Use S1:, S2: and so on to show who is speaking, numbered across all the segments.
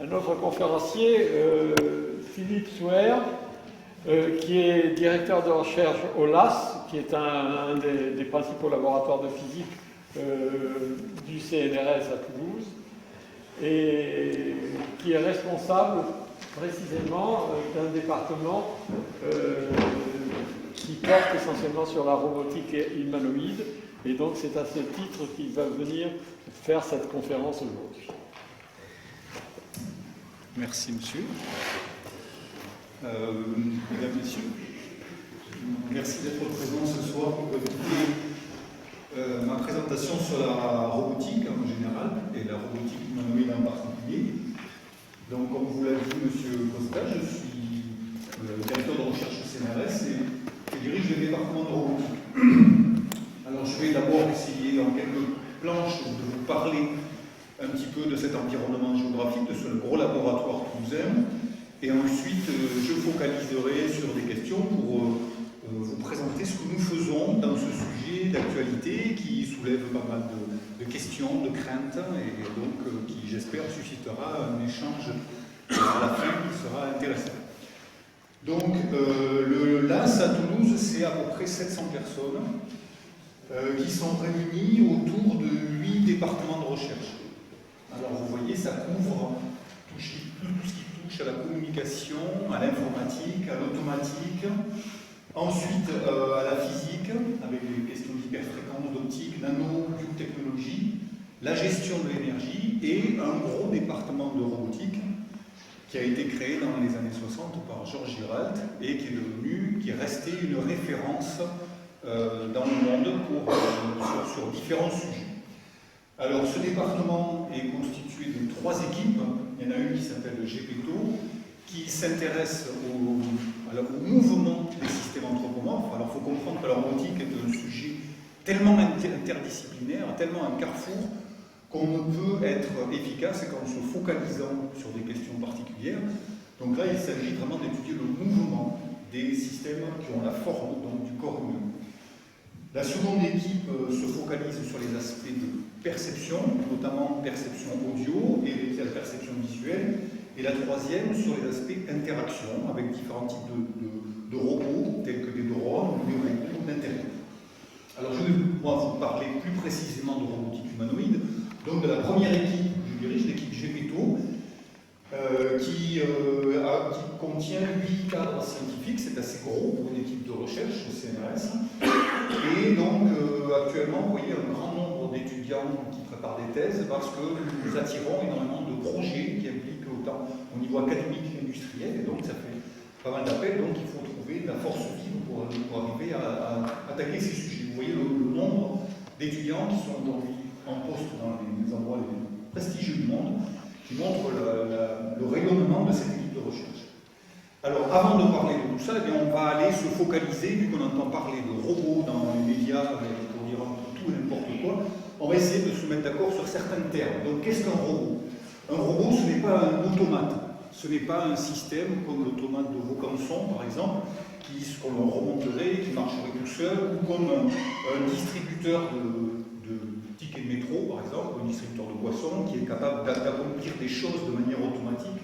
S1: un autre conférencier, Philippe Souer, qui est directeur de recherche au LAS, qui est un des principaux laboratoires de physique du CNRS à Toulouse, et qui est responsable précisément d'un département qui porte essentiellement sur la robotique humanoïde, et donc c'est à ce titre qu'il va venir faire cette conférence aujourd'hui.
S2: Merci monsieur. Mesdames, Messieurs, merci d'être présents ce soir pour écouter ma présentation sur la robotique en général et la robotique humanoïde en particulier. Donc, comme vous l'avez dit, monsieur Costa, je suis directeur de recherche au CNRS et je dirige le département de robotique. Alors, je vais d'abord essayer, en quelques planches, de vous parler un petit peu de cet environnement géographique, de ce gros laboratoire toulousain. Et ensuite, je focaliserai sur des questions pour vous présenter ce que nous faisons dans ce sujet d'actualité qui soulève pas mal de questions, de craintes, et donc qui, j'espère, suscitera un échange à la fin qui sera intéressant. Donc, le LAS à Toulouse, c'est à peu près 700 personnes qui sont réunies autour de 8 départements de recherche. Alors, vous voyez, ça couvre tout ce qui touche à la communication, à l'informatique, à l'automatique, ensuite à la physique, avec les questions d'hyperfréquence, d'optique, nano, biotechnologie, la gestion de l'énergie et un gros département de robotique qui a été créé dans les années 60 par Georges Giralt et qui est resté une référence dans le monde sur différents sujets. Alors, ce département est constitué de 3 équipes. Il y en a une qui s'appelle le GPTO, qui s'intéresse au mouvement des systèmes anthropomorphes. Alors, il faut comprendre que la robotique est un sujet tellement interdisciplinaire, tellement un carrefour, qu'on ne peut être efficace qu'en se focalisant sur des questions particulières. Donc là, il s'agit vraiment d'étudier le mouvement des systèmes qui ont la forme donc, du corps humain. La seconde équipe se focalise sur les aspects de perception, notamment perception audio et la perception visuelle, et la troisième sur les aspects interaction avec différents types de robots, tels que des drones ou des robots d'Internet. Alors je vais vous parler plus précisément de robotique humanoïde, donc de la première équipe, je dirige l'équipe GPTO, qui contient 8 cadres scientifiques, c'est assez gros pour une équipe de recherche au CNRS. Et donc, actuellement, vous voyez un grand nombre d'étudiants qui préparent des thèses parce que nous attirons énormément de projets qui impliquent autant au niveau académique qu'industriel, et donc ça fait pas mal d'appels, donc il faut trouver de la force vive pour arriver à attaquer ces sujets. Vous voyez le nombre d'étudiants qui sont aujourd'hui en poste dans les endroits les plus prestigieux du monde, qui montre le rayonnement de cette équipe de recherche. Alors, avant de parler de tout ça, eh bien, on va aller se focaliser, vu qu'on entend parler de robots dans les médias, pour dire un peu tout et n'importe quoi, on va essayer de se mettre d'accord sur certains termes. Donc, qu'est-ce qu'un robot? Un robot, ce n'est pas un automate. Ce n'est pas un système comme l'automate de Vaucanson, par exemple, qu'on remonterait, qui marcherait tout seul, ou comme un distributeur de tickets de métro, par exemple, un distributeur de boissons, qui est capable d'accomplir des choses de manière automatique.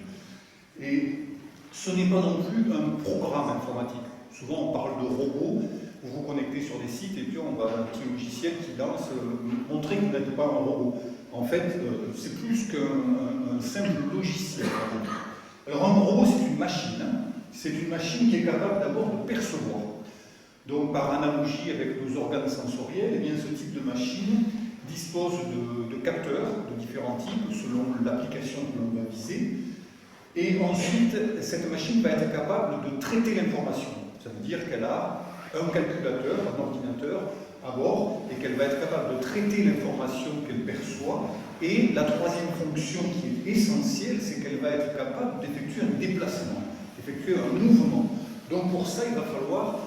S2: Et ce n'est pas non plus un programme informatique. Souvent, on parle de robots, vous vous connectez sur des sites, et puis on va un petit logiciel qui lance, montrer que vous n'êtes pas un robot. En fait, c'est plus qu'un simple logiciel. Alors, un robot, c'est une machine. C'est une machine qui est capable d'abord de percevoir. Donc, par analogie avec nos organes sensoriels, eh bien, ce type de machine dispose de capteurs de différents types selon l'application que l'on va viser. Et ensuite, cette machine va être capable de traiter l'information. Ça veut dire qu'elle a un calculateur, un ordinateur à bord, et qu'elle va être capable de traiter l'information qu'elle perçoit. Et la troisième fonction qui est essentielle, c'est qu'elle va être capable d'effectuer un déplacement, d'effectuer un mouvement. Donc pour ça, il va falloir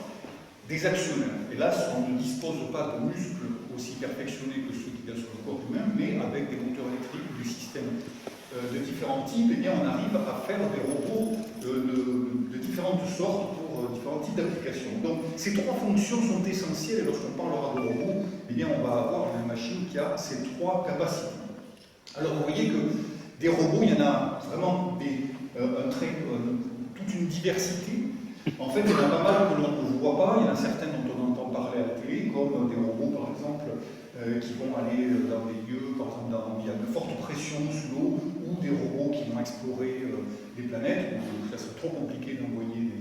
S2: des actionneurs. Hélas, on ne dispose pas de muscles aussi perfectionnés que ceux qu'il y a sur le corps humain, mais avec des moteurs électriques ou des systèmes de différents types, eh bien, on arrive à faire des robots de différentes sortes pour différents types d'applications. Donc, ces 3 fonctions sont essentielles, et lorsqu'on parlera de robots, eh bien, on va avoir une machine qui a ces 3 capacités. Alors, vous voyez que Des robots, il y en a vraiment toute une diversité. En fait, il y en a pas mal que l'on ne voit pas, il y en a certains dont on entend parler à la télé, comme des robots par exemple, qui vont aller dans des lieux, par exemple, où il y a de fortes pressions sous l'eau, ou des robots qui vont explorer des planètes, où ça serait trop compliqué d'envoyer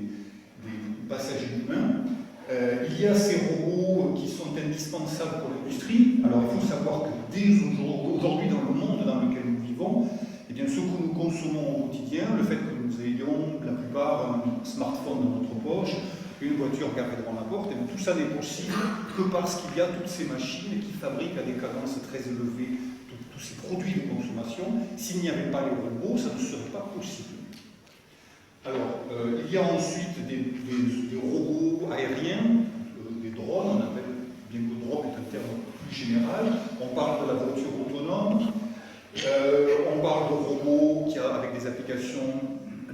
S2: des passagers humains. Il y a ces robots qui sont indispensables pour l'industrie. Alors il faut savoir que dès aujourd'hui, dans le monde dans lequel nous vivons, eh bien, ce que nous consommons au quotidien, le fait que nous ayons la plupart un smartphone dans notre poche, une voiture garée devant la porte, et bien, tout ça n'est possible que parce qu'il y a toutes ces machines qui fabriquent à des cadences très élevées tous ces produits de consommation. S'il n'y avait pas les robots, ça ne serait pas possible. Alors, il y a ensuite des robots aériens, des drones, on appelle, bien que drone est un terme plus général. On parle de la voiture autonome, on parle de robots avec des applications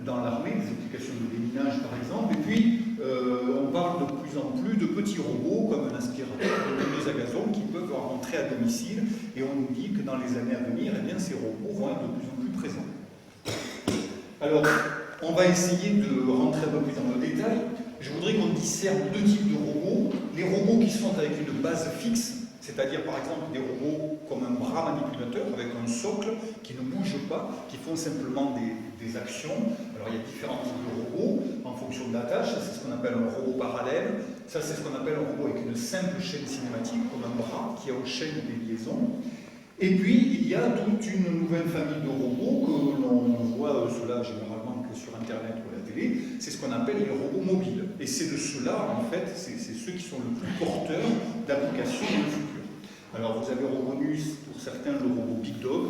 S2: dans l'armée, des applications de déminage par exemple, et puis on parle de plus en plus de petits robots comme un aspirateur, une tondeuse à gazon qui peuvent rentrer à domicile, et on nous dit que dans les années à venir, eh bien, ces robots vont être de plus en plus présents. Alors, on va essayer de rentrer un peu plus dans le détail. Je voudrais qu'on discerne deux types de robots. Les robots qui sont avec une base fixe, c'est-à-dire par exemple des robots comme un bras manipulateur avec un socle qui ne bouge pas, qui font simplement des actions. Alors il y a différents types de robots en fonction de la tâche. Ça c'est ce qu'on appelle un robot parallèle. Ça c'est ce qu'on appelle un robot avec une simple chaîne cinématique, comme un bras qui enchaîne des liaisons. Et puis, il y a toute une nouvelle famille de robots que l'on voit, ceux-là, généralement, que sur Internet ou à la télé. C'est ce qu'on appelle les robots mobiles. Et c'est de ceux-là, en fait, c'est ceux qui sont le plus porteurs d'applications dans le futur. Alors, vous avez reconnu, pour certains, le robot Big Dog,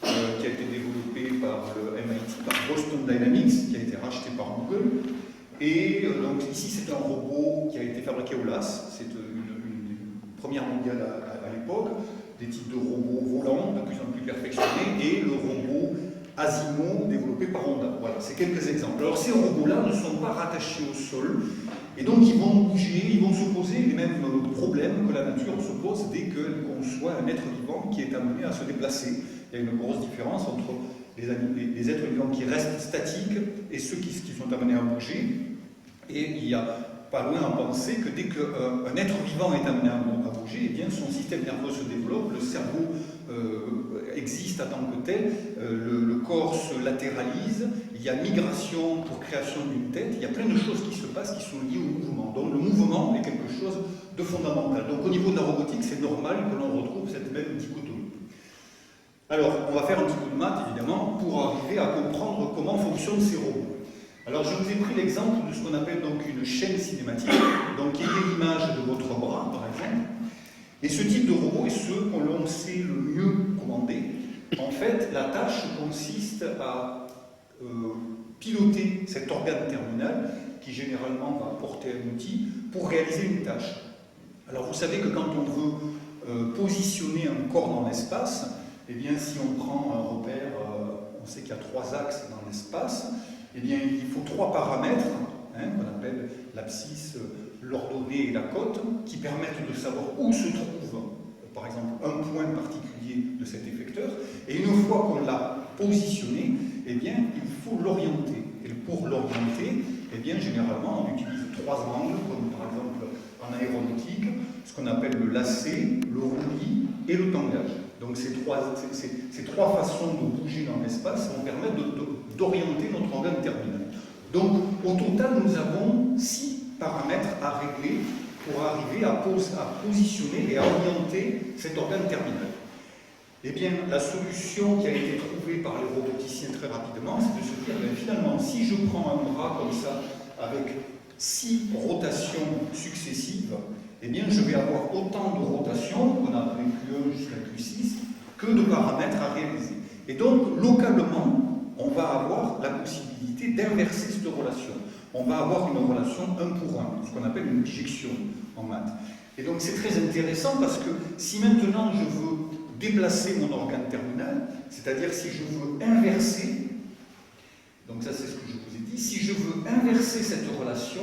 S2: qui a été développé par le MIT, par Boston Dynamics, qui a été racheté par Google. Et donc, ici, c'est un robot qui a été fabriqué au LAS. C'est une première mondiale à l'époque. Des types de robots volants de plus en plus perfectionnés, et le robot Asimo développé par Honda. Voilà, c'est quelques exemples. Alors ces robots-là ne sont pas rattachés au sol, et donc ils vont bouger, ils vont se poser les mêmes problèmes que la nature se pose dès qu'elle conçoit un être vivant qui est amené à se déplacer. Il y a une grosse différence entre les êtres vivants qui restent statiques et ceux qui sont amenés à bouger. Et il y a pas loin à penser que dès qu'un être vivant est amené à bouger, eh bien son système nerveux se développe, le cerveau existe en tant que tel, le corps se latéralise, il y a migration pour création d'une tête, il y a plein de choses qui se passent qui sont liées au mouvement. Donc le mouvement est quelque chose de fondamental. Donc au niveau de la robotique, c'est normal que l'on retrouve cette même dichotomie. Alors, on va faire un petit peu de maths, évidemment, pour arriver à comprendre comment fonctionnent ces robots. Alors je vous ai pris l'exemple de ce qu'on appelle donc une chaîne cinématique, donc qui est l'image de votre bras par exemple. Et ce type de robot est ce qu'on l'on sait le mieux commander. En fait, la tâche consiste à piloter cet organe terminal qui généralement va porter un outil pour réaliser une tâche. Alors vous savez que quand on veut positionner un corps dans l'espace, eh bien si on prend un repère, on sait qu'il y a 3 axes dans l'espace. Eh bien, il faut 3 paramètres, qu'on appelle l'abscisse, l'ordonnée et la cote, qui permettent de savoir où se trouve, par exemple, un point particulier de cet effecteur. Et une fois qu'on l'a positionné, eh bien, il faut l'orienter. Et pour l'orienter, eh bien, généralement, on utilise 3 angles, comme par exemple en aéronautique, ce qu'on appelle le lacet, le roulis et le tangage. Donc ces trois façons de bouger dans l'espace vont permettre d'orienter notre organe terminal. Donc au total, nous avons 6 paramètres à régler pour arriver à positionner et à orienter cet organe terminal. Eh bien, la solution qui a été trouvée par les roboticiens très rapidement, c'est de se dire, bien, finalement, si je prends un bras comme ça, avec 6 rotations successives, eh bien, je vais avoir autant de rotations, qu'on a appelé Q1 jusqu'à Q6, que de paramètres à réaliser. Et donc, localement, on va avoir la possibilité d'inverser cette relation. On va avoir une relation 1 pour 1, ce qu'on appelle une bijection en maths. Et donc, c'est très intéressant parce que si maintenant je veux déplacer mon organe terminal, c'est-à-dire si je veux inverser, donc ça c'est ce que je vous ai dit, si je veux inverser cette relation,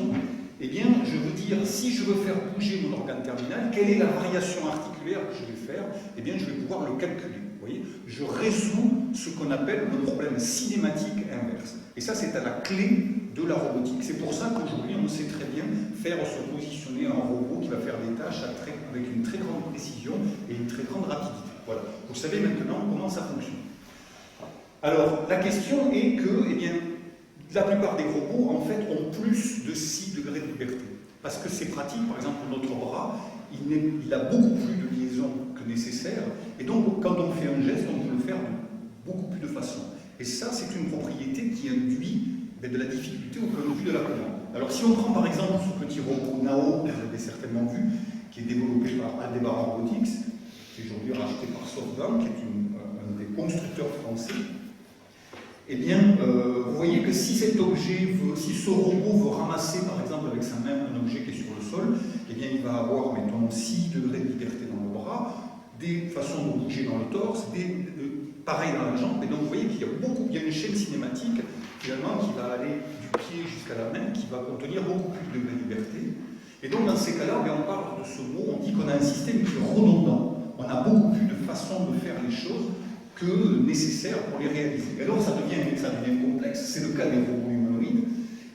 S2: eh bien, je veux dire, si je veux faire bouger mon organe terminal, quelle est la variation articulaire que je vais faire? Eh bien, je vais pouvoir le calculer. Vous voyez, je résous ce qu'on appelle le problème cinématique inverse. Et ça, c'est à la clé de la robotique. C'est pour ça qu'aujourd'hui, on sait très bien faire se positionner un robot qui va faire des tâches avec une très grande précision et une très grande rapidité. Voilà. Vous savez maintenant comment ça fonctionne. Alors, la question est que, eh bien, la plupart des robots, en fait, ont plus de 6 degrés de liberté. Parce que c'est pratique, par exemple, notre bras, il a beaucoup plus de liaisons que nécessaire. Et donc, quand on fait un geste, on peut le faire de beaucoup plus de façons. Et ça, c'est une propriété qui induit de la difficulté au point de vue de la commande. Alors, si on prend, par exemple, ce petit robot Nao, que vous avez certainement vu, qui est développé par Aldebaran Robotics, qui est aujourd'hui racheté par SoftBank, qui est un des constructeurs français, eh bien, vous voyez que si cet objet, si ce robot veut ramasser, par exemple, avec sa main, un objet qui est sur le sol, eh bien, il va avoir, mettons, 6 degrés de liberté dans le bras, des façons de bouger dans le torse, pareil dans la jambe, et donc vous voyez qu'il y a une chaîne cinématique, finalement, qui va aller du pied jusqu'à la main, qui va contenir beaucoup plus de degrés de liberté. Et donc, dans ces cas-là, on parle de ce mot, on dit qu'on a un système qui est redondant. On a beaucoup plus de façons de faire les choses que nécessaire pour les réaliser. Et alors ça devient complexe, c'est le cas des robots humanoïdes.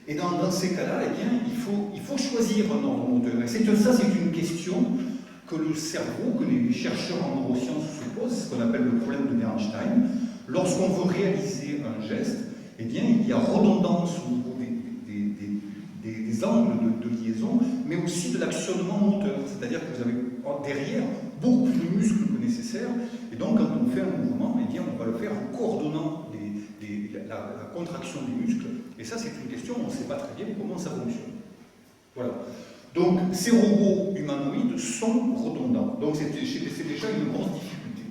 S2: Et dans ces cas-là, eh bien, il faut choisir un ordre moteur. Et ça, c'est une question que le cerveau, que les chercheurs en neurosciences se posent, ce qu'on appelle le problème de Bernstein. Lorsqu'on veut réaliser un geste, eh bien, il y a redondance au niveau des angles de liaison, mais aussi de l'actionnement moteur. C'est-à-dire que vous avez derrière beaucoup plus de muscles que nécessaire, et donc quand on fait un mouvement, eh bien, on va le faire en coordonnant la contraction des muscles, et ça c'est une question, on ne sait pas très bien comment ça fonctionne. Voilà. Donc ces robots humanoïdes sont redondants, donc c'est déjà une grosse difficulté.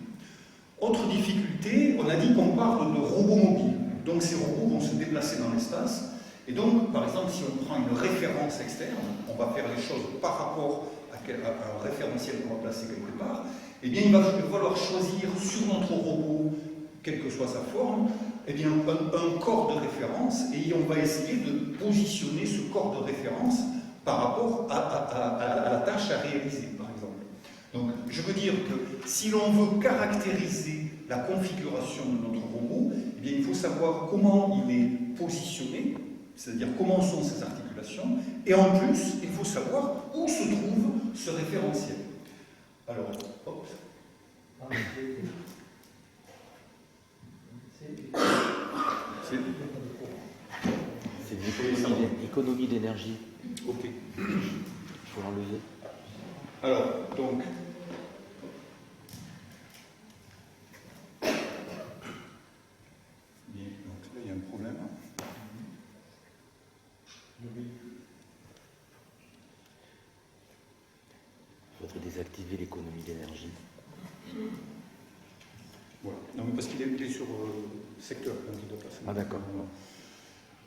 S2: Autre difficulté, on a dit qu'on parle de robots mobiles, donc ces robots vont se déplacer dans l'espace, et donc par exemple si on prend une référence externe, on va faire les choses par rapport à un référentiel qu'on va placer quelque part, eh bien il va falloir choisir sur notre robot, quelle que soit sa forme, eh bien, un corps de référence, et on va essayer de positionner ce corps de référence par rapport à la tâche à réaliser, par exemple. Donc, je veux dire que si l'on veut caractériser la configuration de notre robot, eh bien, il faut savoir comment il est positionné, c'est-à-dire comment sont ses articulations, et en plus, il faut savoir où se trouve ce référentiel. Alors, hop.
S3: C'est une économie d'énergie.
S2: Ok.
S3: Il faut l'enlever.
S2: Alors, donc. Bien, donc là, il y a un problème.
S3: Il faudrait désactiver l'économie d'énergie.
S2: Voilà. Non, mais parce qu'il est sur secteur, donc il doit passer.
S3: Ah, d'accord.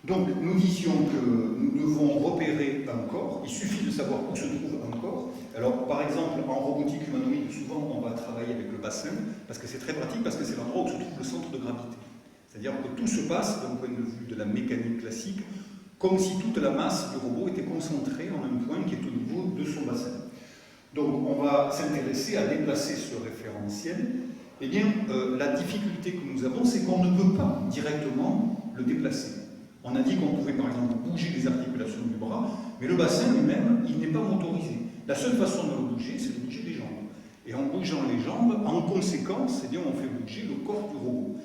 S2: Donc, nous disions que nous devons repérer un corps. Il suffit de savoir où se trouve un corps. Alors, par exemple, en robotique humanoïde, souvent, on va travailler avec le bassin, parce que c'est très pratique, parce que c'est l'endroit où se trouve le centre de gravité. C'est-à-dire que tout se passe, d'un point de vue de la mécanique classique, comme si toute la masse du robot était concentrée en un point qui est au niveau de son bassin. Donc, on va s'intéresser à déplacer ce référentiel. Eh bien, la difficulté que nous avons, c'est qu'on ne peut pas directement le déplacer. On a dit qu'on pouvait, par exemple, bouger les articulations du bras, mais le bassin lui-même, il n'est pas motorisé. La seule façon de le bouger, c'est de bouger les jambes. Et en bougeant les jambes, en conséquence, eh bien, on fait bouger le corps du robot.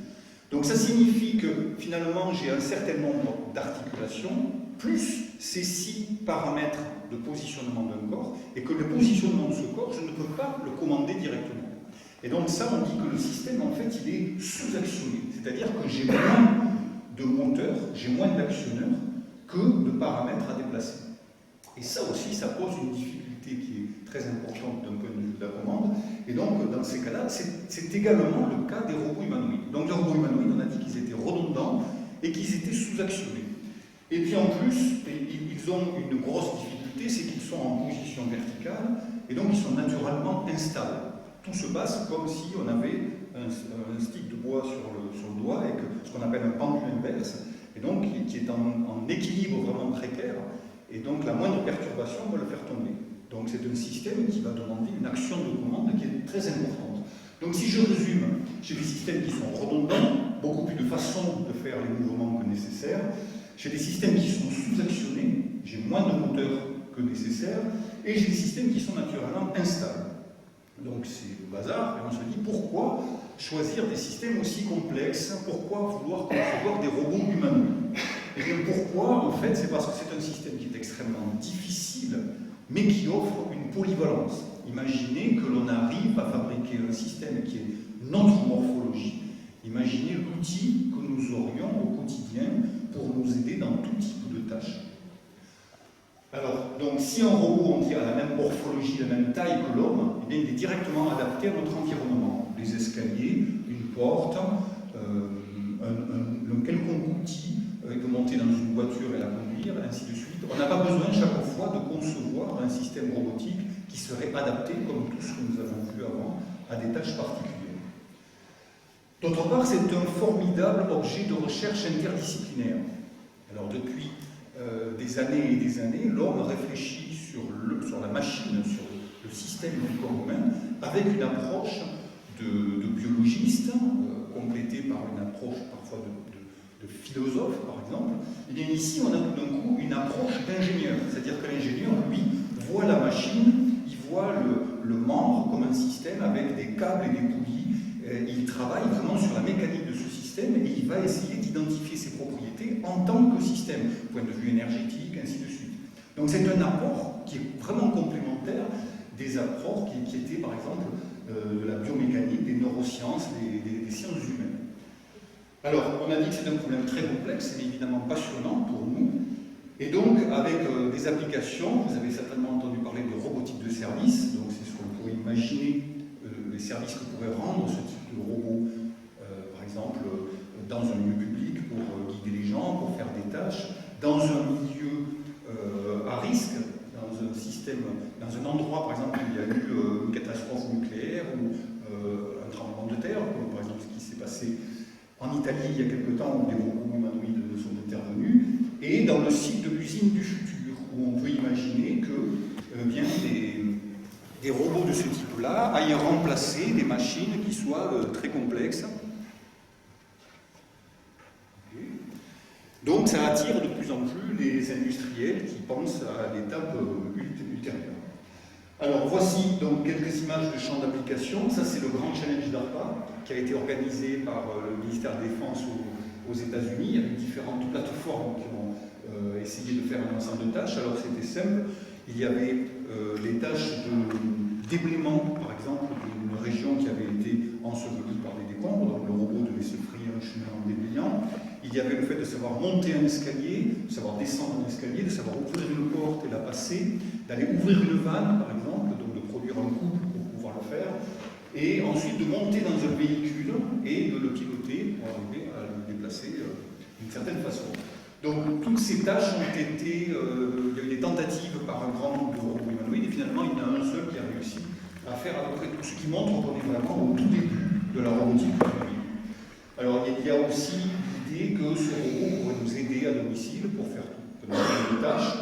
S2: Donc ça signifie que, finalement, j'ai un certain nombre d'articulations, plus ces 6 paramètres de positionnement d'un corps, et que le positionnement de ce corps, je ne peux pas le commander directement. Et donc ça, on dit que le système, en fait, il est sous-actionné. C'est-à-dire que j'ai moins de moteurs, j'ai moins d'actionneurs que de paramètres à déplacer. Et ça aussi, ça pose une difficulté qui est très importante d'un point de vue de la commande. Et donc, dans ces cas-là, c'est également le cas des robots humanoïdes. Donc, les robots humanoïdes, on a dit qu'ils étaient redondants et qu'ils étaient sous-actionnés. Et puis en plus, ils ont une grosse difficulté, c'est qu'ils sont en position verticale, et donc ils sont naturellement instables. Tout se passe comme si on avait un stick de bois sur le doigt, et que ce qu'on appelle un pendule inverse, et donc qui est en équilibre vraiment précaire, Et donc la moindre perturbation va le faire tomber. Donc c'est un système qui va demander une action de commande qui est très importante. Donc si je résume, j'ai des systèmes qui sont redondants, beaucoup plus de façons de faire les mouvements que nécessaire. J'ai des systèmes qui sont sous-actionnés, j'ai moins de moteurs que nécessaire, et j'ai des systèmes qui sont naturellement instables. Donc c'est le bazar, et on se dit pourquoi choisir des systèmes aussi complexes, pourquoi vouloir concevoir des robots humanoïdes? Et bien pourquoi? En fait, c'est parce que c'est un système qui est extrêmement difficile, mais qui offre une polyvalence. Imaginez que l'on arrive à fabriquer un système qui est notre morphologie. Imaginez l'outil que nous aurions au quotidien pour nous aider dans tout type de tâches. Alors, donc, si un robot, on dit, a la même morphologie, la même taille que l'homme, eh bien, il est directement adapté à notre environnement. Les escaliers, une porte, un quelconque outil, il peut monter dans une voiture et la conduire, ainsi de suite. On n'a pas besoin chaque fois de concevoir un système robotique qui serait adapté, comme tout ce que nous avons vu avant, à des tâches particulières. D'autre part, c'est un formidable objet de recherche interdisciplinaire. Alors, depuis des années et des années, l'homme réfléchit sur la machine, sur le système du corps humain, avec une approche de biologiste, complétée par une approche parfois de philosophe, par exemple. Et bien ici, on a tout d'un coup une approche d'ingénieur, c'est-à-dire que l'ingénieur, lui, voit la machine, il voit le membre comme un système avec des câbles et des poulies. Il travaille vraiment sur la mécanique de ce système et il va essayer d'identifier ses propriétés en tant que système, point de vue énergétique, ainsi de suite. Donc c'est un apport qui est vraiment complémentaire des apports qui étaient par exemple de la biomécanique, des neurosciences, des sciences humaines. Alors on a dit que c'est un problème très complexe, mais évidemment passionnant pour nous. Et donc avec des applications, vous avez certainement entendu parler de robotique de service, donc c'est ce qu'on pourrait imaginer les services que pourrait rendre ce type de robot, par exemple dans un lieu public pour guider les gens, pour faire des tâches, dans un milieu à risque, dans un système, dans un endroit par exemple où il y a eu une catastrophe nucléaire ou un tremblement de terre, comme par exemple ce qui s'est passé en Italie il y a quelque temps où des robots humanoïdes sont intervenus, et dans le site de l'usine du futur, où on peut imaginer que bien des robots de ce type-là aillent remplacer des machines qui soient très complexes. Donc ça attire de plus en plus les industriels qui pensent à l'étape ultérieure. Alors voici donc quelques images de champs d'application. Ça c'est le grand challenge d'ARPA qui a été organisé par le ministère de la Défense aux États-Unis avec différentes plateformes qui ont essayé de faire un ensemble de tâches. Alors c'était simple, il y avait les tâches de déblaiement par exemple d'une région qui avait été ensevelie par des décombres, donc le robot devait se frayer un chemin en déblayant. Il y avait le fait de savoir monter un escalier, de savoir descendre un escalier, de savoir ouvrir une porte et la passer, d'aller ouvrir une vanne par exemple, donc de produire un couple pour pouvoir le faire, et ensuite de monter dans un véhicule et de le piloter pour arriver à le déplacer d'une certaine façon. Donc toutes ces tâches ont été, il y a eu des tentatives par un grand nombre de robots humanoïdes et finalement il y en a un seul qui a réussi à faire à peu près tout ce qui montre qu'on est vraiment au tout début de la robotique humanoïde. Alors il y a aussi l'idée que ce robot pourrait nous aider à domicile pour faire toutes les tâches.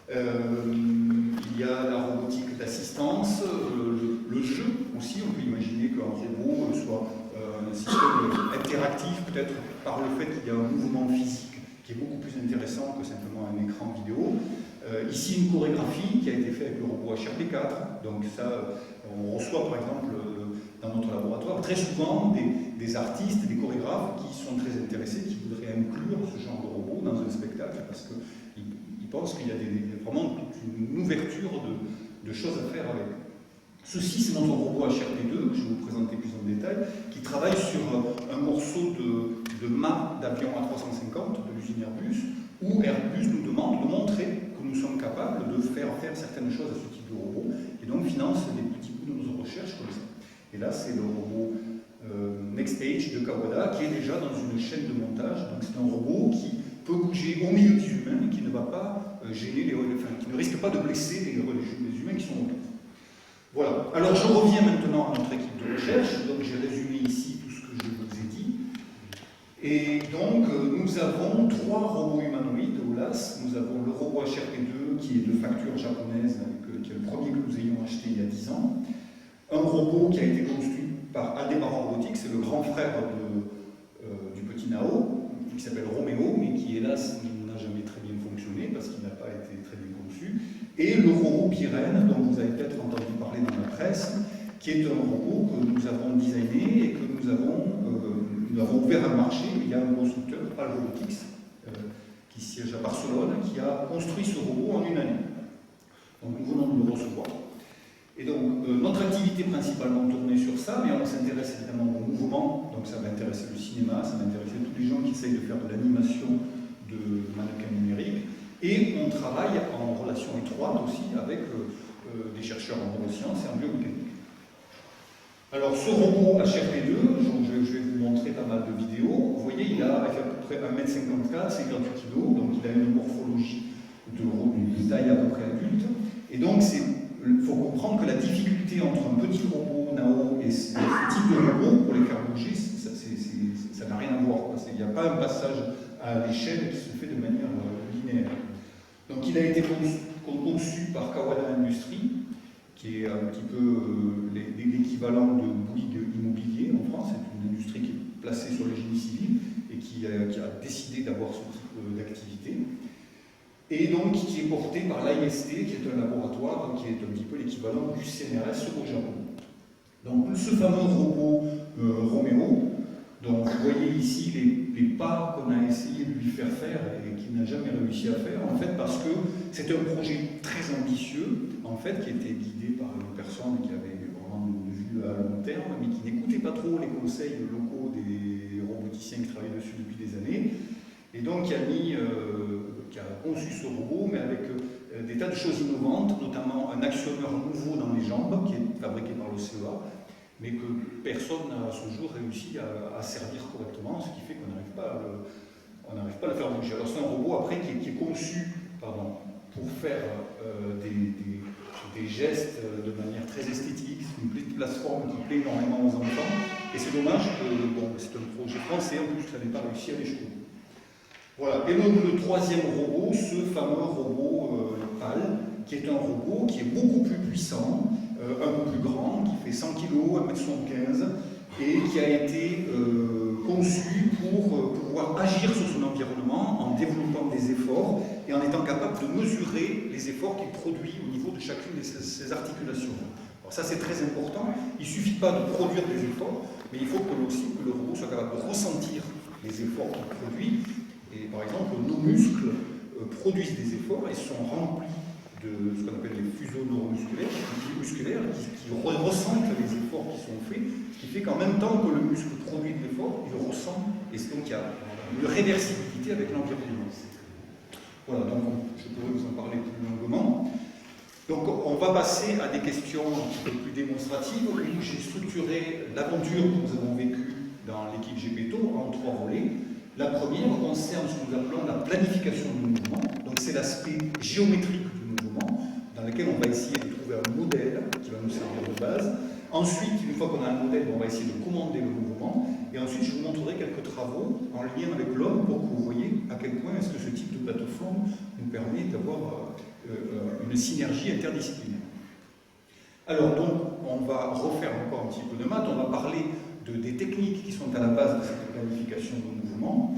S2: Il y a la robotique d'assistance, le jeu aussi, on peut imaginer qu'un robot soit un système interactif, peut-être par le fait qu'il y a un mouvement physique qui est beaucoup plus intéressant que simplement un écran vidéo. Ici, une chorégraphie qui a été faite avec le robot HRP4. Donc ça, on reçoit par exemple dans notre laboratoire très souvent des artistes, des chorégraphes qui sont très intéressés, qui voudraient inclure ce genre de robot dans un spectacle parce qu'ils pensent qu'il y a vraiment toute une ouverture de choses à faire avec. Ceci, c'est notre robot HRP2, que je vais vous présenter plus en détail, qui travaille sur un morceau de mât d'avion A350 de l'usine Airbus, où Airbus nous demande de montrer que nous sommes capables de faire certaines choses à ce type de robot, et donc finance des petits bouts de nos recherches comme ça. Et là, c'est le robot NextAge de Kawada, qui est déjà dans une chaîne de montage. Donc c'est un robot qui peut bouger au milieu des humains, et qui ne va pas gêner qui ne risque pas de blesser les humains qui sont autour. Voilà. Alors je reviens maintenant à notre équipe de recherche. Donc j'ai résumé ici tout ce que je vous ai dit. Et donc nous avons 3 robots humanoïdes au LAS. Nous avons le robot HRP2 qui est de facture japonaise, qui est le premier que nous ayons acheté il y a 10 ans. Un robot qui a été construit par Aldebaran Robotics, c'est le grand frère du petit Nao, qui s'appelle Roméo, mais qui hélas n'a jamais très bien fonctionné parce qu'il n'a pas été très bien conçu. Et le robot Pyrène, dont vous avez peut-être entendu parler dans la presse, qui est un robot que nous avons designé et que nous avons ouvert un marché. Il y a un constructeur, PAL Robotics, qui siège à Barcelone, qui a construit ce robot en une année. Donc nous venons de le recevoir. Et donc notre activité principalement tournée sur ça, mais on s'intéresse évidemment au mouvement, donc ça va intéresser le cinéma, ça va intéresser tous les gens qui essayent de faire de l'animation de mannequins numériques. Et on travaille en relation étroite aussi avec des chercheurs en neurosciences et en biomécanique. Alors ce robot HRP2, je vais vous montrer pas mal de vidéos. Vous voyez, il a à peu près 1m54, 58 kg, donc il a une morphologie de taille à peu près adulte. Et donc il faut comprendre que la difficulté entre un petit robot Nao et ce type de robot, pour les faire bouger, ça n'a rien à voir. Il n'y a pas un passage à l'échelle qui se fait de manière linéaire. Donc il a été conçu par Kawada Industries, qui est un petit peu l'équivalent de Bouygues Immobilier en France. C'est une industrie qui est placée sur le génie civil et qui a décidé d'avoir ce type d'activité. Et donc qui est porté par l'IST, qui est un laboratoire qui est un petit peu l'équivalent du CNRS au Japon. Donc ce fameux robot Roméo, donc vous voyez ici les pas qu'on a essayé de lui faire et qu'il n'a jamais réussi à faire, en fait parce que c'est un projet très ambitieux, en fait, qui était guidé par une personne qui avait vraiment une vue à long terme, mais qui n'écoutait pas trop les conseils locaux des roboticiens qui travaillaient dessus depuis des années, et donc qui a conçu ce robot, mais avec des tas de choses innovantes, notamment un actionneur nouveau dans les jambes, qui est fabriqué par le CEA, mais que personne n'a à ce jour réussi à servir correctement, ce qui fait qu'on n'arrive pas à le faire bouger. Alors c'est un robot après qui est conçu pour faire des gestes de manière très esthétique. C'est une petite plateforme qui plaît énormément aux enfants, et c'est dommage que c'est un projet français, en plus ça n'avait pas réussi à l'échouer. Voilà, et donc le troisième robot, ce fameux robot PAL, qui est un robot qui est beaucoup plus puissant, un peu plus grand, qui fait 100 kg, 1m75, et qui a été conçu pour pouvoir agir sur son environnement en développant des efforts et en étant capable de mesurer les efforts qu'il produit au niveau de chacune de ses articulations. Alors ça c'est très important, il ne suffit pas de produire des efforts, mais il faut aussi que le robot soit capable de ressentir les efforts qu'il produit. Et par exemple, nos muscles produisent des efforts et sont remplis de ce qu'on appelle les fuseaux neuromusculaires, qui ressentent les efforts qui sont faits, ce qui fait qu'en même temps que le muscle produit de l'effort, il le ressent, et donc il y a une réversibilité avec l'environnement. Voilà, donc je pourrais vous en parler plus longuement. Donc on va passer à des questions un petit peu plus démonstratives, où j'ai structuré l'aventure que nous avons vécue dans l'équipe GPTO en 3 volets. La première concerne ce que nous appelons la planification du mouvement, donc c'est l'aspect géométrique du mouvement, dans lequel on va essayer de trouver un modèle qui va nous servir de base. Ensuite, une fois qu'on a un modèle, on va essayer de commander le mouvement, et ensuite je vous montrerai quelques travaux en lien avec l'homme pour que vous voyez à quel point est-ce que ce type de plateforme nous permet d'avoir une synergie interdisciplinaire. Alors donc, on va refaire encore un petit peu de maths, on va parler des techniques qui sont à la base de cette planification de mouvement.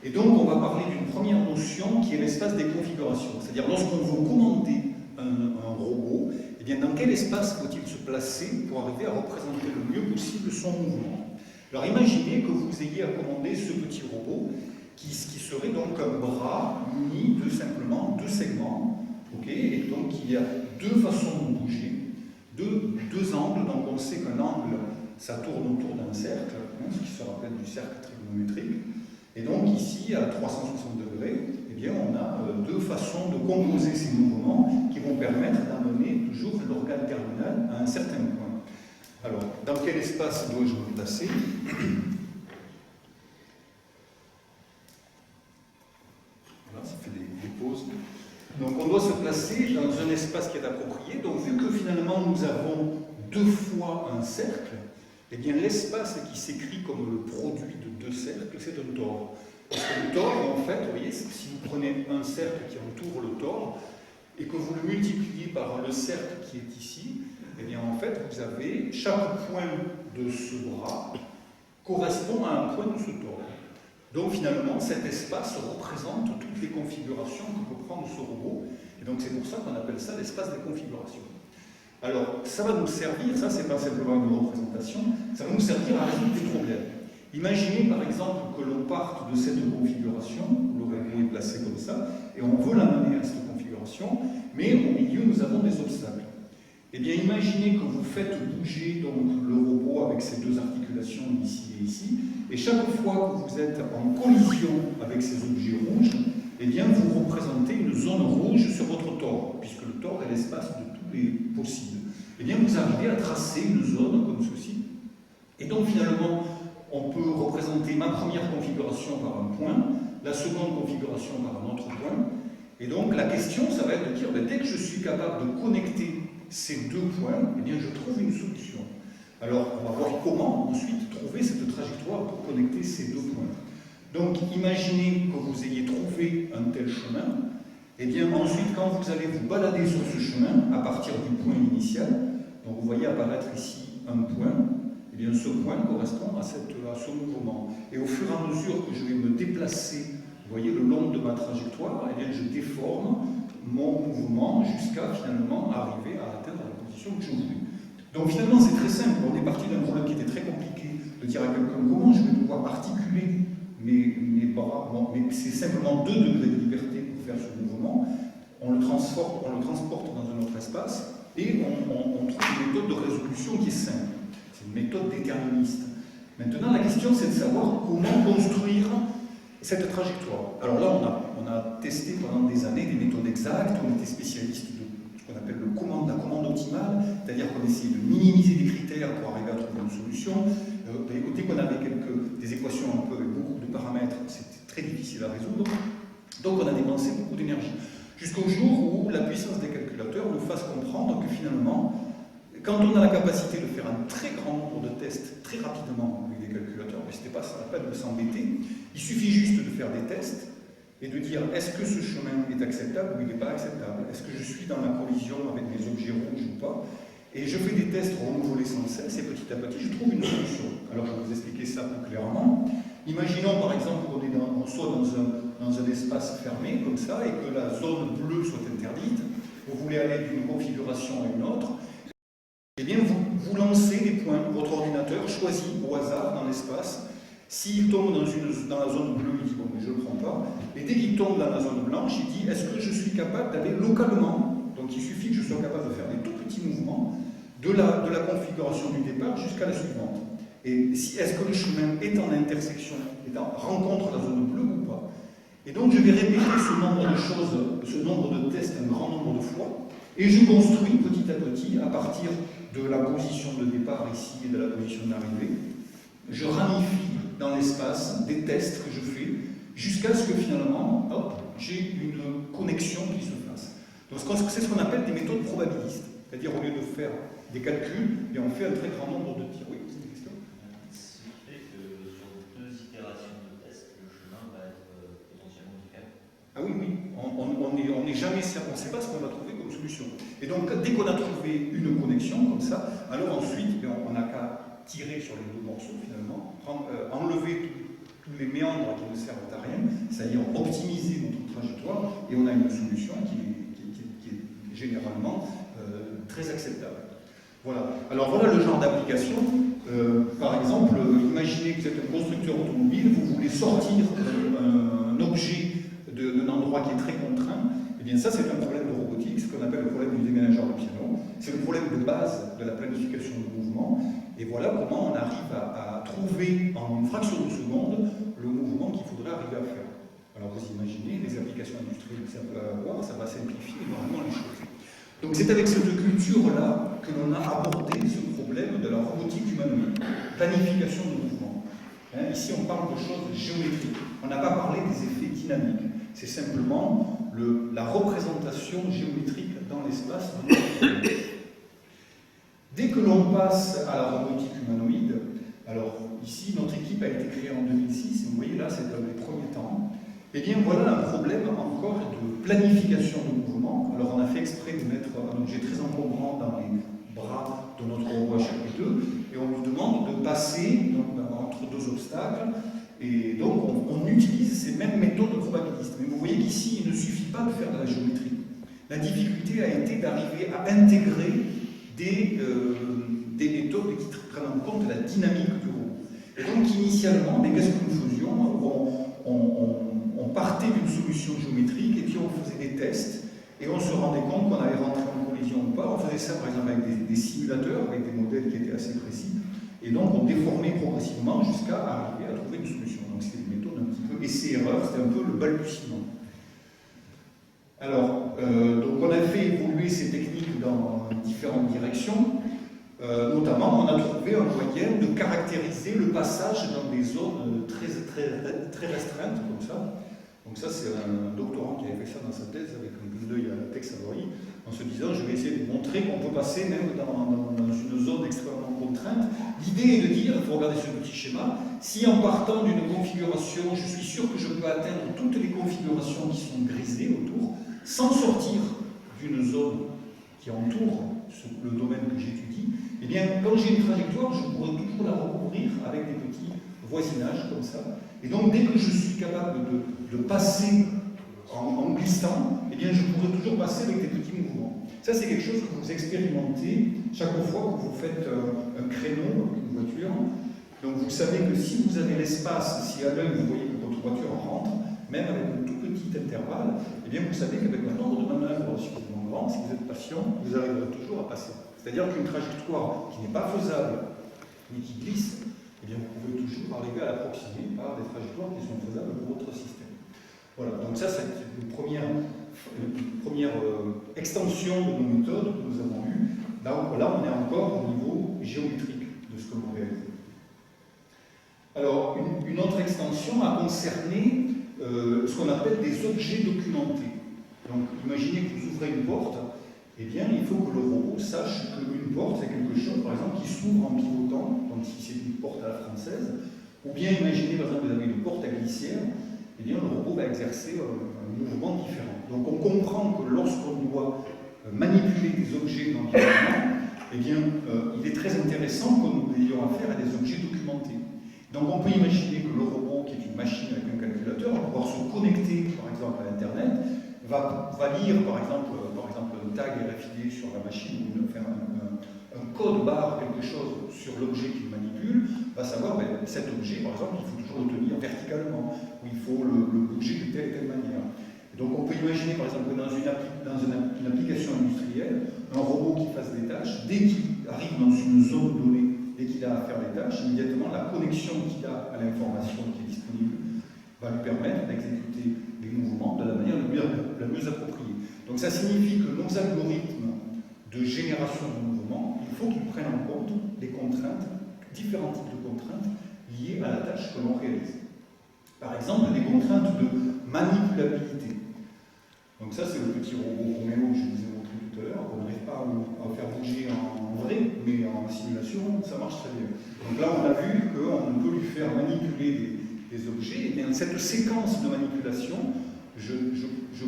S2: Et donc, on va parler d'une première notion qui est l'espace des configurations. C'est-à-dire, lorsqu'on veut commander un robot, eh bien, dans quel espace faut-il se placer pour arriver à représenter le mieux possible son mouvement? Alors, imaginez que vous ayez à commander ce petit robot qui serait donc un bras muni de simplement 2 segments. Okay, et donc, il y a 2 façons de bouger, 2 angles. Donc, on sait qu'un angle, ça tourne autour d'un cercle, ce qui se rappelle du cercle trigonométrique. Et donc ici, à 360 degrés, eh bien, on a 2 façons de composer ces mouvements qui vont permettre d'amener toujours l'organe terminal à un certain point. Alors, dans quel espace dois-je me placer? Voilà, ça fait des pauses. Donc on doit se placer dans un espace qui est approprié. Donc vu que finalement nous avons 2 fois un cercle, eh bien l'espace qui s'écrit comme le produit de 2 cercles, c'est un tore. Parce que le tore, en fait, vous voyez, si vous prenez un cercle qui entoure le tore, et que vous le multipliez par le cercle qui est ici, eh bien en fait vous avez chaque point de ce bras correspond à un point de ce tord. Donc finalement cet espace représente toutes les configurations que peut prendre ce robot, et donc c'est pour ça qu'on appelle ça l'espace des configurations. Alors ça va nous servir, ça c'est pas simplement une représentation, ça va nous servir à résoudre des problèmes. Imaginez par exemple que l'on parte de cette configuration, le robot est placé comme ça, et on veut l'amener à cette configuration, mais au milieu nous avons des obstacles. Eh bien imaginez que vous faites bouger donc, le robot avec ces deux articulations ici et ici, et chaque fois que vous êtes en collision avec ces objets rouges, eh bien vous représentez une zone rouge sur votre tord, puisque le tord est l'espace de tous les possibles. Eh bien vous arrivez à tracer une zone comme ceci, et donc finalement on peut représenter ma première configuration par un point, la seconde configuration par un autre point, et donc la question ça va être de dire, dès que je suis capable de connecter ces deux points, eh bien je trouve une solution. Alors on va voir comment ensuite trouver cette trajectoire pour connecter ces deux points. Donc imaginez que vous ayez trouvé un tel chemin, et bien ensuite quand vous allez vous balader sur ce chemin, à partir du point initial, donc vous voyez apparaître ici un point, et bien ce point correspond à ce mouvement. Et au fur et à mesure que je vais me déplacer, vous voyez, le long de ma trajectoire, et bien je déforme mon mouvement jusqu'à finalement arriver à atteindre la position que je voulais. Donc finalement c'est très simple, on est parti d'un problème qui était très compliqué, de dire à quelqu'un comment je vais pouvoir articuler mes bras, bon, mais c'est simplement 2 degrés de liberté pour faire ce mouvement, on le transporte dans un autre espace, et on trouve une méthode de résolution qui est simple. C'est une méthode déterministe. Maintenant, la question, c'est de savoir comment construire cette trajectoire. Alors là, on a testé pendant des années des méthodes exactes, on était spécialiste de ce qu'on appelle la commande optimale, c'est-à-dire qu'on essayait de minimiser des critères pour arriver à trouver une solution. Dès qu'on avait des équations un peu avec beaucoup de paramètres, c'était très difficile à résoudre. Donc on a dépensé beaucoup d'énergie. Jusqu'au jour où la puissance des calculateurs nous fasse comprendre que finalement, quand on a la capacité de faire un très grand nombre de tests très rapidement avec des calculateurs, mais ce n'était pas la peine de s'embêter, il suffit juste de faire des tests et de dire est-ce que ce chemin est acceptable ou il n'est pas acceptable, est-ce que je suis dans la collision avec des objets rouges ou pas, et je fais des tests renouvelés sans cesse et petit à petit je trouve une solution. Alors je vais vous expliquer ça plus clairement. Imaginons par exemple qu'on soit dans un espace fermé comme ça et que la zone bleue soit interdite, vous voulez aller d'une configuration à une autre. Eh bien, vous lancez des points, votre ordinateur choisit au hasard dans l'espace. S'il tombe dans la zone bleue, il dit bon, mais je ne le prends pas. Et dès qu'il tombe dans la zone blanche, il dit est-ce que je suis capable d'aller localement? Donc il suffit que je sois capable de faire des tout petits mouvements de la configuration du départ jusqu'à la suivante. Et est-ce que le chemin est en intersection, rencontre la zone bleue ou pas? Et donc je vais répéter ce nombre de choses, ce nombre de tests un grand nombre de fois. Et je construis petit à petit, à partir de la position de départ ici et de la position d'arrivée, je ramifie dans l'espace des tests que je fais jusqu'à ce que finalement, hop, j'ai une connexion qui se fasse. Donc c'est ce qu'on appelle des méthodes probabilistes. C'est-à-dire au lieu de faire des calculs, et on fait un très grand nombre de tirs. Oui, c'est une question.
S4: Ce qui fait que sur 2 itérations de test, le chemin va être potentiellement différent.
S2: Ah oui, oui, on n'est jamais certain, on ne sait pas ce qu'on va trouver comme solution. Et donc, dès qu'on a trouvé une connexion comme ça, alors ensuite, on n'a qu'à tirer sur les 2 morceaux finalement, enlever tous les méandres qui ne servent à rien, c'est-à-dire optimiser notre trajectoire, et on a une solution qui est généralement très acceptable. Voilà. Alors voilà le genre d'application. Par exemple, imaginez que vous êtes un constructeur automobile, vous voulez sortir un objet d'un endroit qui est très contraint. Eh bien ça c'est un problème de robotique, ce qu'on appelle le problème du déménageur de piano. C'est le problème de base de la planification du mouvement. Et voilà comment on arrive à trouver en une fraction de seconde le mouvement qu'il faudrait arriver à faire. Alors vous imaginez, les applications industrielles que ça peut avoir, ça va simplifier énormément les choses. Donc c'est avec cette culture-là que l'on a abordé ce problème de la robotique humanoïde, planification de mouvement. Ici on parle de choses géométriques, on n'a pas parlé des effets dynamiques, c'est simplement la représentation géométrique dans l'espace. Dès que l'on passe à la robotique humanoïde, alors ici notre équipe a été créée en 2006, vous voyez là c'est dans les premiers temps, et bien voilà un problème encore de planification de mouvement. alors on a fait exprès de mettre un objet très encombrant dans les bras de notre robot HRP2 et on nous demande de passer donc, entre deux obstacles. Et donc, on utilise ces mêmes méthodes probabilistes. Mais vous voyez qu'ici, il ne suffit pas de faire de la géométrie. La difficulté a été d'arriver à intégrer des méthodes qui prennent en compte la dynamique du robot. Et donc, initialement, qu'est-ce que nous faisions? On partait d'une solution géométrique et puis on faisait des tests et on se rendait compte qu'on allait rentrer en collision ou pas. On faisait ça, par exemple, avec des simulateurs, avec des modèles qui étaient assez précis. Et donc, on déformait progressivement jusqu'à arriver à trouver une solution. Donc, c'était une méthode un petit peu essai-erreur, c'était un peu le balbutiement. Alors, donc on a fait évoluer ces techniques dans différentes directions. Notamment, on a trouvé un moyen de caractériser le passage dans des zones très restreintes, comme ça. Donc ça, c'est un doctorant qui avait fait ça dans sa thèse, avec un peu d'œil à Tex Avery, en se disant, je vais essayer de montrer qu'on peut passer même dans une zone extrêmement contrainte. L'idée est de dire, il faut regarder ce petit schéma, si en partant d'une configuration, je suis sûr que je peux atteindre toutes les configurations qui sont grisées autour, sans sortir d'une zone qui entoure le domaine que j'étudie, eh bien, quand j'ai une trajectoire, je pourrais toujours la recouvrir avec des petits voisinages comme ça. Et donc, dès que je suis capable de passer en glissant, eh bien, je pourrais toujours passer avec des petits mouvements. Ça, c'est quelque chose que vous expérimentez chaque fois que vous faites un créneau avec une voiture. Donc, vous savez que si vous avez l'espace, si à l'œil vous voyez que votre voiture rentre, même avec un tout petit intervalle, eh bien, vous savez qu'avec un nombre de manœuvres suffisamment grand, si vous êtes patient, vous arriverez toujours à passer. C'est-à-dire qu'une trajectoire qui n'est pas faisable, mais qui glisse, eh bien, vous pouvez toujours arriver à l'approximer par des trajectoires qui sont faisables pour votre système. Voilà, donc ça, c'est une première extension de nos méthodes que nous avons eues. Là, on est encore au niveau géométrique de ce que l'on réalise. Alors, une autre extension a concerné ce qu'on appelle des objets documentés. Donc, imaginez que vous ouvrez une porte, eh bien, il faut que le robot sache qu'une porte, c'est quelque chose, par exemple, qui s'ouvre en pivotant, donc si c'est une porte à la française, ou bien imaginez, par exemple, que vous avez une porte à glissière, eh bien, le robot va exercer un mouvement différent. Donc, on comprend que lorsqu'on doit manipuler des objets dans l'environnement, eh bien, il est très intéressant que nous ayons affaire à des objets documentés. Donc, on peut imaginer que le robot, qui est une machine avec un calculateur, va pouvoir se connecter, par exemple, à Internet, va lire, par exemple, un tag RFID sur la machine, ou faire un code barre, quelque chose sur l'objet qu'il manipule, va savoir, cet objet, par exemple, il faut toujours le tenir verticalement, ou il faut le bouger de telle et telle manière. Et donc, on peut imaginer, par exemple, que dans une application industrielle, un robot qui fasse des tâches, dès qu'il arrive dans une zone donnée, et qu'il a à faire des tâches, immédiatement, la connexion qu'il a à l'information qui est disponible va lui permettre d'exécuter les mouvements de la manière la mieux appropriée. Donc ça signifie que nos algorithmes de génération de mouvements, il faut qu'ils prennent en compte des contraintes, différents types de contraintes liées à la tâche que l'on réalise. Par exemple, des contraintes de manipulabilité. Donc ça, c'est le petit robot Roméo que je vous ai montré tout à l'heure. On n'arrive pas à le faire bouger en vrai, mais en simulation, ça marche très bien. Donc là, on a vu qu'on peut lui faire manipuler des objets. Et bien, cette séquence de manipulation, je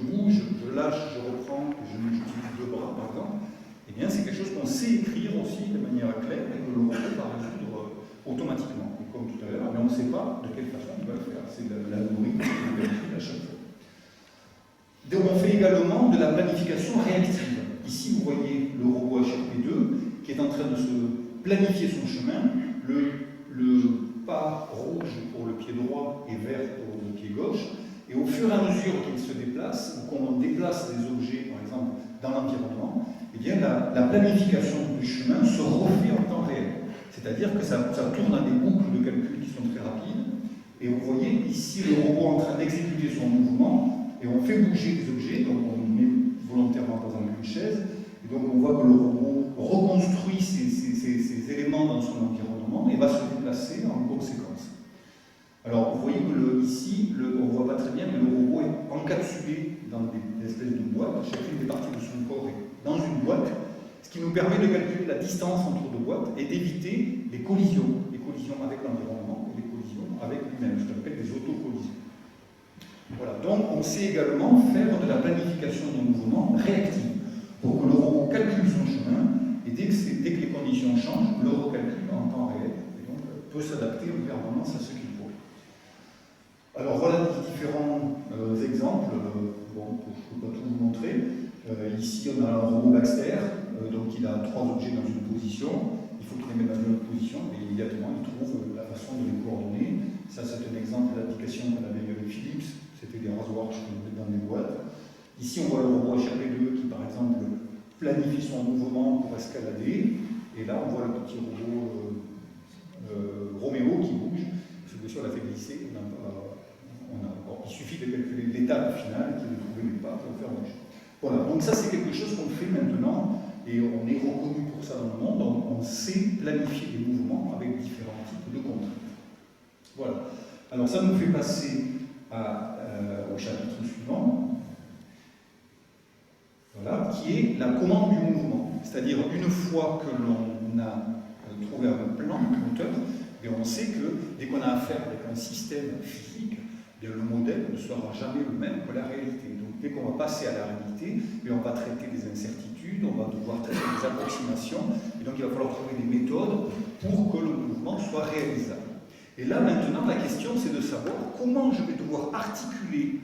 S2: bouge, je lâche, je reprends, j'utilise deux bras, par exemple, et bien, c'est quelque chose qu'on sait écrire aussi de manière claire et que le robot va résoudre automatiquement. Et comme tout à l'heure, mais on ne sait pas de quelle façon il va le faire. C'est l'algorithme qui vérifie à chaque fois. Donc on fait également de la planification réactive. Ici, vous voyez le robot HRP2 qui est en train de se planifier son chemin. Le pas rouge pour le pied droit et vert pour le pied gauche. Et au fur et à mesure qu'il se déplace, ou qu'on déplace des objets, par exemple, dans l'environnement, eh bien, la planification du chemin se refait en temps réel. C'est-à-dire que ça tourne dans des boucles de calcul qui sont très rapides. Et vous voyez ici le robot en train d'exécuter son mouvement. Et on fait bouger des objets, donc on met volontairement par exemple une chaise, et donc on voit que le robot reconstruit ces éléments dans son environnement et va se déplacer en conséquence. Alors vous voyez que ici, on ne voit pas très bien, mais le robot est encapsulé dans des espèces de boîtes, chacune des parties de son corps est dans une boîte, ce qui nous permet de calculer la distance entre deux boîtes et d'éviter les collisions avec l'environnement et les collisions avec lui-même, ce qu'on appelle des autocollisions. Voilà. donc on sait également faire de la planification d'un mouvement réactive, pour que le robot calcule son chemin, et dès que les conditions changent, le recalcule en temps réel, et donc peut s'adapter en permanence à ce qu'il faut. Alors voilà les différents exemples, bon, je ne peux pas tout vous montrer. Ici on a un robot Baxter, donc il a 3 objets dans une position, il faut qu'il les mette dans une autre position, et immédiatement il trouve la façon de les coordonner. Ça c'est un exemple d'application qu'on avait eu avec Philips, c'était des rasoirs que je peux mettre dans des boîtes. Ici on voit le robot HRP2 qui par exemple planifie son mouvement pour escalader, et là on voit le petit robot Roméo qui bouge, parce que bien sûr on l'a fait glisser, il suffit de calculer l'étape finale qui est de trouver les pas pour le faire bouger. Voilà, donc ça c'est quelque chose qu'on fait maintenant, et on est reconnu pour ça dans le monde, donc on sait planifier des mouvements avec différents types de contraintes. Voilà, alors ça nous fait passer au chapitre suivant, voilà, qui est la commande du mouvement. C'est-à-dire, une fois que l'on a trouvé un plan moteur, et on sait que dès qu'on a affaire avec un système physique, le modèle ne sera jamais le même que la réalité. Donc dès qu'on va passer à la réalité, on va traiter des incertitudes, on va devoir traiter des approximations, et donc il va falloir trouver des méthodes pour que le mouvement soit réalisable. Et là maintenant, la question c'est de savoir comment je vais devoir articuler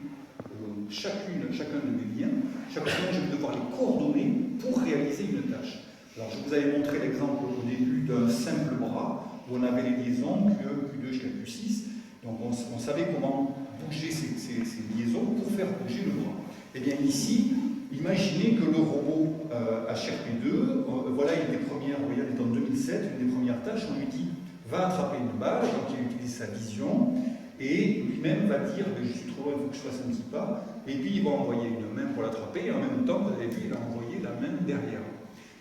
S2: chacun de mes liens, comment je vais devoir les coordonner pour réaliser une tâche. Alors je vous avais montré l'exemple au début d'un simple bras, où on avait les liaisons Q2 jusqu'à Q6, donc on savait comment bouger ces liaisons pour faire bouger le bras. Et bien ici, imaginez que le robot HRP2, voilà une des premières, vous voyez, elle est en 2007, une des premières tâches, on lui dit va attraper une balle, donc il utilise sa vision, et lui-même va dire je suis trop loin, il faut que je fasse un petit pas, et puis il va envoyer une main pour l'attraper, et en même temps, vous avez vu, il a envoyé la main derrière.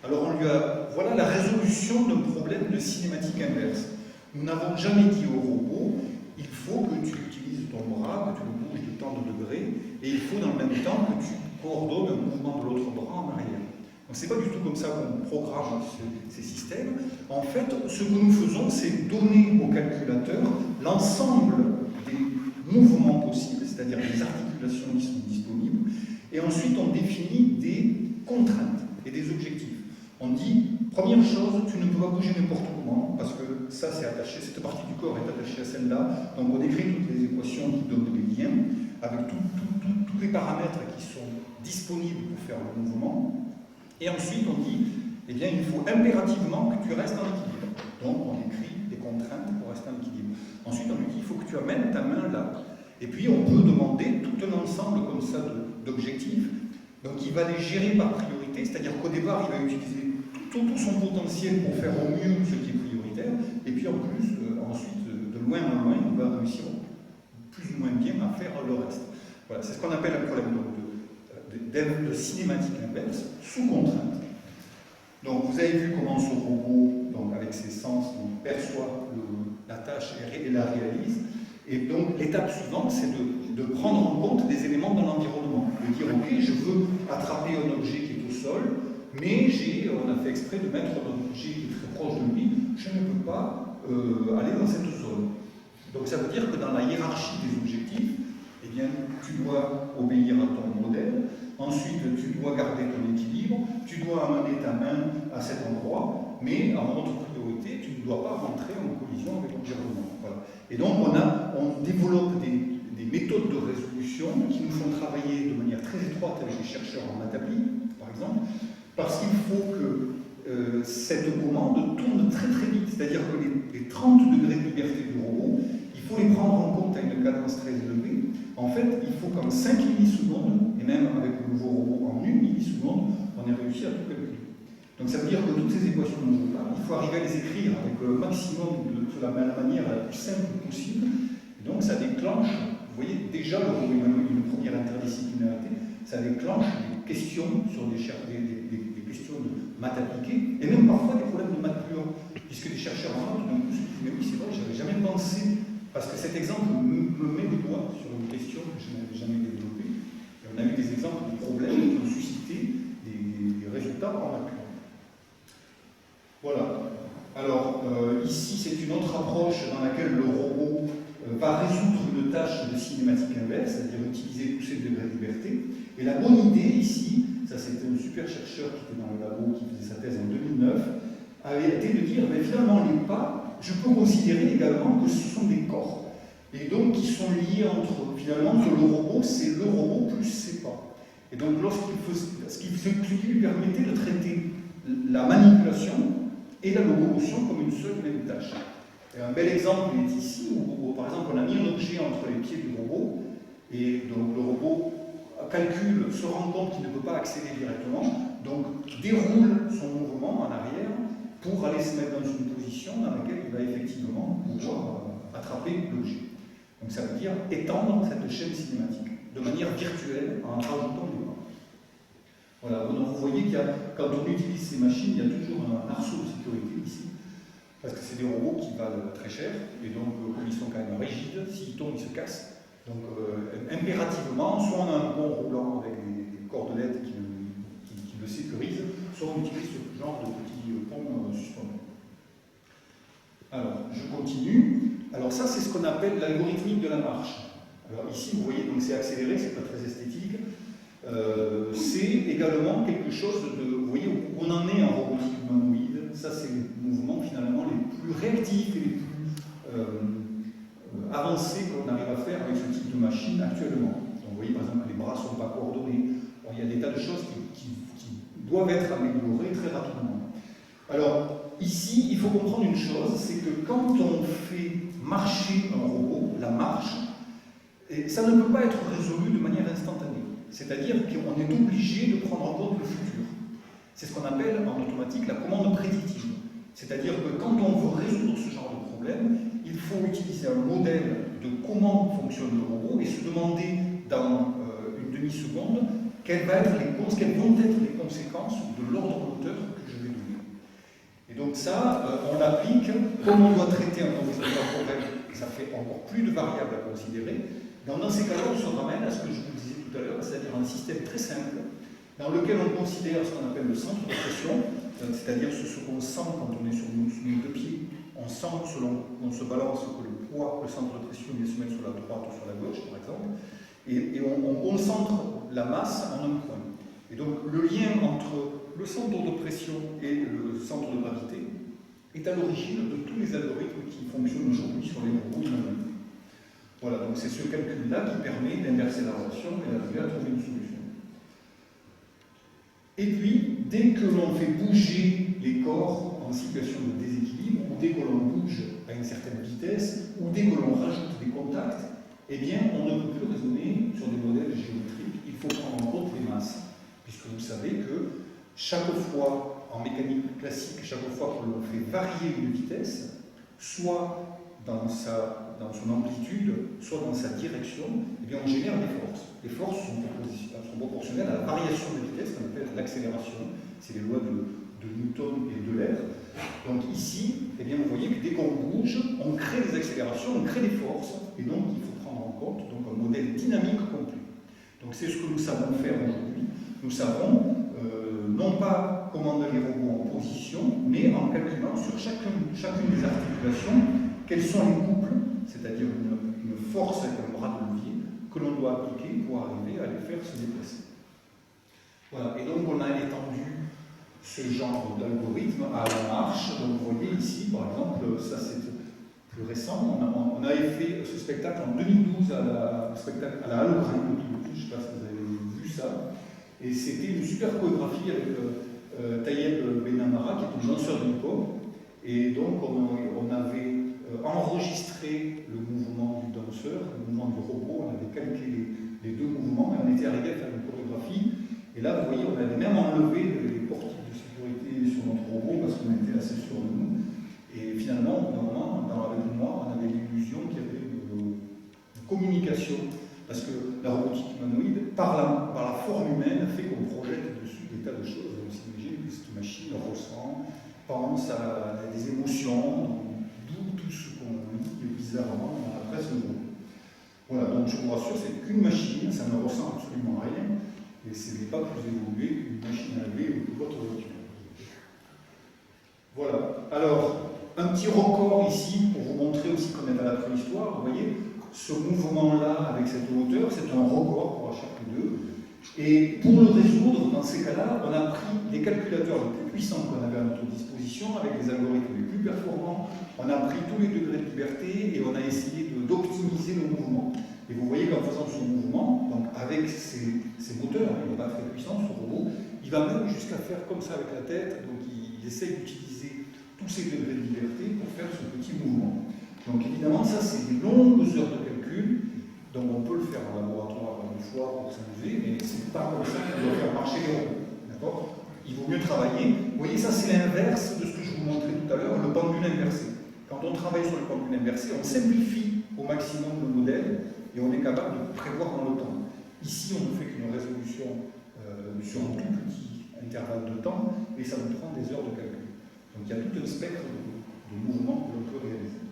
S2: Alors voilà la résolution d'un problème de cinématique inverse. Nous n'avons jamais dit au robot il faut que tu utilises ton bras, que tu le bouges de tant de degrés, et il faut dans le même temps que tu coordonnes un mouvement de l'autre bras en arrière. Donc c'est pas du tout comme ça qu'on programme ces systèmes. En fait, ce que nous faisons, c'est donner au calculateur l'ensemble des mouvements possibles, c'est-à-dire des articulations qui sont disponibles, et ensuite on définit des contraintes et des objectifs. On dit, première chose, tu ne peux pas bouger n'importe comment, parce que ça c'est attaché, cette partie du corps est attachée à celle-là, donc on écrit toutes les équations qui donnent les liens, avec tous les paramètres qui sont disponibles pour faire le mouvement, et ensuite on dit, eh bien il faut impérativement que tu restes en équilibre. Donc on écrit des contraintes pour rester en équilibre. Ensuite on lui dit, il faut que tu amènes ta main là. Et puis on peut demander tout un ensemble comme ça d'objectifs, donc il va les gérer par priorité, c'est-à-dire qu'au départ il va utiliser tout son potentiel pour faire au mieux ce qui est prioritaire, et puis en plus, ensuite, de loin en loin, il va réussir plus ou moins bien à faire le reste. Voilà, c'est ce qu'on appelle un problème de cinématique inverse sous contrainte. Donc vous avez vu comment ce robot, donc, avec ses sens, perçoit la tâche et la réalise, et donc l'étape suivante, c'est de prendre en compte des éléments dans l'environnement, de dire ok, je veux attraper un objet qui est au sol, mais on a fait exprès de mettre un objet qui est très proche de lui, je ne peux pas aller dans cette zone. Donc ça veut dire que dans la hiérarchie des objectifs, eh bien, tu dois obéir à ton modèle, ensuite tu dois garder ton équilibre, tu dois amener ta main à cet endroit, mais en autre priorité, tu ne dois pas rentrer en collision avec l'environnement. Voilà. Et donc on développe des méthodes de résolution qui nous font travailler de manière très étroite avec les chercheurs en maths appliquée, par exemple, parce qu'il faut que cette commande tourne très très vite, c'est-à-dire que les 30 degrés de liberté du robot, il faut les prendre en compte à une cadence très élevée. En fait, il faut qu'en 5 millisecondes, et même avec le nouveau robot en 1 milliseconde, on ait réussi à tout calculer. Donc ça veut dire que toutes ces équations dont je vous parle, il faut arriver à les écrire avec le maximum de la manière la plus simple possible. Et donc ça déclenche, vous voyez, déjà le robot est une première interdisciplinarité, ça déclenche des questions sur des questions de maths appliquées, et même parfois des problèmes de maths pure, puisque les chercheurs en maths, d'un coup, se disent, mais oui, c'est vrai, je n'avais jamais pensé, parce que cet exemple me met le doigt sur une question que je n'avais jamais développée, et on a eu des exemples de problèmes qui ont suscité des résultats en maths pure. Voilà. Alors, ici, c'est une autre approche dans laquelle le robot va résoudre une tâche de cinématique inverse, c'est-à-dire utiliser tous ces degrés de liberté. Et la bonne idée ici, ça c'était un super chercheur qui était dans le labo, qui faisait sa thèse en 2009, avait été de dire, mais finalement les pas, je peux considérer également que ce sont des corps. Et donc qui sont liés entre, finalement, que le robot, c'est le robot plus ses pas. Et donc ce qui lui permettait de traiter la manipulation et la locomotion comme une seule même tâche. Et un bel exemple est ici, où par exemple on a mis un objet entre les pieds du robot, et donc le robot calcule, se rend compte qu'il ne peut pas accéder directement, donc déroule son mouvement en arrière pour aller se mettre dans une position dans laquelle il va effectivement pouvoir attraper l'objet. Donc ça veut dire étendre cette chaîne cinématique de manière virtuelle en rajoutant des pas. Voilà, donc vous voyez qu'il y a, quand on utilise ces machines, il y a toujours un arceau de sécurité ici, parce que c'est des robots qui valent très cher, et donc comme ils sont quand même rigides, s'ils tombent, ils se cassent. Donc impérativement, soit on a un pont roulant avec des cordelettes qui le sécurisent, soit on utilise ce genre de petits ponts suspendus. Alors, je continue. Alors ça, c'est ce qu'on appelle l'algorithmique de la marche. Alors ici, vous voyez, donc c'est accéléré, c'est pas très esthétique. C'est également quelque chose de, vous voyez, où on en est en robotique humanoïde. Ça, c'est les mouvements finalement les plus réactifs et les plus avancés qu'on arrive à faire avec ce type de machine actuellement. Donc, vous voyez par exemple que les bras ne sont pas coordonnés. Bon, il y a des tas de choses qui doivent être améliorées très rapidement. Alors, ici, il faut comprendre une chose, c'est que quand on fait marcher un robot, la marche, ça ne peut pas être résolu de manière instantanée. C'est-à-dire qu'on est obligé de prendre en compte le futur. C'est ce qu'on appelle en automatique la commande prédictive. C'est-à-dire que quand on veut résoudre ce genre de problème, il faut utiliser un modèle de comment fonctionne le robot et se demander dans une demi-seconde quelles vont être les conséquences de l'ordre moteur que je vais donner. Et donc ça, on l'applique, comme on doit traiter un problème, ça fait encore plus de variables à considérer. Dans ces cas-là, on se ramène à ce que je vous disais tout à l'heure, c'est-à-dire un système très simple, dans lequel on considère ce qu'on appelle le centre de pression, c'est-à-dire ce qu'on sent quand on est sur nos deux pieds. On sent, selon on se balance, que le poids, le centre de pression, il se met sur la droite ou sur la gauche, par exemple, et on concentre la masse en un point. Et donc, le lien entre le centre de pression et le centre de gravité est à l'origine de tous les algorithmes qui fonctionnent aujourd'hui sur les robots humanoïdes. Voilà, donc c'est ce calcul-là qui permet d'inverser la relation et d'arriver à trouver une solution. Et puis, dès que l'on fait bouger les corps en situation de déséquilibre, ou dès que l'on bouge à une certaine vitesse, ou dès que l'on rajoute des contacts, eh bien, on ne peut plus raisonner sur des modèles géométriques, il faut prendre en compte les masses. Puisque vous savez que chaque fois, en mécanique classique, chaque fois que l'on fait varier une vitesse, soit dans son amplitude, soit dans sa direction, eh bien, on génère des forces. Les forces sont proportionnelles à la variation de vitesse qu'on appelle l'accélération. C'est les lois de Newton et d'Euler. Donc ici, eh bien, vous voyez que dès qu'on bouge, on crée des accélérations, on crée des forces, et donc il faut prendre en compte un modèle dynamique complet. Donc c'est ce que nous savons faire aujourd'hui. Nous savons non pas commander les robots en position, mais en calculant sur chacune des articulations quels sont les couples, c'est-à-dire une force avec un bras de levier, que l'on doit appliquer pour arriver à les faire se déplacer. Voilà, et donc on a étendu ce genre d'algorithme à la marche. Donc vous voyez ici, par exemple, ça c'est plus récent, on avait fait ce spectacle en 2012 à la Halograin de Toulouse, je ne sais pas si vous avez vu ça, et c'était une super chorégraphie avec Tayeb Benamara, qui est un danseur du hip-hop, et donc on avait enregistré le mouvement du danseur, le mouvement du robot, on avait calqué les deux mouvements, et on était arrivé à faire une chorégraphie, et là vous voyez, on avait même enlevé les portiques de sécurité sur notre robot, parce qu'on était assez sûr de nous, et finalement, avec moi, on avait l'illusion qu'il y avait une communication, parce que la robotique humanoïde, par la forme humaine, fait qu'on projette dessus des tas de choses. On s'imagine que cette machine ressent, pense à des émotions, d'où tout ce qu'on lit bizarrement dans la presse aujourd'hui. Voilà, donc je vous rassure, c'est qu'une machine, ça ne ressent absolument rien, et ce n'est pas plus évolué qu'une machine à laver ou toute autre voiture. Voilà, alors, Un petit record ici pour vous montrer aussi qu'on est à la préhistoire. Vous voyez, ce mouvement-là avec cette hauteur, c'est un record pour chaque deux. Et pour le résoudre, dans ces cas-là, on a pris les calculateurs les plus puissants qu'on avait à notre disposition, avec les algorithmes les plus performants. On a pris tous les degrés de liberté et on a essayé d'optimiser le mouvement. Et vous voyez qu'en faisant ce mouvement, donc avec ces moteurs, il n'est pas très puissant ce robot, il va même jusqu'à faire comme ça avec la tête, donc il essaye d'utiliser tous ces degrés de liberté pour faire ce petit mouvement. Donc évidemment, ça c'est des longues heures de calcul, donc on peut le faire en laboratoire une fois pour s'amuser, mais c'est pas comme ça qu'on doit faire marcher les robots. D'accord ? Il vaut mieux travailler. Vous voyez, ça c'est l'inverse de ce que je vous montrais tout à l'heure, le pendule inversé. Quand on travaille sur le pendule inversé, on simplifie au maximum le modèle et on est capable de prévoir dans le temps. Ici, on ne fait qu'une résolution sur un tout petit intervalle de temps et ça nous prend des heures de calcul. Donc il y a tout un spectre de mouvements que l'on peut réaliser.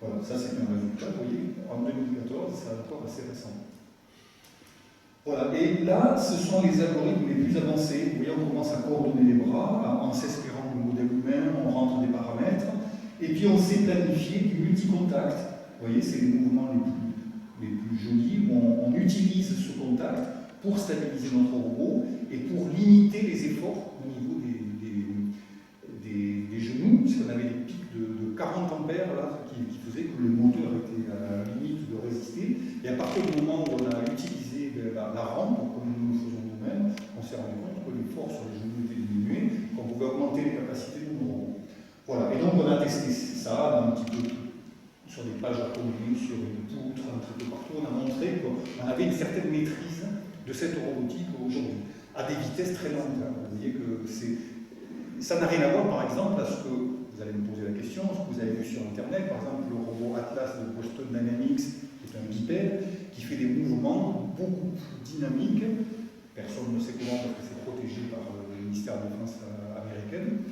S2: Voilà, ça c'est un résultat, vous voyez, en 2014, c'est encore assez récent. Voilà, et là, ce sont les algorithmes les plus avancés. Vous voyez, on commence à coordonner les bras, en s'inspirant du modèle humain, on rentre des paramètres, et puis on sait planifier du multicontact. Vous voyez, c'est les mouvements les plus jolis, où on utilise ce contact pour stabiliser notre robot et pour limiter les efforts au niveau des genoux, parce qu'on avait des pics de 40 ampères là, qui faisaient que le moteur était à la limite de résister. Et à partir du moment où on a utilisé la rampe, comme nous le faisons nous-mêmes, on s'est rendu compte que l'effort sur les genoux était diminué, qu'on pouvait augmenter les capacités de nos robots. Voilà, et donc on a testé ça un petit peu sur des pages à combiner, sur une poutre, un petit peu partout. On a montré qu'on avait une certaine maîtrise de cette robotique aujourd'hui, à des vitesses très longues. Vous voyez que ça n'a rien à voir, par exemple, à ce que vous allez me poser la question, ce que vous avez vu sur Internet, par exemple, le robot Atlas de Boston Dynamics, qui est un bipède, qui fait des mouvements beaucoup plus dynamiques. Personne ne sait comment, parce que c'est protégé par le ministère de la Défense américaine.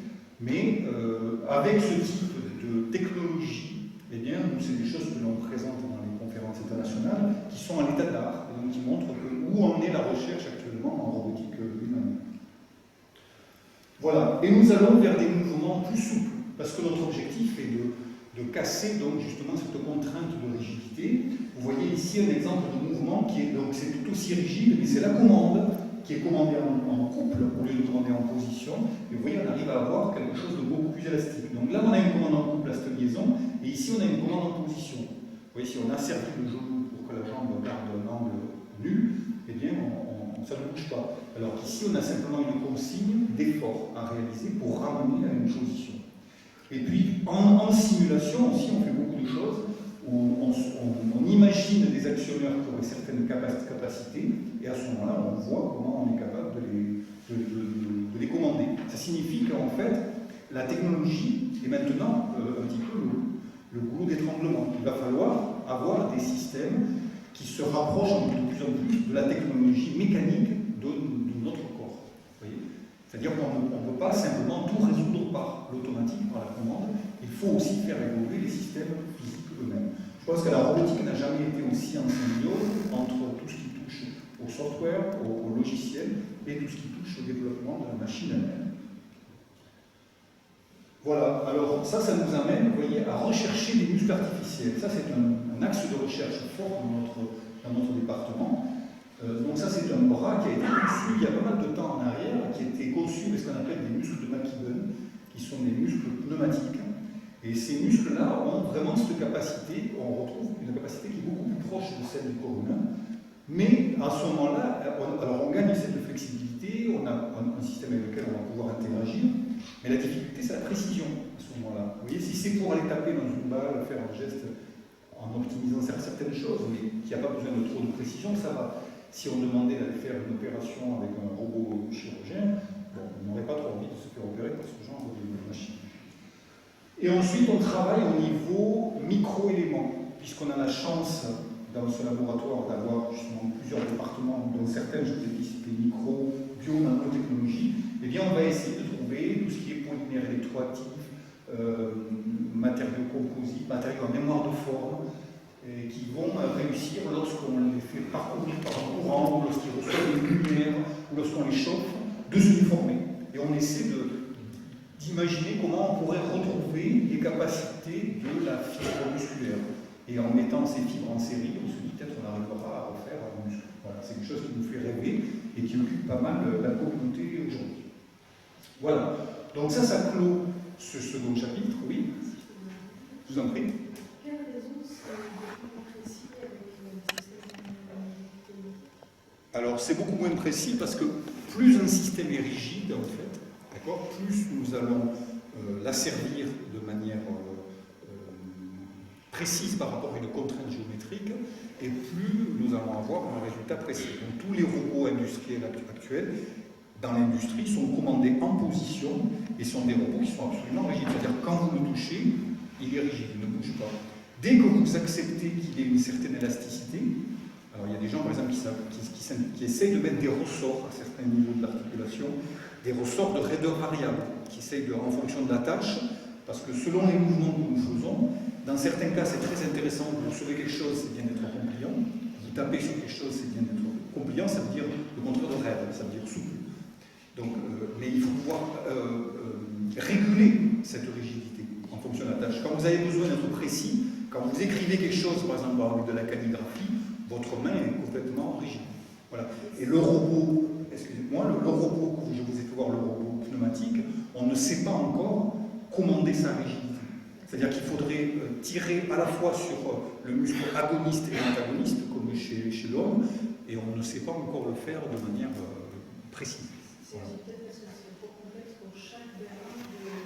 S2: Mais avec ce type de technologie, eh bien, c'est des choses que l'on présente dans les conférences internationales, qui sont à l'état de l'art, et donc qui montrent où en est la recherche actuellement en robotique humaine. Voilà, et nous allons vers des mouvements plus souples, parce que notre objectif est de casser donc justement cette contrainte de rigidité. Vous voyez ici un exemple de mouvement qui est donc c'est tout aussi rigide, mais c'est la commande qui est commandée en couple au lieu de commander en position. Et vous voyez, on arrive à avoir quelque chose de beaucoup plus élastique. Donc là, on a une commande en couple à cette liaison, et ici, on a une commande en position. Vous voyez, si on asservit le genou pour que la jambe garde un angle nul, eh bien, ça ne bouge pas. Alors qu'ici, on a simplement une consigne d'effort à réaliser pour ramener à une position. Et puis, en simulation aussi, on fait beaucoup de choses. On imagine des actionneurs qui auraient certaines capacités, et à ce moment-là, on voit comment on est capable de les commander. Ça signifie qu'en fait, la technologie est maintenant un petit peu le goulot d'étranglement. Il va falloir avoir des systèmes qui se rapprochent de plus en plus de la technologie mécanique de notre corps. C'est-à-dire qu'on ne peut pas simplement tout résoudre par l'automatique, par la commande. Il faut aussi faire évoluer les systèmes physiques eux-mêmes. Je pense que la robotique n'a jamais été aussi en symbiose entre tout ce qui touche au software, au logiciel, et tout ce qui touche au développement de la machine elle-même. Voilà, alors ça nous amène, vous voyez, à rechercher des muscles artificiels. Ça, c'est un axe de recherche fort dans notre département. Donc ça, c'est un bras qui a été conçu il y a pas mal de temps en arrière, qui a été conçu avec ce qu'on appelle des muscles de McKibben, qui sont des muscles pneumatiques. Et ces muscles-là ont vraiment cette capacité, on retrouve une capacité qui est beaucoup plus proche de celle du corps humain. Mais à ce moment-là, alors on gagne cette flexibilité, on a un système avec lequel on va pouvoir interagir, mais la difficulté, c'est la précision à ce moment-là. Vous voyez, si c'est pour aller taper dans une balle, faire un geste en optimisant certaines choses, mais qu'il n'y a pas besoin de trop de précision, ça va. Si on demandait d'aller faire une opération avec un robot chirurgien, bon, on n'aurait pas trop envie de se faire opérer par ce genre de machine. Et ensuite, on travaille au niveau micro-éléments, puisqu'on a la chance dans ce laboratoire d'avoir justement plusieurs départements, dont certaines, je vous ai dit, c'était micro, bio, nanotechnologie. Eh bien, on va essayer de trouver tout ce qui est polymère électroactif, matériaux composites, matériaux en mémoire de forme, et qui vont réussir lorsqu'on les fait parcourir par un courant, lorsqu'ils reçoivent une lumière, ou lorsqu'on les chauffe, de s'uniformer. Et on essaie d'imaginer comment on pourrait retrouver les capacités de la fibre musculaire. Et en mettant ces fibres en série, on se dit peut-être qu'on arrivera à refaire un muscle. Voilà, c'est quelque chose qui nous fait rêver et qui occupe pas mal la communauté aujourd'hui. Voilà, donc ça clôt ce second chapitre, oui. Je vous en prie.
S5: Quelle raison c'est beaucoup moins précis avec le système immunité?
S2: Alors c'est beaucoup moins précis parce que plus un système est rigide, en fait, d'accord, plus nous allons l'asservir de manière précise par rapport à une contrainte géométrique, et plus nous allons avoir un résultat précis. Donc tous les robots industriels actuels, dans l'industrie, sont commandés en position et sont des robots qui sont absolument rigides. C'est-à-dire quand vous le touchez, il est rigide, il ne bouge pas. Dès que vous acceptez qu'il ait une certaine élasticité, alors il y a des gens par exemple qui essayent de mettre des ressorts à certains niveaux de l'articulation, des ressorts de raideur variable, qui essayent en fonction de la tâche, parce que selon les mouvements que nous faisons, dans certains cas c'est très intéressant, vous sauvez quelque chose, c'est bien d'être compliant, vous tapez sur quelque chose, c'est bien d'être compliant, ça veut dire le contraire de raide, ça veut dire souple. Donc, mais il faut pouvoir réguler cette rigidité en fonction de la tâche. Quand vous avez besoin d'être précis, quand vous écrivez quelque chose, par exemple avec de la calligraphie, votre main est complètement rigide. Voilà. Et le robot, excusez-moi, le robot, je vous ai fait voir le robot pneumatique, on ne sait pas encore commander sa rigidité. C'est-à-dire qu'il faudrait tirer à la fois sur le muscle agoniste et antagoniste, comme chez l'homme, et on ne sait pas encore le faire de manière précise.
S5: C'est peut-être parce que c'est trop complexe pour chaque berline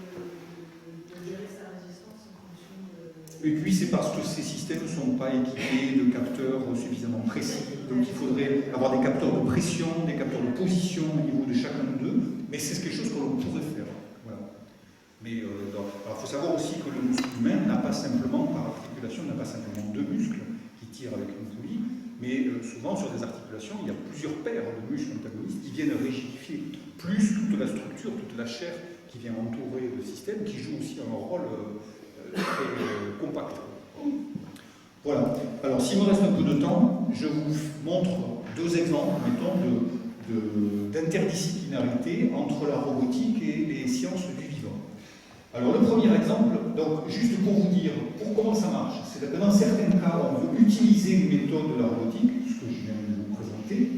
S5: de gérer sa résistance en fonction de...
S2: Et puis c'est parce que ces systèmes ne sont pas équipés de capteurs suffisamment précis. Donc il faudrait avoir des capteurs de pression, des capteurs de position au niveau de chacun d'eux, mais c'est quelque chose que l'on pourrait faire. Voilà. Mais il faut savoir aussi que le muscle humain n'a pas simplement, par articulation, n'a pas simplement deux muscles qui tirent avec une poulie, mais souvent sur des articulations, il y a plusieurs paires de muscles antagonistes qui viennent rigidifier, plus toute la structure, toute la chair qui vient entourer le système, qui joue aussi un rôle très compact. Voilà. Alors, s'il me reste un peu de temps, je vous montre deux exemples, mettons, d'interdisciplinarité entre la robotique et les sciences du vivant. Alors, le premier exemple, donc, juste pour vous dire comment ça marche, c'est que dans certains cas, on veut utiliser une méthode de la robotique, ce que je viens de vous présenter,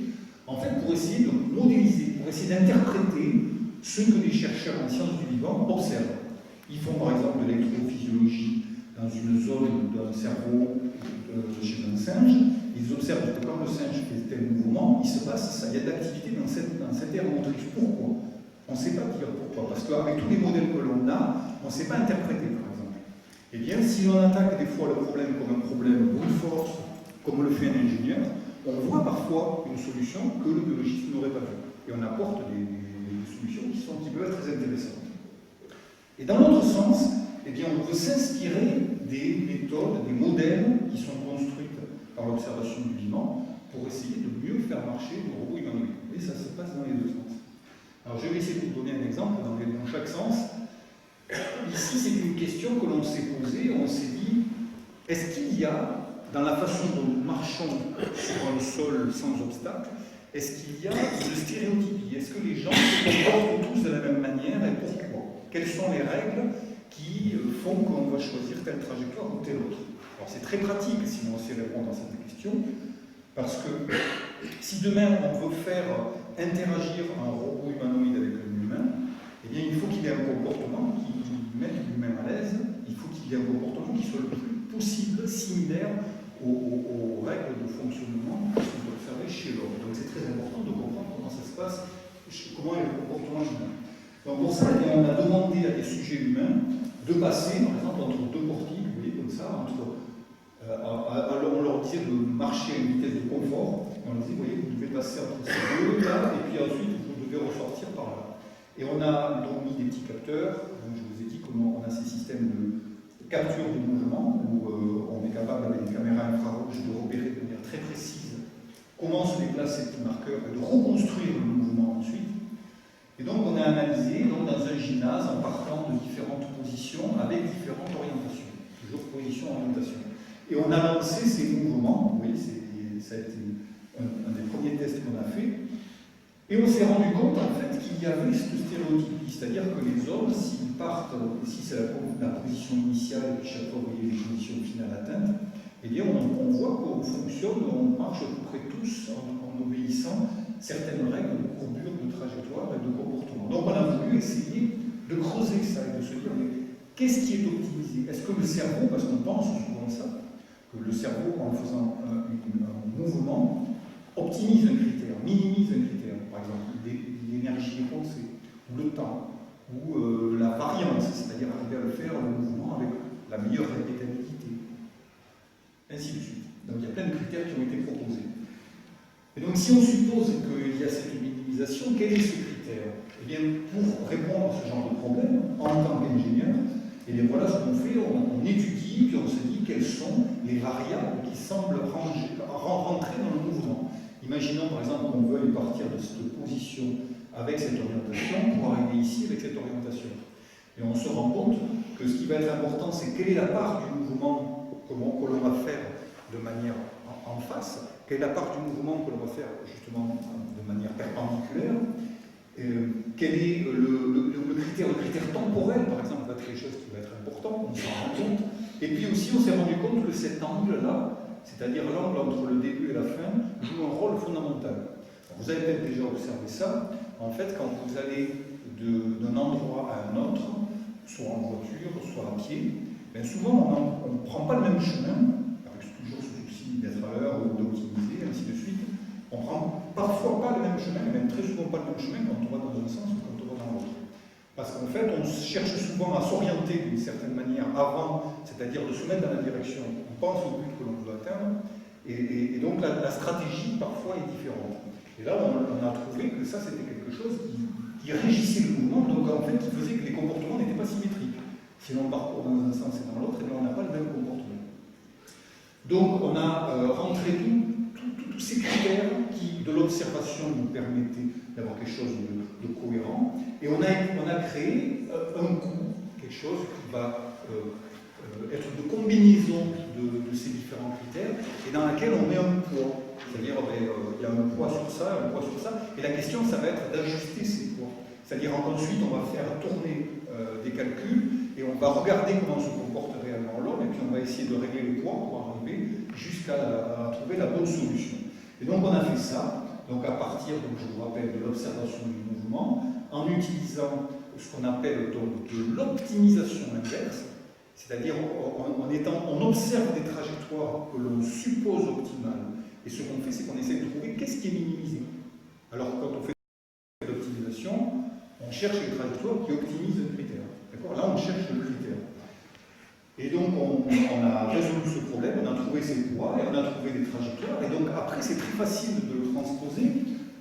S2: en fait, pour essayer de modéliser, pour essayer d'interpréter ce que les chercheurs en sciences du vivant observent. Ils font par exemple de l'électrophysiologie dans une zone d'un cerveau chez un singe. Ils observent que quand le singe fait tel mouvement, il se passe ça. Il y a de l'activité dans cette aire motrice. Pourquoi? On ne sait pas dire pourquoi. Parce qu'avec tous les modèles que l'on a, on ne sait pas interpréter, par exemple. Eh bien, si l'on attaque des fois le problème comme un problème brute force, comme le fait un ingénieur, on voit parfois une solution que le biologiste n'aurait pas vue. Et on apporte des solutions qui peuvent être très intéressantes. Et dans l'autre sens, eh bien, on peut s'inspirer des méthodes, des modèles qui sont construites par l'observation du vivant pour essayer de mieux faire marcher le robot humanoïde. Et ça se passe dans les deux sens. Alors, je vais essayer de vous donner un exemple dans chaque sens. Ici, c'est une question que l'on s'est posée. On s'est dit, est-ce qu'il y a, dans la façon dont nous marchons sur un sol sans obstacle, est-ce qu'il y a une stéréotypie? Est-ce que les gens se comportent tous de la même manière et pourquoi? Quelles sont les règles qui font qu'on va choisir telle trajectoire ou telle autre? Alors c'est très pratique si on sait répondre à cette question, parce que si demain on veut faire interagir un robot humanoïde avec un humain, eh bien il faut qu'il ait un comportement qui mette l'humain à l'aise, il faut qu'il ait un comportement qui soit le plus possible similaire aux règles de fonctionnement qui sont observées chez l'homme. Donc c'est très important de comprendre comment ça se passe, comment est le comportement humain. Donc pour ça, on a demandé à des sujets humains de passer, par exemple, entre deux portiques, vous voyez, comme ça, on leur disait de marcher à une vitesse de confort, on leur disait, vous voyez, vous devez passer entre ces deux là, et puis ensuite, vous devez ressortir par là. Et on a donc mis des petits capteurs, donc je vous ai dit comment on a ces systèmes de capture du mouvement, où on est capable, avec des caméras infrarouges, de repérer de manière très précise comment se déplacent ces petits marqueurs, et de reconstruire le mouvement ensuite. Et donc on a analysé dans un gymnase en partant de différentes positions avec différentes orientations. Toujours position, orientation. Et on a lancé ces mouvements, vous voyez, ça a été un des premiers tests qu'on a fait. Et on s'est rendu compte en fait qu'il il y avait ce stéréotype, c'est-à-dire que les hommes, s'ils partent, si c'est la position initiale, et puis chaque fois vous voyez les positions finales atteintes, eh bien on voit qu'on fonctionne, on marche à peu près tous en obéissant certaines règles de courbure, de trajectoire et de comportement. Donc on a voulu essayer de creuser ça et de se dire, mais qu'est-ce qui est optimisé? Est-ce que le cerveau, parce qu'on pense souvent ça, que le cerveau, en faisant un mouvement, optimise un critère, minimise un critère, par exemple l'énergie dépensée, ou le temps, ou la variance, c'est-à-dire arriver à le faire le mouvement avec la meilleure répétabilité, ainsi de suite. Donc il y a plein de critères qui ont été proposés. Et donc si on suppose qu'il y a cette minimisation, quel est ce critère? Eh bien, pour répondre à ce genre de problème, en tant qu'ingénieur, et bien voilà ce qu'on fait, on étudie, puis on se dit quelles sont les variables qui semblent rentrer dans le mouvement. Imaginons par exemple qu'on veuille partir de cette position avec cette orientation pour arriver ici avec cette orientation. Et on se rend compte que ce qui va être important, c'est quelle est la part du mouvement que l'on va faire de manière en face, quelle est la part du mouvement que l'on va faire justement de manière perpendiculaire, quel est le critère temporel, par exemple, va être quelque chose qui va être important, on s'en rend compte. Et puis aussi, on s'est rendu compte que cet angle-là, c'est-à-dire l'angle entre le début et la fin, joue un rôle fondamental. Vous avez peut-être déjà observé ça. En fait, quand vous allez d'un endroit à un autre, soit en voiture, soit à pied, bien souvent on ne prend pas le même chemin, avec toujours ce souci d'être à l'heure ou d'optimiser, ainsi de suite. On ne prend parfois pas le même chemin, et même très souvent pas le même chemin quand on va dans un sens ou quand on va dans l'autre. Parce qu'en fait, on cherche souvent à s'orienter d'une certaine manière avant, c'est-à-dire de se mettre dans la direction. On pense au but que l'on veut atteindre, et donc la stratégie parfois est différente. Et là, on a trouvé que ça, c'était quelque chose qui régissait le mouvement, donc en fait, qui faisait que les comportements n'étaient pas symétriques. Si l'on parcourt dans un sens et dans l'autre, on n'a pas le même comportement. Donc, on a rentré tous ces critères qui, de l'observation, nous permettaient d'avoir quelque chose de cohérent, et on a créé un coup, quelque chose qui va être de combinaison de ces différents critères, et dans laquelle on met un poids. C'est-à-dire, il y a un poids sur ça, un poids sur ça, et la question, ça va être d'ajuster ces poids. C'est-à-dire, ensuite, on va faire tourner des calculs, et on va regarder comment se comporte réellement l'homme, et puis on va essayer de régler les poids pour arriver jusqu'à trouver la bonne solution. Et donc, on a fait ça, donc à partir, donc, je vous rappelle, de l'observation du mouvement, en utilisant ce qu'on appelle donc de l'optimisation inverse, c'est-à-dire on observe des trajectoires que l'on suppose optimales, et ce qu'on fait, c'est qu'on essaie de trouver qu'est-ce qui est minimisé. Alors, quand on fait de l'optimisation, on cherche les trajectoires qui optimisent un critère. D'accord? Là, on cherche le critère. Et donc, on a résolu ce problème, on a trouvé ces poids, et on a trouvé des trajectoires, et donc après, c'est très facile de le transposer,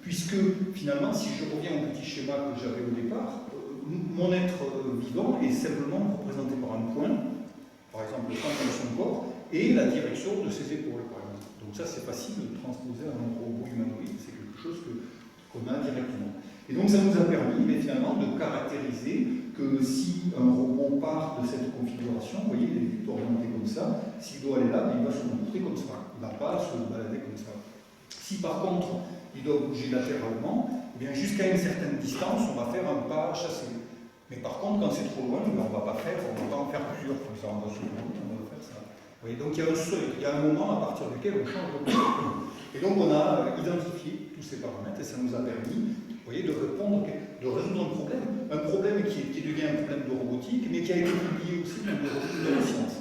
S2: puisque finalement, si je reviens au petit schéma que j'avais au départ, mon être vivant est simplement représenté par un point, par exemple le centre de son corps, et la direction de ses épaules, par exemple. Donc ça, c'est facile de transposer à un robot humanoïde, c'est quelque chose qu'on a directement. Et donc ça nous a permis, mais finalement, de caractériser que si un robot part de cette configuration, vous voyez, il est orienté comme ça, s'il doit aller là, il va se montrer comme ça, il ne va pas se balader comme ça. Si par contre, il doit bouger latéralement, eh bien jusqu'à une certaine distance, on va faire un pas chassé. Mais par contre, quand c'est trop loin, on ne va pas en faire plusieurs, comme ça on va se loin, on va faire ça. Vous voyez, donc il y a un seuil, il y a un moment à partir duquel on change de comportement. Et donc on a identifié tous ces paramètres et ça nous a permis, vous voyez, de résoudre un problème qui devient un problème de robotique, mais qui a été publié aussi dans des revues de la science.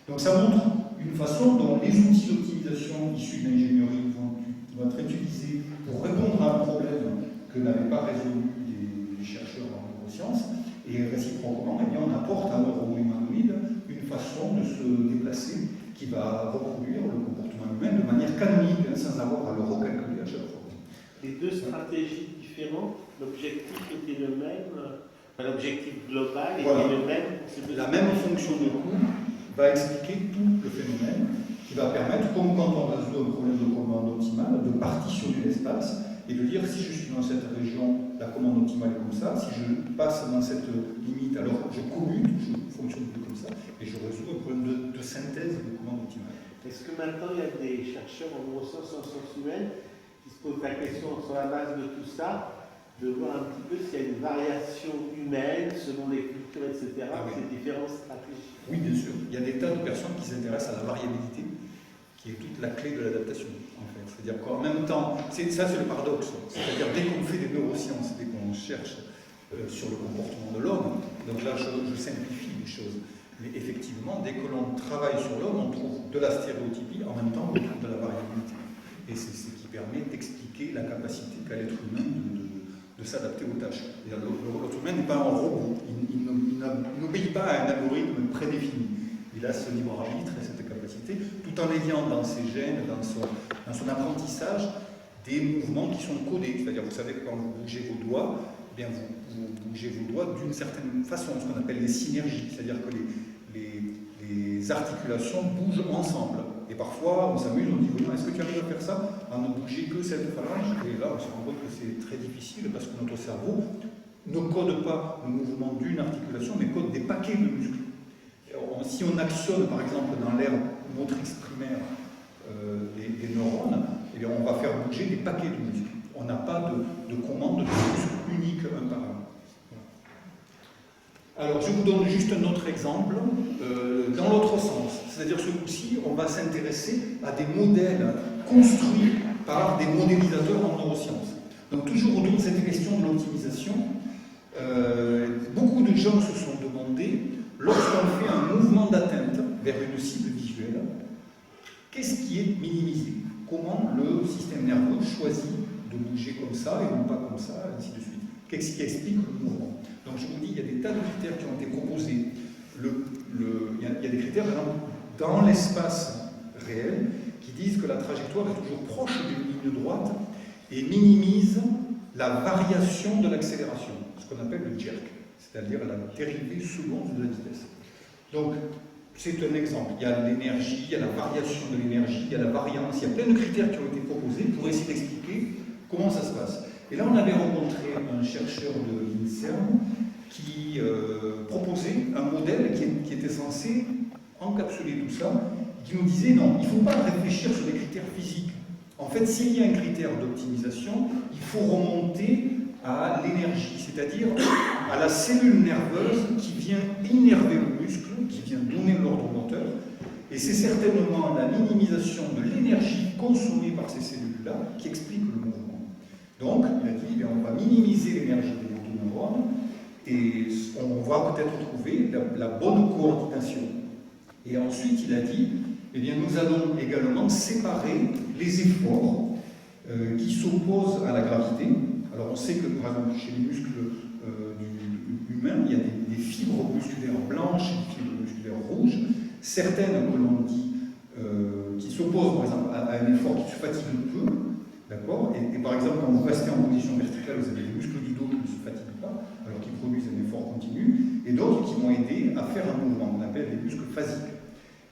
S2: Donc ça montre une façon dont les outils d'optimisation issus de l'ingénierie vont être utilisés pour répondre à un problème que n'avaient pas résolu des chercheurs en neurosciences, et réciproquement, eh bien, on apporte à un robot humanoïde une façon de se déplacer qui va reproduire le comportement humain de manière canonique, sans avoir à le recalculer à chaque fois.
S6: Les deux stratégies différentes, l'objectif était le même, l'objectif global était le même.
S2: La même fonction de coût va expliquer tout le phénomène, qui va permettre, comme quand on résout un problème de commande optimale, de partitionner l'espace et de dire si je suis dans cette région, la commande optimale est comme ça, si je passe dans cette limite, alors je commute, je fonctionne plus comme ça, et je résous un problème de synthèse de commande optimale.
S6: Est-ce que maintenant il y a des chercheurs en neurosciences et en sciences humaines qui se posent la question sur la base de tout ça, de voir un petit peu s'il y a une variation humaine selon les cultures, etc.,
S2: Ah oui.
S6: ces différentes stratégies.
S2: Oui, bien sûr. Il y a des tas de personnes qui s'intéressent à la variabilité, qui est toute la clé de l'adaptation, en fait. C'est-à-dire qu'en même temps, ça c'est le paradoxe. C'est-à-dire dès qu'on fait des neurosciences, dès qu'on cherche sur le comportement de l'homme, donc là je simplifie les choses, mais effectivement, dès que l'on travaille sur l'homme, on trouve de la stéréotypie, en même temps on trouve de la variabilité. Et c'est ce qui permet d'expliquer la capacité qu'a l'être humain de s'adapter aux tâches. L'être humain n'est pas un robot, il n'obéit pas à un algorithme prédéfini. Il a ce libre arbitre et cette capacité, tout en ayant dans ses gènes, dans son apprentissage, des mouvements qui sont codés. C'est-à-dire, vous savez que quand vous bougez vos doigts, eh bien vous bougez vos doigts d'une certaine façon, ce qu'on appelle les synergies. C'est-à-dire que les articulations bougent ensemble. Et parfois, on s'amuse, on dit, est-ce que tu arrives à faire ça en ne bouger que cette phalange? Et là, on se rend compte que c'est très difficile parce que notre cerveau ne code pas le mouvement d'une articulation, mais code des paquets de muscles. Si on actionne, par exemple, dans l'aire motrice primaire des neurones, eh bien, on va faire bouger des paquets de muscles. On n'a pas de commande de muscles unique un par un. Alors, je vous donne juste un autre exemple dans l'autre sens. C'est-à-dire, ce coup-ci, on va s'intéresser à des modèles construits par des modélisateurs en neurosciences. Donc, toujours autour de cette question de l'optimisation, beaucoup de gens se sont demandé, lorsqu'on fait un mouvement d'atteinte vers une cible visuelle, qu'est-ce qui est minimisé? Comment le système nerveux choisit de bouger comme ça et non pas comme ça, et ainsi de suite? Qu'est-ce qui explique le mouvement? Donc je vous dis, il y a des tas de critères qui ont été proposés. Il y a des critères, par exemple, dans l'espace réel, qui disent que la trajectoire est toujours proche d'une ligne droite et minimise la variation de l'accélération, ce qu'on appelle le jerk, c'est-à-dire la dérivée seconde de la vitesse. Donc, c'est un exemple. Il y a l'énergie, il y a la variation de l'énergie, il y a la variance, il y a plein de critères qui ont été proposés pour essayer d'expliquer comment ça se passe. Et là, on avait rencontré un chercheur de l'INSERM qui proposait un modèle qui était censé encapsuler tout ça, qui nous disait non, il ne faut pas réfléchir sur des critères physiques. En fait, s'il y a un critère d'optimisation, il faut remonter à l'énergie, c'est-à-dire à la cellule nerveuse qui vient innerver le muscle, qui vient donner l'ordre moteur. Et c'est certainement la minimisation de l'énergie consommée par ces cellules-là qui explique le mouvement. Donc, il a dit, eh bien, on va minimiser l'énergie des motoneurones et on va peut-être trouver la bonne coordination. Et ensuite, il a dit, eh bien, nous allons également séparer les efforts qui s'opposent à la gravité. Alors, on sait que, par exemple, chez les muscles humains, il y a des fibres musculaires blanches et des fibres musculaires rouges. Certaines que l'on dit qui s'opposent, par exemple, à un effort qui se fatigue un peu. D'accord, et par exemple, quand vous restez en position verticale, vous avez des muscles du dos qui ne se fatiguent pas, alors qu'ils produisent un effort continu, et d'autres qui vont aider à faire un mouvement, qu'on appelle les muscles phasiques.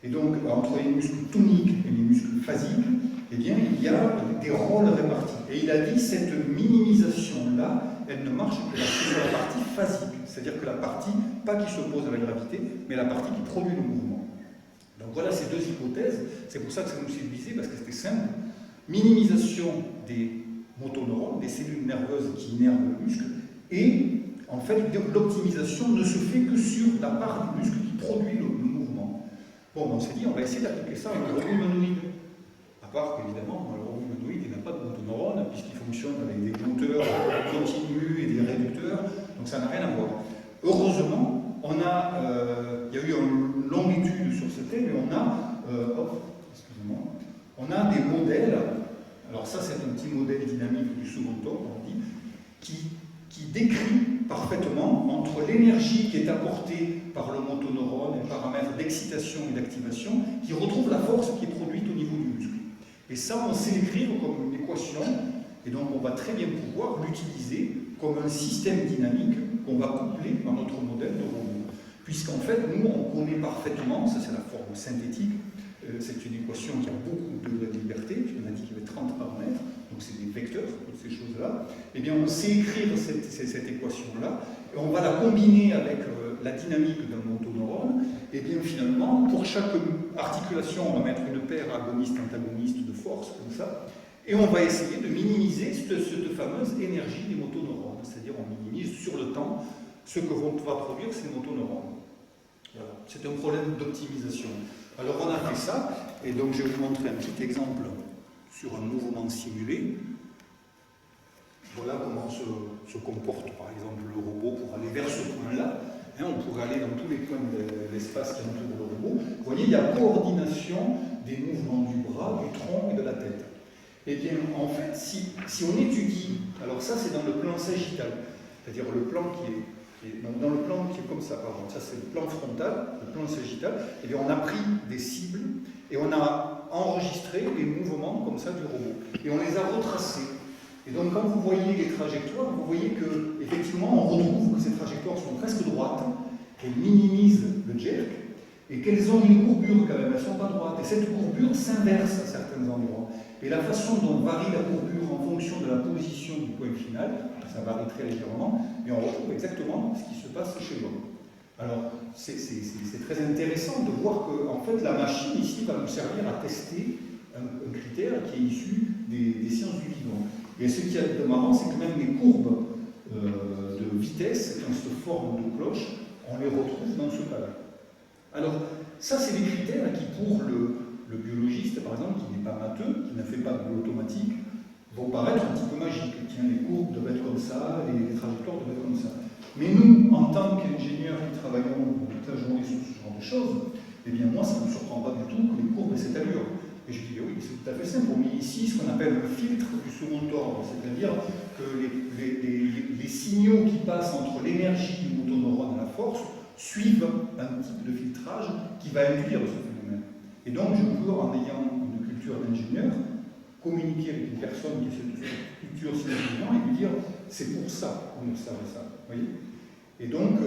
S2: Et donc, entre les muscles toniques et les muscles phasiques, eh bien, il y a des rôles répartis. Et il a dit, cette minimisation-là, elle ne marche que sur la partie phasique, c'est-à-dire que la partie, pas qui s'oppose à la gravité, mais la partie qui produit le mouvement. Donc voilà ces deux hypothèses, c'est pour ça que ça nous séduisait, parce que c'était simple. Minimisation des motoneurones, des cellules nerveuses qui innervent le muscle, et en fait l'optimisation ne se fait que sur la part du muscle qui produit le mouvement. Bon, on s'est dit, on va essayer d'appliquer ça avec le robot humanoïde. À part qu'évidemment, le robot humanoïde n'a pas de motoneurones, puisqu'il fonctionne avec des moteurs continus et des réducteurs, donc ça n'a rien à voir. Heureusement, il y a eu une longue étude sur ce thème, et on a des modèles, alors ça c'est un petit modèle dynamique du second ordre, on dit, qui décrit parfaitement entre l'énergie qui est apportée par le motoneurone, les paramètres d'excitation et d'activation, qui retrouve la force qui est produite au niveau du muscle. Et ça, on sait l'écrire comme une équation, et donc on va très bien pouvoir l'utiliser comme un système dynamique qu'on va coupler dans notre modèle de robot. Puisqu'en fait, nous, on connaît parfaitement, ça c'est la forme synthétique, c'est une équation qui a beaucoup de degrés de liberté, puisqu'on a dit qu'il y avait 30 paramètres, donc c'est des vecteurs, toutes ces choses-là. Eh bien, on sait écrire cette équation-là, et on va la combiner avec la dynamique d'un motoneurone, et bien finalement, pour chaque articulation, on va mettre une paire agoniste-antagoniste de force, comme ça, Et on va essayer de minimiser cette fameuse énergie des motoneurones, c'est-à-dire on minimise sur le temps ce que vont pouvoir produire ces motoneurones. Voilà. C'est un problème d'optimisation. Alors on a fait ça, et donc je vais vous montrer un petit exemple sur un mouvement simulé. Voilà comment se comporte par exemple le robot pour aller vers ce point-là. On pourrait aller dans tous les points de l'espace qui entoure le robot. Vous voyez, il y a coordination des mouvements du bras, du tronc et de la tête. Eh bien, en fait, si on étudie, alors ça c'est dans le plan sagittal, c'est-à-dire le plan qui est dans le plan qui est comme ça, pardon, ça c'est le plan frontal, le plan sagittal, eh bien on a pris des cibles et on a enregistré les mouvements comme ça du robot. Et on les a retracés. Et donc quand vous voyez les trajectoires, vous voyez que effectivement on retrouve que ces trajectoires sont presque droites, qu'elles minimisent le jerk, et qu'elles ont une courbure quand même, elles ne sont pas droites. Et cette courbure s'inverse à certains endroits. Et la façon dont varie la courbure en fonction de la position du point final, ça varie très légèrement, mais on retrouve exactement ce qui se passe chez l'homme. Alors, c'est très intéressant de voir que en fait, la machine ici va nous servir à tester un critère qui est issu des sciences du vivant. Et ce qui est marrant, c'est que même les courbes de vitesse, quand se forment de cloches, on les retrouve dans ce cas-là. Alors, ça, c'est des critères qui, pour le biologiste, par exemple, qui n'est pas matheux, qui n'a fait pas de l'automatique, vont paraître un petit peu magiques. Tiens, les courbes doivent être comme ça, les trajectoires doivent être comme ça. Mais nous, en tant qu'ingénieurs qui travaillons toute la journée sur ce genre de choses, eh bien, moi, ça ne me surprend pas du tout que les courbes aient cette allure. Et je dis, oui, c'est tout à fait simple. On met ici ce qu'on appelle le filtre du second ordre, c'est-à-dire que les signaux qui passent entre l'énergie du motoneurone et la force suivent un type de filtrage qui va induire ce phénomène. Et donc, je peux, en ayant une culture d'ingénieur, communiquer avec une personne qui a cette culture scientifique et lui dire, c'est pour ça qu'on observe ça. Vous voyez ? Et donc,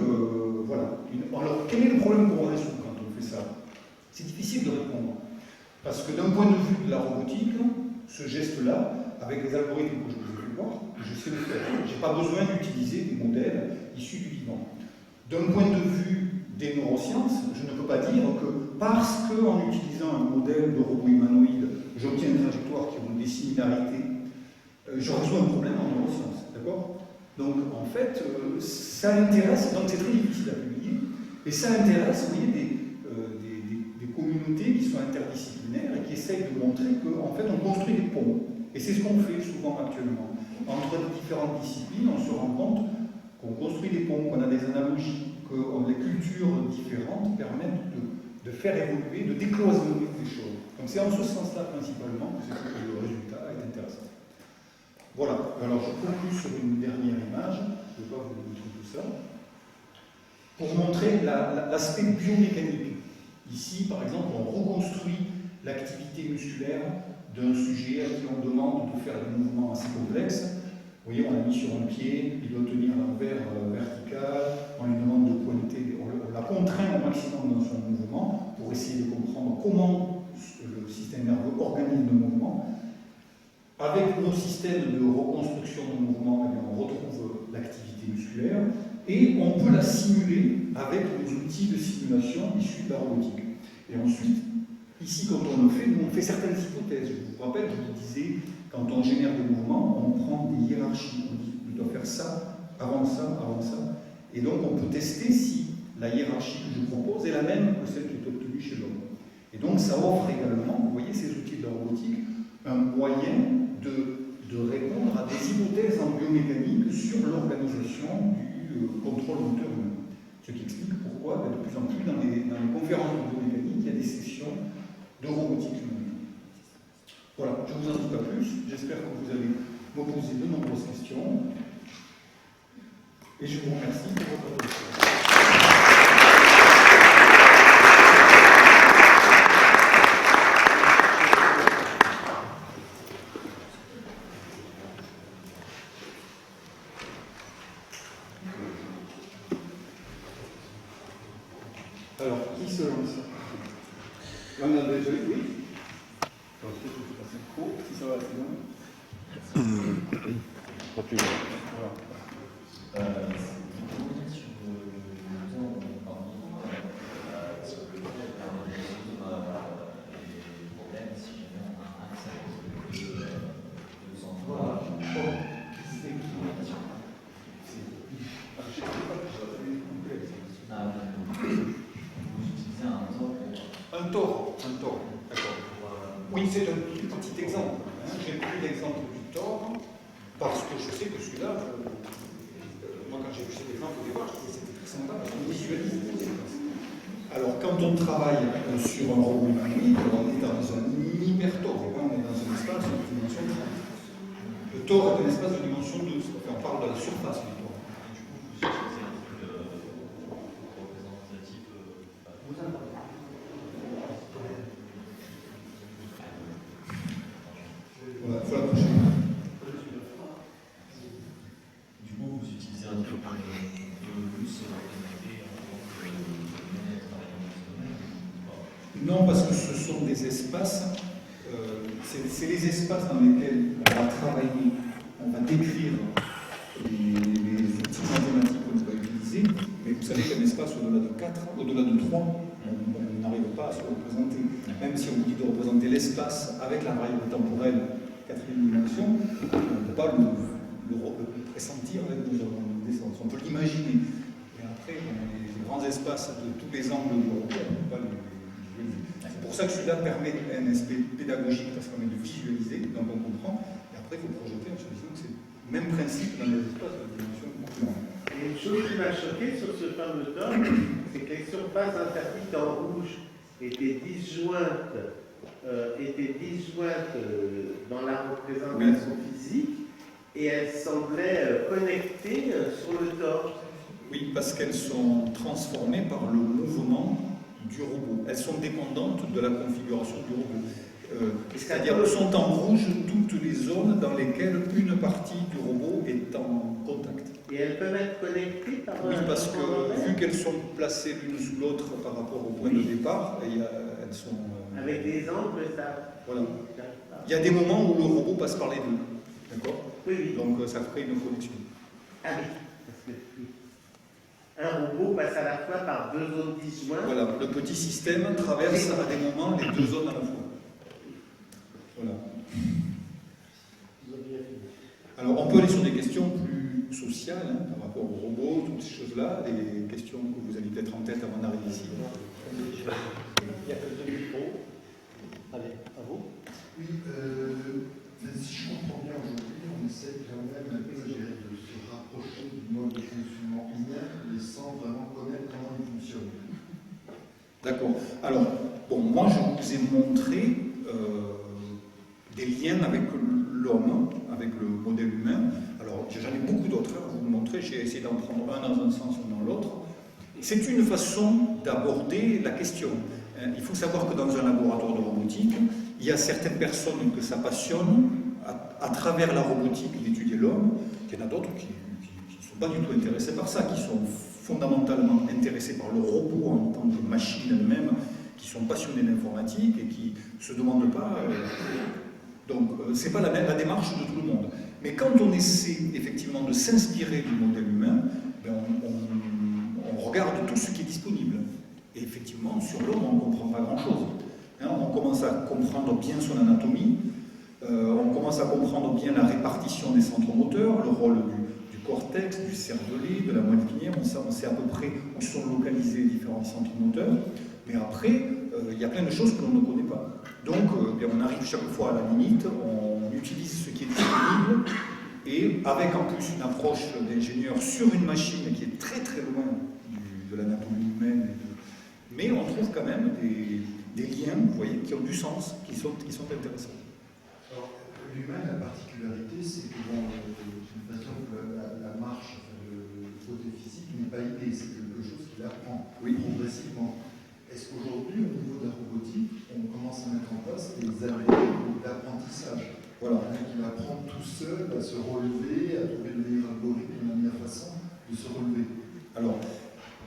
S2: voilà. Alors, quel est le problème qu'on résout quand on fait ça? C'est difficile de répondre. Parce que d'un point de vue de la robotique, ce geste-là, avec les algorithmes que je vous ai fait voir, je sais le faire. Je n'ai pas besoin d'utiliser des modèles issus du vivant. D'un point de vue des neurosciences, je ne peux pas dire que parce qu'en utilisant un modèle de robot humanoïde, j'obtiens des trajectoires qui ont des similarités, je résous un problème en neurosciences. D'accord? Donc, en fait, ça intéresse, donc c'est très difficile à publier, et ça intéresse, vous voyez, des communautés qui sont interdisciplinaires et qui essayent de montrer qu'en fait, on construit des ponts. Et c'est ce qu'on fait souvent actuellement. Entre les différentes disciplines, on se rend compte qu'on construit des ponts, qu'on a des analogies, que les cultures différentes permettent de faire évoluer, de décloisonner des choses. Donc c'est en ce sens-là principalement que le résultat est intéressant. Voilà, alors je conclue sur une dernière image, je ne vais pas vous montrer tout ça, pour montrer l'aspect biomécanique. Ici, par exemple, on reconstruit l'activité musculaire d'un sujet à qui on demande de faire des mouvements assez complexes. Vous voyez, on l'a mis sur un pied, il doit tenir l'envers vertical, on lui demande de pointer, on l'a contraint au maximum dans son mouvement pour essayer de comprendre comment le système nerveux organise le mouvement. Avec nos systèmes de reconstruction de mouvement, eh bien, on retrouve l'activité musculaire et on peut la simuler avec les outils de simulation issus de la robotique. Et ensuite, ici, quand on le fait, nous on fait certaines hypothèses. Je vous rappelle, je vous disais, quand on génère des mouvements, on prend des hiérarchies. On dit, je dois faire ça, avant ça, avant ça. Et donc, on peut tester si la hiérarchie que je propose est la même que celle qui est obtenue chez l'homme. Et donc, ça offre également, vous voyez, ces outils de la robotique, un moyen de répondre à des hypothèses en biomécanique sur l'organisation du contrôle moteur humain. Ce qui explique pourquoi, de plus en plus, dans les conférences de biomécanique, il y a des sessions de robotique humaine. Voilà, je ne vous en dis pas plus. J'espère que vous allez me poser de nombreuses questions. Et je vous remercie pour votre attention. Alors, qui se lance? On a déjà eu, oui. Alors, je vais vous passer le micro, si ça va assez loin.
S3: Pas plus loin.
S2: Voilà.
S4: Sur le temps, sur le fait les problèmes si jamais on a un accès
S2: Oui, c'est un petit exemple. Hein. J'ai pris l'exemple du tort parce que je sais que celui-là, moi quand j'ai vu cet exemple au départ, je trouvais que c'était très sympa parce qu'on visualise les conséquences. Alors quand on travaille sur un robot humanoïde, on est dans un hyper-tort, on est dans un espace de dimension 3. Le tort est un espace de dimension 2, enfin, on parle de la surface du tort.
S4: C'est un truc représentatif.
S2: Voilà, il faut l'approcher.
S4: Du coup, vous utilisez un truc comme Luce NLP en tant que travaillant dans ce domaine?
S2: Non, parce que ce sont des espaces, c'est les espaces dans lesquels on va travailler, on va décrire les outils mathématiques qu'on va utiliser, mais vous savez qu'un espace au-delà de 4, au-delà de 3, on n'arrive pas à se représenter. Même si on vous dit de représenter l'espace avec la variable temporelle, quatrième dimension, on ne peut pas le pressentir avec nos sens. On peut l'imaginer. Mais après, les grands espaces de tous les angles du robot, on ne peut pas les visualiser. C'est pour ça que celui-là permet un aspect pédagogique, parce qu'on permet de visualiser, donc on comprend. Et après, il faut projeter en se disant que c'est le même principe dans les espaces de la dimension complémentaire.
S6: Et une chose qui m'a choqué sur ce fameux tort, c'est que les surfaces interdites en rouge étaient disjointes dans la représentation physique et elles semblaient connectées sur le tort.
S2: Oui, parce qu'elles sont transformées par le mouvement du robot. Elles sont dépendantes de la configuration du robot. C'est-à-dire qu'elles sont en rouge toutes les zones dans lesquelles une partie du robot est en contact.
S6: Et elles peuvent être connectées par
S2: Oui, parce que vu qu'elles sont placées l'une sous l'autre par rapport au point de départ, elles sont...
S6: avec des angles, ça...
S2: Voilà. Il y a des moments où le robot passe par les deux. D'accord?
S6: Oui, oui.
S2: Donc ça crée une connexion.
S6: Ah oui, parce que un robot passe à la fois par deux zones disjointes.
S2: Voilà, le petit système traverse à des moments les deux zones à la fois. Voilà. Alors on peut aller sur des questions plus sociales, hein, par rapport aux robots, toutes ces choses-là, des questions que vous avez peut-être en tête avant d'arriver ici.
S7: Il n'y a que deux micros. Allez, à vous.
S8: Oui, si je comprends bien aujourd'hui, on essaie quand même de se rapprocher du mode de fonctionnement binaire, mais sans vraiment connaître comment il fonctionne.
S2: D'accord. Alors, bon, moi je vous ai montré des liens avec l'homme, avec le modèle humain. Alors, j'en ai beaucoup d'autres à vous montrer, j'ai essayé d'en prendre un dans un sens, un dans l'autre. C'est une façon d'aborder la question. Il faut savoir que dans un laboratoire de robotique, il y a certaines personnes que ça passionne, à travers la robotique, d'étudier l'homme. Il y en a d'autres qui ne sont pas du tout intéressés par ça, qui sont fondamentalement intéressés par le robot en tant que machine elle-même, qui sont passionnés d'informatique et qui ne se demandent pas... Donc, ce n'est pas la démarche de tout le monde. Mais quand on essaie effectivement de s'inspirer du modèle humain, ben on regarde tout ce qui est disponible. Et effectivement, sur l'homme, on ne comprend pas grand-chose. Hein, on commence à comprendre bien son anatomie, on commence à comprendre bien la répartition des centres moteurs, le rôle du cortex, du cervelet, de la moelle épinière, on sait à peu près où sont localisés les différents centres moteurs. Mais après, il y a plein de choses que l'on ne connaît pas. Donc, on arrive chaque fois à la limite, on utilise ce qui est disponible, et avec en plus une approche d'ingénieur sur une machine qui est très très loin de l'anatomie humaine, mais on trouve quand même des liens, vous voyez, qui ont du sens, qui sont intéressants.
S8: Alors, l'humain, la particularité, c'est que d'une façon, la marche, le côté physique n'est pas inné, c'est quelque chose qu'il apprend progressivement. Est-ce qu'aujourd'hui, au niveau de la robotique, on commence à mettre en place des algorithmes d'apprentissage? Voilà. Qui va apprendre tout seul à se relever, à trouver le meilleur algorithme, la meilleure façon de se relever.
S2: Alors,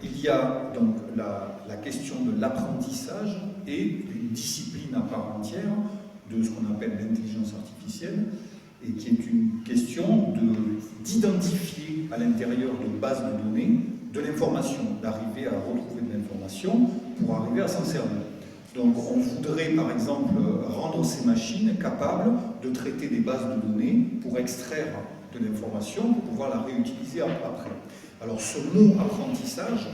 S2: il y a donc la question de l'apprentissage et une discipline à part entière de ce qu'on appelle l'intelligence artificielle, et qui est une question d'identifier à l'intérieur de bases de données de l'information, d'arriver à retrouver de l'information pour arriver à s'en servir. Donc on voudrait par exemple rendre ces machines capables de traiter des bases de données pour extraire de l'information, pour pouvoir la réutiliser après. Alors ce mot apprentissage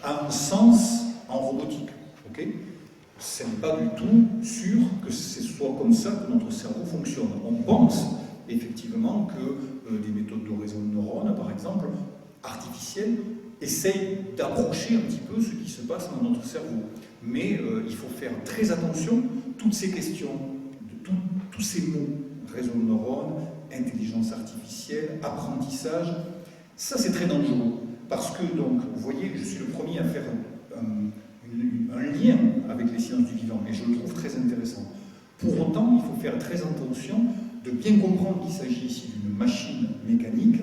S2: a un sens en robotique, okay, ce n'est pas du tout sûr que ce soit comme ça que notre cerveau fonctionne. On pense effectivement que des méthodes de réseau de neurones, par exemple, artificielles, essayent d'approcher un petit peu ce qui se passe dans notre cerveau. Mais il faut faire très attention, toutes ces questions, tous ces mots, réseau de neurones, intelligence artificielle, apprentissage, ça c'est très dangereux. Parce que, donc, vous voyez, je suis le premier à faire un lien avec les sciences du vivant, et je le trouve très intéressant. Pour autant, il faut faire très attention de bien comprendre qu'il s'agit ici d'une machine mécanique,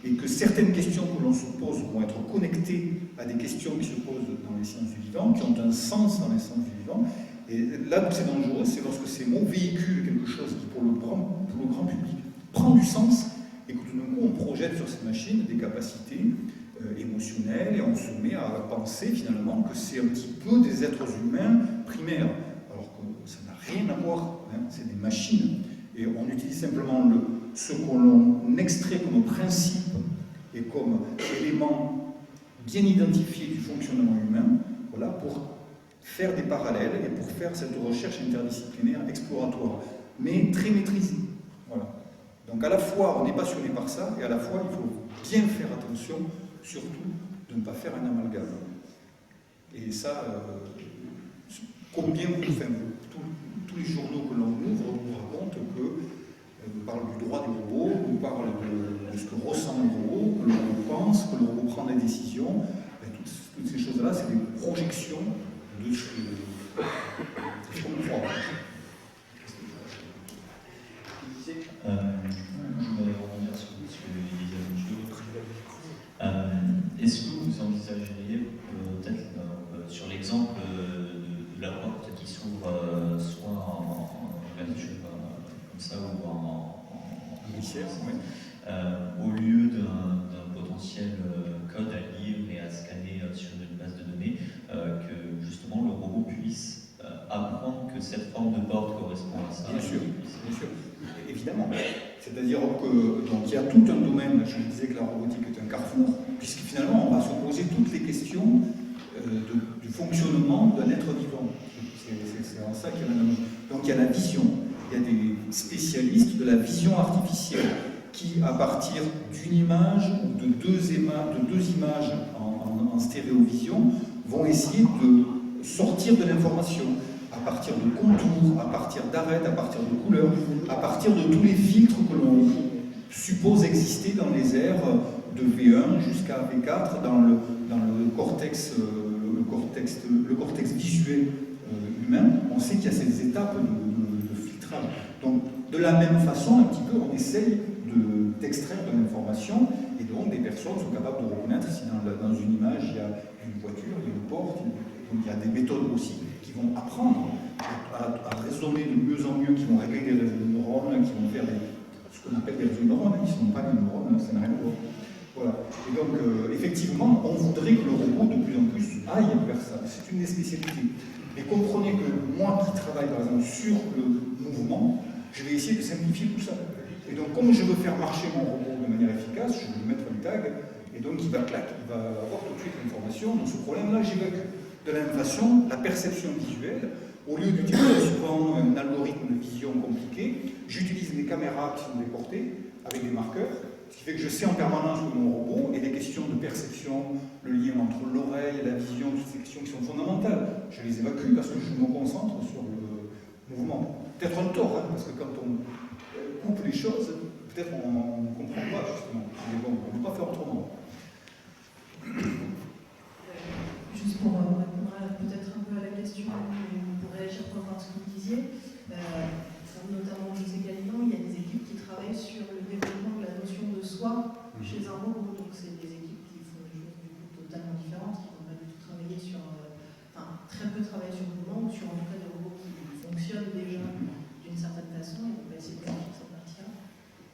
S2: et que certaines questions que l'on se pose vont être connectées à des questions qui se posent dans les sciences du vivant, qui ont un sens dans les sciences du vivant. Et là où c'est dangereux, c'est lorsque ces mots véhiculent quelque chose qui, pour le grand public, prend du sens, et que tout d'un coup, on projette sur ces machines des capacités émotionnelles, et on se met à penser finalement que c'est un petit peu des êtres humains primaires, alors que ça n'a rien à voir, hein, c'est des machines. Et on utilise simplement ce que l'on extrait comme principe et comme élément bien identifié du fonctionnement humain, voilà, pour faire des parallèles et pour faire cette recherche interdisciplinaire exploratoire, mais très maîtrisée. Voilà. Donc à la fois on est passionné par ça, et à la fois il faut bien faire attention, surtout de ne pas faire un amalgame. Et ça, combien, enfin, tous les journaux que l'on ouvre nous racontent nous parle du droit du robot, nous parle de ce que ressent le robot, que le robot pense, que le robot prend des décisions. Et toutes ces choses-là, c'est des projections de ce qu'on croit.
S4: Je voudrais revenir sur ce que disait M. Est-ce que vous envisageriez peut-être sur l'exemple de la porte qui s'ouvre soit en je sais pas, comme ça ou en
S2: oui.
S4: Au lieu d'un potentiel code à lire et à scanner sur une base de données, que justement le robot puisse apprendre que cette forme de porte correspond à ça.
S2: Bien sûr, évidemment. C'est-à-dire qu'il y a tout un domaine, je disais que la robotique est un carrefour, puisque finalement on va se poser toutes les questions du fonctionnement d'un être vivant. C'est en ça qu'il y a un enjeu. Donc il y a la vision, il y a des spécialistes de la vision artificielle qui, à partir d'une image ou de deux images en stéréovision, vont essayer de sortir de l'information à partir de contours, à partir d'arêtes, à partir de couleurs, à partir de tous les filtres que l'on suppose exister dans les airs de V1 jusqu'à V4, dans le cortex visuel humain. On sait qu'il y a ces étapes de filtrage. Donc, de la même façon, un petit peu, on essaye d'extraire de l'information, et donc des personnes sont capables de reconnaître si dans une image il y a une voiture, il y a une porte, donc il y a des méthodes aussi qui vont apprendre à raisonner de mieux en mieux, qui vont régler des réseaux de neurones, qui vont faire ce qu'on appelle des réseaux de neurones, qui ne sont pas des neurones, ça n'a rien à voir. Voilà. Et donc, effectivement, on voudrait que le robot de plus en plus aille vers ça. C'est une des spécialités. Et comprenez que moi qui travaille par exemple sur le mouvement, je vais essayer de simplifier tout ça. Et donc, comme je veux faire marcher mon robot de manière efficace, je vais lui mettre un tag, et donc il va avoir tout de suite l'information. Donc ce problème-là, j'évacue. De la même façon, la perception visuelle, au lieu d'utiliser souvent un algorithme de vision compliqué, j'utilise mes caméras qui sont déportées avec des marqueurs, ce qui fait que je sais en permanence où est mon robot, et les questions de perception, le lien entre l'oreille et la vision, toutes ces questions qui sont fondamentales, je les évacue parce que je me concentre sur le mouvement. Peut-être un tort, hein, parce que quand on coupe les choses, peut-être on ne comprend pas justement. Mais bon, on ne peut pas faire autrement.
S5: Juste pour répondre peut-être un peu à la question, pour réagir par rapport à ce que vous disiez, notamment José Galinon, il y a des équipes qui travaillent sur le développement de la notion de soi chez un robot. Donc c'est des équipes qui font des choses du coup totalement différentes, qui ne vont pas du tout travailler sur, très peu travailler sur le mouvement, ou sur en tout cas des robots qui fonctionnent déjà d'une certaine façon, et on va essayer de vérifier cette partie-là,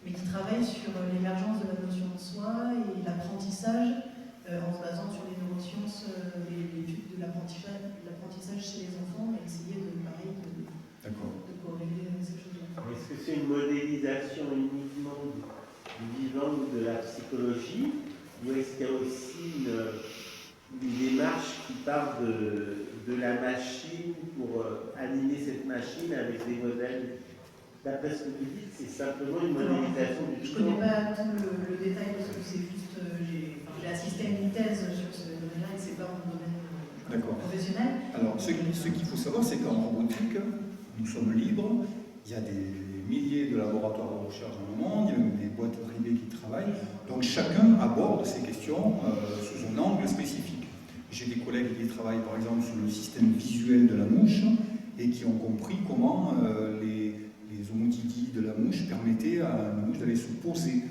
S5: mais qui travaillent sur l'émergence de la notion de soi et l'apprentissage en se basant sur les neurosciences, l'étude de l'apprentissage chez les enfants, et essayer de corréler ces choses-là.
S6: Est-ce que c'est une modélisation uniquement du vivant ou de la psychologie, ou est-ce qu'il y a aussi une démarche qui part de la machine pour animer cette machine avec des modèles. D'après ce que vous dites, c'est simplement une modélisation du
S5: Je ne connais pas tout le détail parce que c'est juste, j'ai assisté à une thèse sur ce domaine-là et c'est pas mon domaine professionnel.
S2: Alors, ce qu'il faut savoir, c'est qu'en robotique, nous sommes libres. Il y a des milliers de laboratoires de recherche dans le monde, il y a des boîtes privées qui travaillent. Donc, chacun aborde ces questions sous un angle spécifique. J'ai des collègues qui travaillent, par exemple, sur le système visuel de la mouche et qui ont compris comment les homotidis de la mouche permettaient à la mouche d'aller se poser.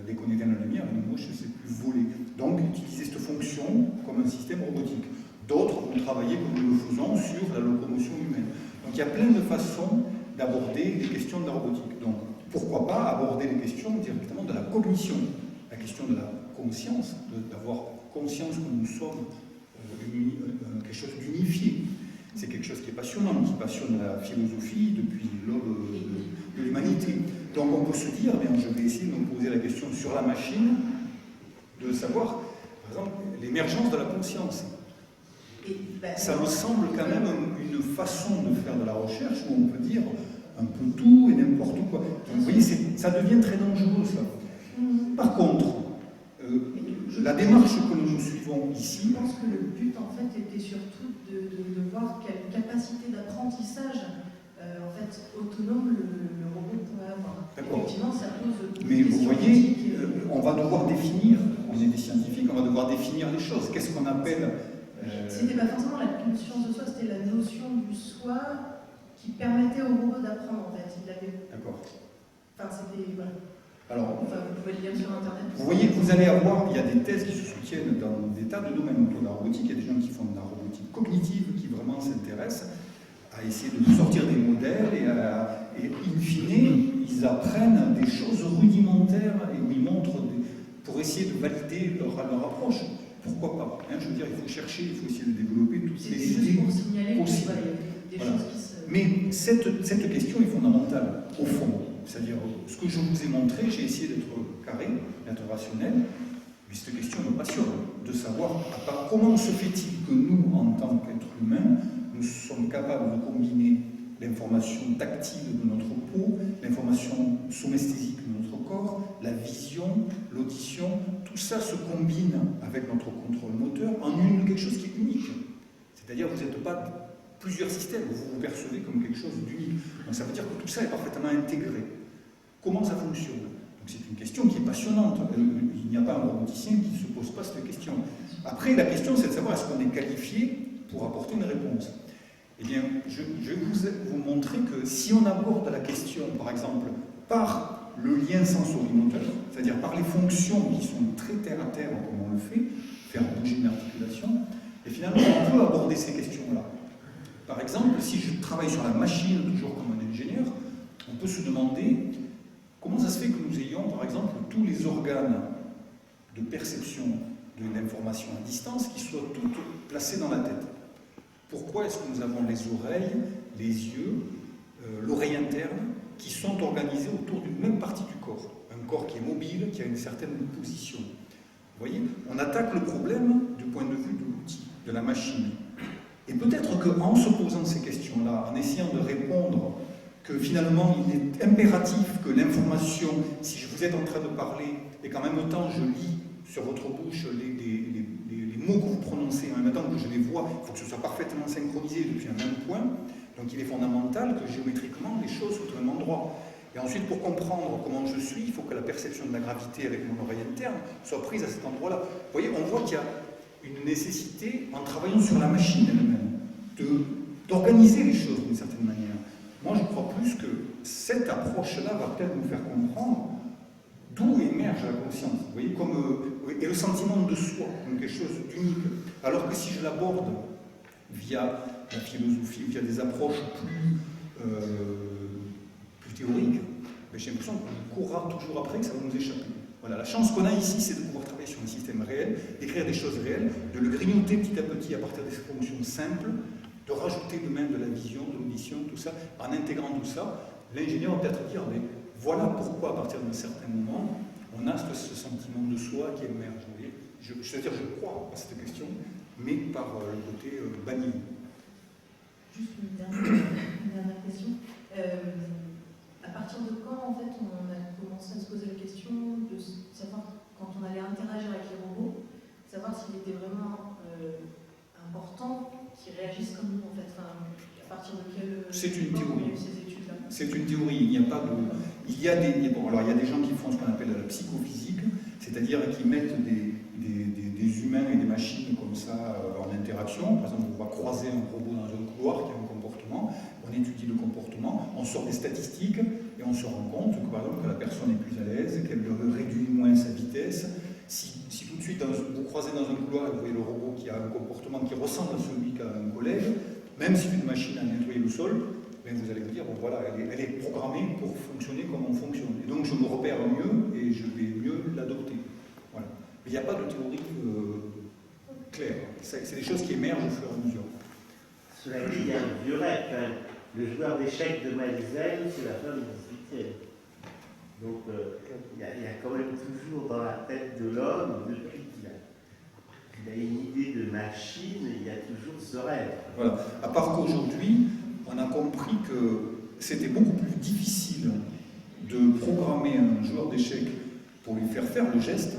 S2: Dès qu'on éteint la lumière, une mouche ne sait plus voler. Donc, utiliser cette fonction comme un système robotique. D'autres ont travaillé, comme nous le faisons, sur la locomotion humaine. Donc, il y a plein de façons d'aborder les questions de la robotique. Donc, pourquoi pas aborder les questions directement de la cognition, la question de la conscience, d'avoir conscience que nous sommes quelque chose d'unifié. C'est quelque chose qui est passionnant, qui passionne la philosophie depuis l'aube de l'humanité. Donc on peut se dire, bien, je vais essayer de me poser la question sur la machine, de savoir, par exemple, l'émergence de la conscience. Ça me semble quand même une façon de faire de la recherche où on peut dire un peu tout et n'importe quoi. Donc, vous voyez, ça devient très dangereux, ça. Par contre, la démarche que nous suivons ici...
S5: Je pense que le but, en fait, était surtout de voir quelle capacité d'apprentissage en fait, autonome le robot pourrait avoir. Effectivement, ça pose...
S2: Mais vous voyez, on va devoir définir, on est des scientifiques, on va devoir définir les choses. Qu'est-ce qu'on appelle...
S5: C'était pas forcément la conscience de soi, c'était la notion du soi qui permettait au robot d'apprendre, en fait. Il avait...
S2: D'accord.
S5: Enfin, c'était... Voilà.
S2: Alors,
S5: enfin, vous pouvez le lire sur Internet.
S2: Vous voyez, vous allez avoir, il y a des thèses qui se soutiennent dans des tas de domaines autour de la robotique. Il y a des gens qui font de la robotique cognitive, qui vraiment s'intéressent à essayer de sortir des modèles et in fine, ils apprennent des choses rudimentaires et où ils montrent pour essayer de valider leur approche. Pourquoi pas, hein, je veux dire, il faut chercher, il faut essayer de développer toutes les idées possibles.
S5: Voilà.
S2: Mais cette question est fondamentale, au fond. C'est-à-dire, ce que je vous ai montré, j'ai essayé d'être carré, d'être rationnel, mais cette question me passionne, de savoir comment se fait-il que nous, en tant qu'êtres humains, nous sommes capables de combiner l'information tactile de notre peau, l'information somesthésique de notre corps, la vision, l'audition, tout ça se combine avec notre contrôle moteur en quelque chose qui est unique. C'est-à-dire, vous n'êtes pas plusieurs systèmes, vous vous percevez comme quelque chose d'unique. Donc ça veut dire que tout ça est parfaitement intégré. Comment ça fonctionne? Donc c'est une question qui est passionnante. Il n'y a pas un roboticien qui ne se pose pas cette question. Après, la question, c'est de savoir est-ce qu'on est qualifié pour apporter une réponse. Eh bien, je vais vous montrer que si on aborde la question, par exemple, par le lien sensorimoteur, c'est-à-dire par les fonctions qui sont très terre-à-terre, comme on le fait, faire bouger une articulation, et finalement, on peut aborder ces questions-là. Par exemple, si je travaille sur la machine, toujours comme un ingénieur, on peut se demander comment ça se fait que nous ayons, par exemple, tous les organes de perception de l'information à distance qui soient toutes placés dans la tête. Pourquoi est-ce que nous avons les oreilles, les yeux, l'oreille interne, qui sont organisés autour d'une même partie du corps? Un corps qui est mobile, qui a une certaine position. Vous voyez, on attaque le problème du point de vue de l'outil, de la machine. Et peut-être qu'en se posant ces questions-là, en essayant de répondre que finalement il est impératif que l'information, si vous êtes en train de parler et qu'en même temps je lis sur votre bouche les mots que vous prononcez, en même temps que je les vois, il faut que ce soit parfaitement synchronisé depuis un même point. Donc il est fondamental que géométriquement les choses soient au même endroit. Et ensuite, pour comprendre comment je suis, il faut que la perception de la gravité avec mon oreille interne soit prise à cet endroit-là. Vous voyez, on voit qu'il y a une nécessité, en travaillant sur la machine elle-même, d'organiser les choses d'une certaine manière. Moi, je crois plus que cette approche-là va peut-être nous faire comprendre d'où émerge la conscience. Vous voyez, et le sentiment de soi, comme quelque chose d'unique. Alors que si je l'aborde via la philosophie, via des approches plus théoriques, j'ai l'impression qu'on courra toujours après, que ça va nous échapper. Voilà, la chance qu'on a ici, c'est de pouvoir travailler sur un système réel, d'écrire des choses réelles, de le grignoter petit à petit à partir des fonctions simples, de rajouter de même de la vision, de l'audition, tout ça. En intégrant tout ça, l'ingénieur va peut-être dire, mais voilà pourquoi à partir d'un certain moment, on a ce sentiment de soi qui émerge. Vous voyez, je crois à cette question, mais par le côté bas niveau.
S5: juste une dernière question. À partir de quand, en fait, on a commencé à se poser la question de savoir, quand on allait interagir avec les robots, savoir s'il était vraiment important qu'ils réagissent comme nous, en fait. Enfin, à partir de quel
S2: C'est une
S5: moment il y a
S2: théorie.
S5: eu ces études-là?
S2: C'est une théorie. Il n'y a pas de. Il y a des gens qui font ce qu'on appelle la psychophysique, c'est-à-dire qui mettent des humains et des machines comme ça en interaction. Par exemple, on va croiser un robot dans un couloir qui a un comportement, on étudie le comportement, on sort des statistiques et on se rend compte que, par exemple, que la personne est plus à l'aise, qu'elle réduit moins sa vitesse. Si tout de suite vous croisez dans un couloir et vous voyez le robot qui a un comportement qui ressemble à celui qu'a un collègue, même si c'est une machine à nettoyer le sol, vous allez vous dire, bon voilà, elle est programmée pour fonctionner comme on fonctionne. Et donc je me repère mieux et je vais mieux l'adopter. Voilà. Mais il n'y a pas de théorie claire. C'est des choses qui émergent au fur et à mesure.
S6: Cela dit, il y a un vieux rêve quand même. Le joueur d'échecs de Malzel, c'est la fin du 18e. Donc il y a quand même toujours dans la tête de l'homme, depuis qu'il a une idée de machine, il y a toujours ce rêve.
S2: Voilà. À part qu'aujourd'hui, on a compris que c'était beaucoup plus difficile de programmer un joueur d'échecs pour lui faire le geste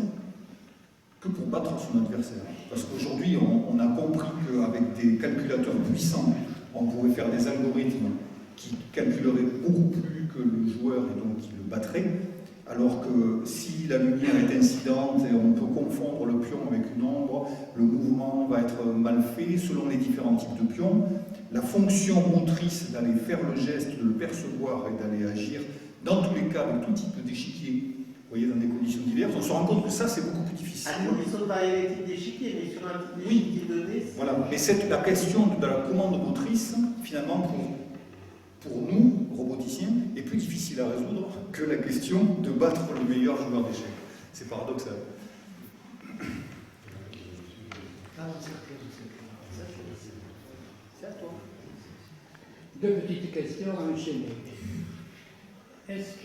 S2: que pour battre son adversaire. Parce qu'aujourd'hui, on a compris qu'avec des calculateurs puissants, on pouvait faire des algorithmes qui calculeraient beaucoup plus que le joueur et donc qui le battrait. Alors que si la lumière est incidente et on peut confondre le pion avec une ombre, le mouvement va être mal fait selon les différents types de pions. La fonction motrice d'aller faire le geste, de le percevoir et d'aller agir, dans tous les cas avec tout type d'échiquier, vous voyez, dans des conditions diverses, on se rend compte que ça c'est beaucoup plus difficile.
S6: À condition de varier les types d'échiquier, mais sur un type d'échiquier donné.
S2: Voilà, mais la question de la commande motrice, finalement, pour nous, roboticiens, est plus difficile à résoudre que la question de battre le meilleur joueur d'échecs. C'est paradoxal.
S7: C'est à toi.
S9: Deux petites questions enchaînées. Est-ce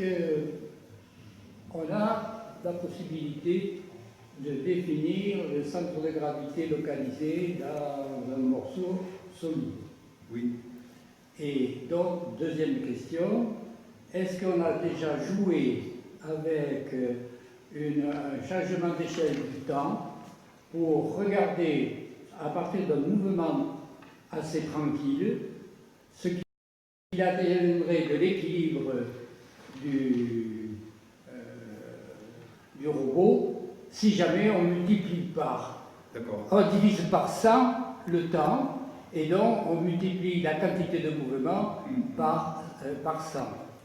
S9: qu'on a la possibilité de définir le centre de gravité localisé dans un morceau solide?
S2: Oui.
S9: Et donc, deuxième question, est-ce qu'on a déjà joué avec un changement d'échelle du temps pour regarder, à partir d'un mouvement assez tranquille, ce qui adviendrait de l'équilibre du robot si jamais on multiplie par. On divise par 100 le temps et donc on multiplie la quantité de mouvement par 100.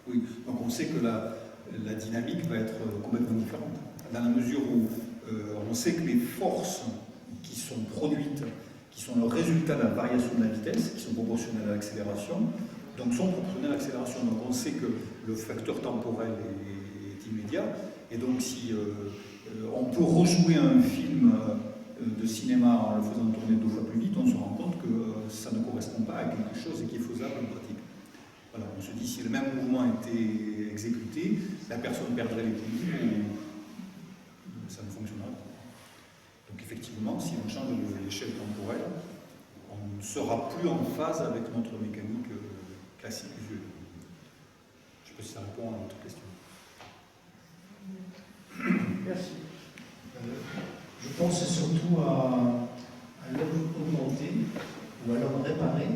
S2: Oui, donc on sait que la dynamique va être complètement différente. Dans la mesure où on sait que les forces qui sont produites, qui sont le résultat de la variation de la vitesse, qui sont proportionnelles à l'accélération, donc sont proportionnelles à l'accélération. Donc on sait que le facteur temporel est immédiat, et donc si on peut rejouer un film de cinéma en le faisant tourner 2 fois plus vite, on se rend compte que ça ne correspond pas à quelque chose qui est faisable en pratique. Voilà, on se dit si le même mouvement était exécuté, la personne perdrait l'équilibre et ça ne fonctionnerait pas. Donc effectivement, si on change l'échelle temporelle, on ne sera plus en phase avec notre mécanique classique usuelle. Je ne sais pas si ça répond à votre question.
S9: Merci.
S10: Je pense surtout à l'homme augmenté ou à l'homme réparé,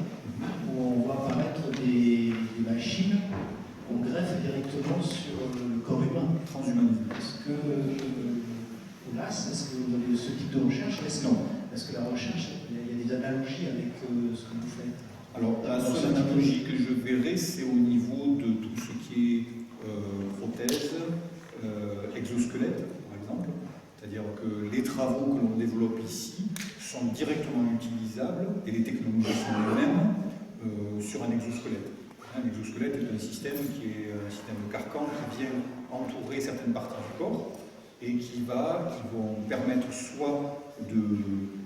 S10: où on voit apparaître des machines qu'on greffe directement sur le corps humain.
S2: Transhumanisme.
S10: Est-ce que, est-ce que vous avez ce type de recherche? Est-ce que la recherche, il y a des analogies avec ce que vous faites?
S2: Alors, la seule analogie que je verrai, c'est au niveau de tout ce qui est prothèse, exosquelette, par exemple. C'est-à-dire que les travaux que l'on développe ici sont directement utilisables, et les technologies sont les mêmes, sur un exosquelette. Un exosquelette est un système qui est un système de carcan qui vient entourer certaines parties du corps et qui vont permettre soit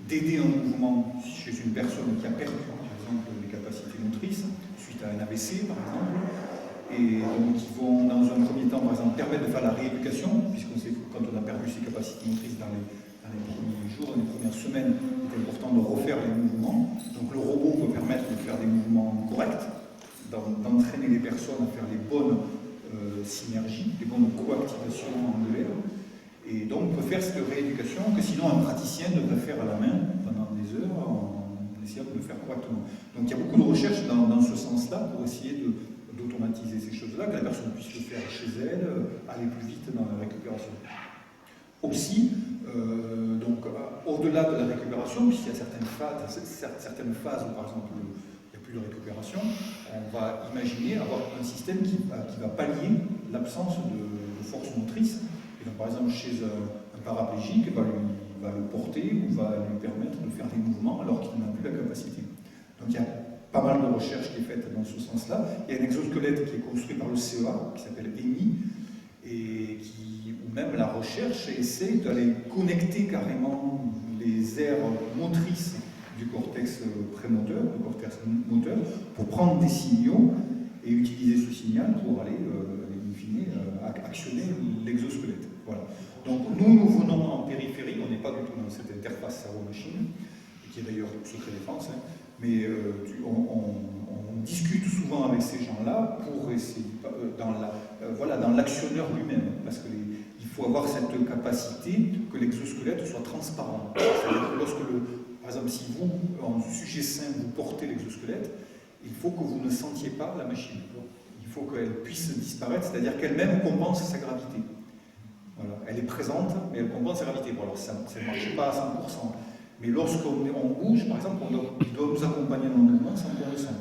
S2: d'aider un mouvement chez une personne qui a perdu, par exemple, les capacités motrices, suite à un AVC, par exemple, et donc qui vont, dans un premier temps, par exemple, permettre de faire la rééducation, puisqu'on sait que quand on a perdu ses capacités motrices dans dans les premiers jours, dans les premières semaines, il est important de refaire les mouvements. Donc le robot peut permettre de faire des mouvements corrects, d'entraîner les personnes à faire les bonnes synergies, les bonnes coactivations angulaires. Et donc on peut faire cette rééducation que sinon un praticien devrait faire à la main pendant des heures en essayant de le faire correctement. Donc il y a beaucoup de recherches dans ce sens-là pour essayer d'automatiser ces choses-là, que la personne puisse le faire chez elle, aller plus vite dans la récupération. Aussi, donc au-delà de la récupération, puisqu'il y a certaines phases où par exemple il n'y a plus de récupération, on va imaginer avoir un système qui va pallier l'absence de force motrice. Et donc, par exemple, chez un paraplégique, va le porter ou va lui permettre de faire des mouvements alors qu'il n'a plus la capacité. Donc il y a pas mal de recherches qui est faite dans ce sens-là. Il y a un exosquelette qui est construit par le CEA, qui s'appelle EMI, et où même la recherche essaie d'aller connecter carrément les aires motrices du cortex prémoteur, du cortex moteur, pour prendre des signaux et utiliser ce signal pour aller, in fine, actionner l'exosquelette. Voilà. Donc nous venons en périphérie, on n'est pas du tout dans cette interface cerveau-machine, qui est d'ailleurs secret défense, hein, mais on discute souvent avec ces gens-là pour essayer, dans l'actionneur lui-même, parce qu'il faut avoir cette capacité que l'exosquelette soit transparent. C'est-à-dire que lorsque, par exemple, si vous, en sujet sain, vous portez l'exosquelette, il faut que vous ne sentiez pas la machine. Il faut qu'elle puisse disparaître, c'est-à-dire qu'elle-même compense sa gravité. Voilà. Elle est présente, mais elle compense sa gravité. Bon, alors ça ne marche pas à 100%. Mais lorsqu'on bouge, par exemple, il doit nous accompagner dans le mouvement sans qu'on le sente.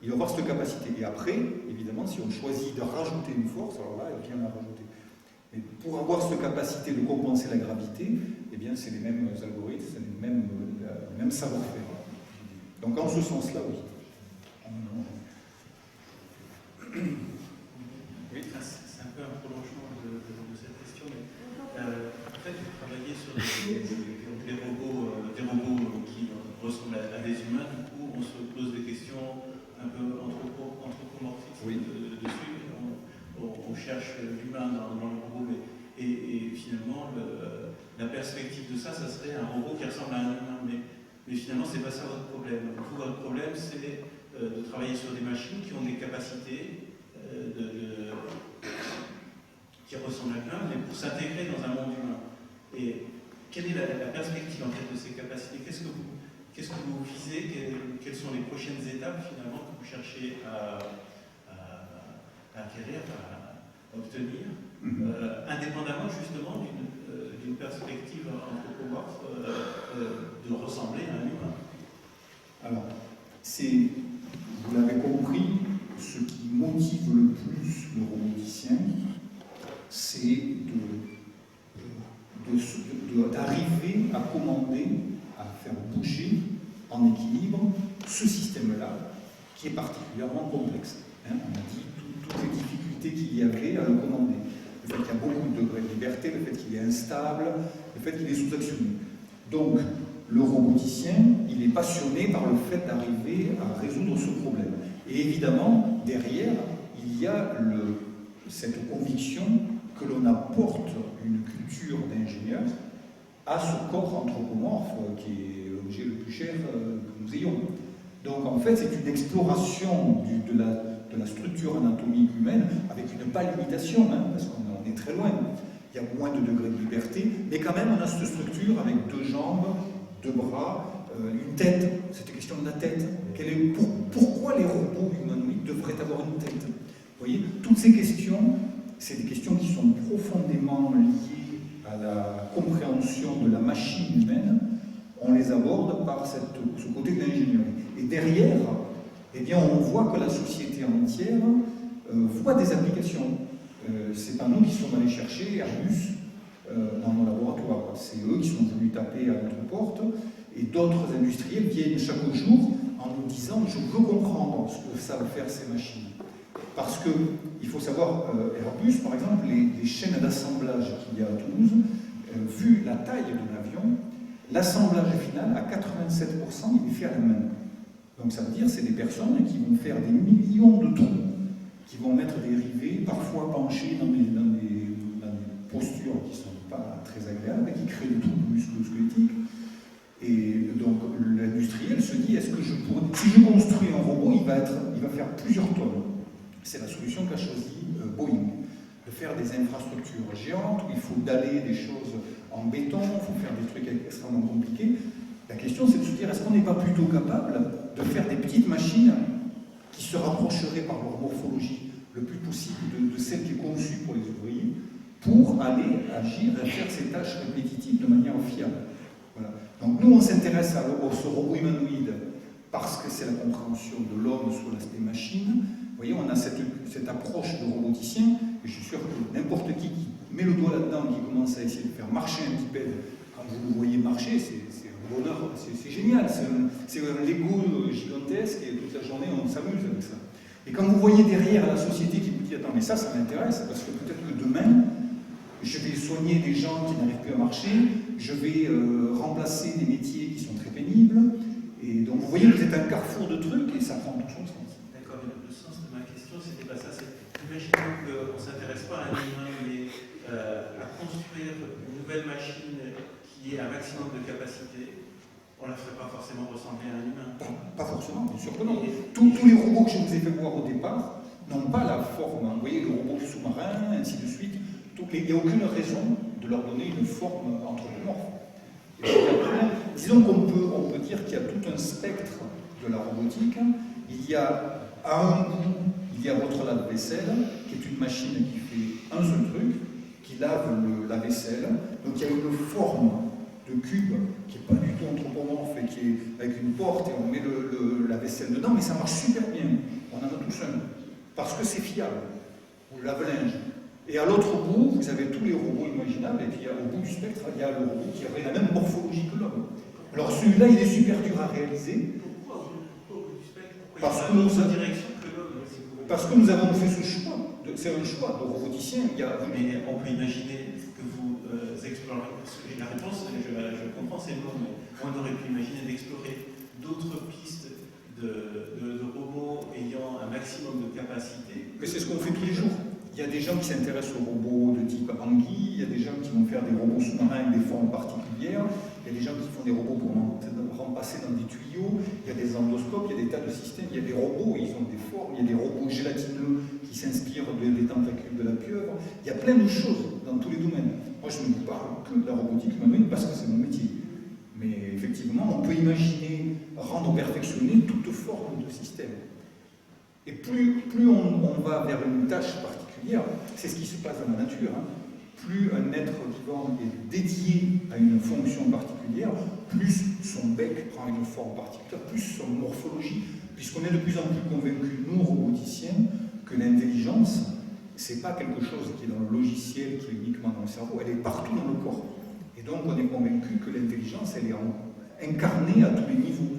S2: Il doit avoir cette capacité. Et après, évidemment, si on choisit de rajouter une force, alors là, il vient la rajouter. Mais pour avoir cette capacité de compenser la gravité, eh bien, c'est les mêmes algorithmes, c'est le même savoir-faire. Donc, en ce sens-là, oui.
S11: Oui, c'est un peu un prolongement de cette question, mais en fait, vous travaillez sur des robots qui ressemblent à des humains, du coup, on se pose des questions un peu anthropomorphiques dessus, on cherche l'humain dans le robot, et finalement, la perspective de ça serait un robot qui ressemble à un humain, mais finalement, c'est pas ça votre problème. Vous, votre problème, c'est de travailler sur des machines qui ont des capacités qui ressemblent à l'humain, mais pour s'intégrer dans un monde humain. Et quelle est la perspective en fait de ces capacités? Qu'est-ce que vous visez? Quelles sont les prochaines étapes finalement que vous cherchez à acquérir, à obtenir, indépendamment justement d'une perspective anthropomorphe de ressembler à un humain?
S2: Alors, vous l'avez compris, ce qui motive le plus le roboticien, c'est d'arriver à commander, à faire bouger en équilibre ce système-là, qui est particulièrement complexe. On a dit toutes les difficultés qu'il y avait à le commander. Le fait qu'il y a beaucoup de degrés de liberté, le fait qu'il est instable, le fait qu'il est sous-actionné. Donc, le roboticien, il est passionné par le fait d'arriver à résoudre ce problème. Et évidemment, derrière, il y a cette conviction que l'on apporte une culture d'ingénieur à ce corps anthropomorphe qui est l'objet le plus cher que nous ayons. Donc en fait, c'est une exploration de la structure anatomique humaine avec une pas limitation, parce qu'on en est très loin. Il y a moins de degrés de liberté, mais quand même on a cette structure avec 2 jambes, 2 bras, une tête. C'était question de la tête. Pourquoi les robots humanoïdes devraient avoir une tête? Vous voyez, toutes ces questions, c'est des questions qui sont profondément liées à la compréhension de la machine humaine. On les aborde par ce côté de l'ingénierie. Et derrière, eh bien, on voit que la société entière voit des applications. C'est pas nous qui sommes allés chercher Airbus dans nos laboratoires. C'est eux qui sont venus taper à notre porte, et d'autres industriels viennent chaque jour en nous disant « je veux comprendre ce que savent faire ces machines ». Parce qu'il faut savoir, Airbus, par exemple, les chaînes d'assemblage qu'il y a à Toulouse, vu la taille de l'avion, l'assemblage final, à 87%, il est fait à la main. Donc ça veut dire que c'est des personnes qui vont faire des millions de trous, qui vont mettre des rivets, parfois penchés dans des postures qui ne sont pas très agréables, qui créent des troubles musculo-squelettiques. Et donc l'industriel se dit, est-ce que si je construis un robot, il va faire plusieurs tonnes. C'est la solution qu'a choisi Boeing, de faire des infrastructures géantes où il faut daller des choses en béton, il faut faire des trucs extrêmement compliqués. La question, c'est de se dire, est-ce qu'on n'est pas plutôt capable de faire des petites machines qui se rapprocheraient par leur morphologie le plus possible de celle qui est conçue pour les ouvriers, pour aller agir et faire ces tâches répétitives de manière fiable. Voilà. Donc nous, on s'intéresse à ce robot humanoïde parce que c'est la compréhension de l'homme sous l'aspect machine. Vous voyez, on a cette approche de roboticien, et je suis sûr que n'importe qui met le doigt là-dedans, qui commence à essayer de faire marcher un bipède, quand vous le voyez marcher, c'est un bonheur, c'est génial, c'est un Lego gigantesque, et toute la journée on s'amuse avec ça. Et quand vous voyez derrière la société qui vous dit, attends, mais ça m'intéresse, parce que peut-être que demain, je vais soigner des gens qui n'arrivent plus à marcher, je vais remplacer des métiers qui sont très pénibles, et donc vous voyez que vous êtes un carrefour de trucs, et ça prend tout son sens.
S11: D'accord, mais le sens de ma question, c'était pas ça. Imaginons qu'on ne s'intéresse pas à un humain, mais à construire une nouvelle machine qui ait un maximum de capacité. On ne la ferait pas forcément ressembler à un humain.
S2: Pas forcément, bien sûr que non. Tous les robots que je vous ai fait voir au départ n'ont pas la forme. Vous voyez, le robot sous-marin, ainsi de suite. Il n'y a aucune raison de leur donner une forme anthropomorphe. Disons qu'on peut dire qu'il y a tout un spectre de la robotique. Il y a à un bout, il y a votre lave-vaisselle, qui est une machine qui fait un seul truc, qui lave la vaisselle. Donc il y a une forme de cube qui n'est pas du tout anthropomorphe et qui est avec une porte et on met la vaisselle dedans, mais ça marche super bien. On en a tous un. Parce que c'est fiable. Ou le lave-linge. Et à l'autre bout, vous avez tous les robots imaginables, et puis au bout du spectre, il y a le robot qui aurait la même morphologie que l'homme. Alors celui-là, il est super dur à réaliser. Parce que nous avons fait ce choix. C'est un choix de roboticien.
S11: Mais on peut imaginer que vous explorez. La réponse, je comprends, c'est non, mais on aurait pu imaginer d'explorer d'autres pistes de robots ayant un maximum de capacité.
S2: Mais c'est ce qu'on fait tous les jours. Il y a des gens qui s'intéressent aux robots de type anguille, il y a des gens qui vont faire des robots sous-marins avec des formes particulières, il y a des gens qui font des robots pour remplacer dans des tuyaux, il y a des endoscopes, il y a des tas de systèmes, il y a des robots, ils ont des formes, il y a des robots gélatineux qui s'inspirent des tentacules de la pieuvre, il y a plein de choses dans tous les domaines. Moi je ne vous parle que de la robotique humanoïde parce que c'est mon métier. Mais effectivement, on peut imaginer rendre perfectionner toute forme de système. Et plus on va vers une tâche particulière, c'est ce qui se passe dans la nature, hein. Plus un être vivant est dédié à une fonction particulière, plus son bec prend une forme particulière, plus son morphologie, puisqu'on est de plus en plus convaincus, nous roboticiens, que l'intelligence, c'est pas quelque chose qui est dans le logiciel, qui est uniquement dans le cerveau, elle est partout dans le corps. Et donc on est convaincu que l'intelligence, elle est incarnée à tous les niveaux.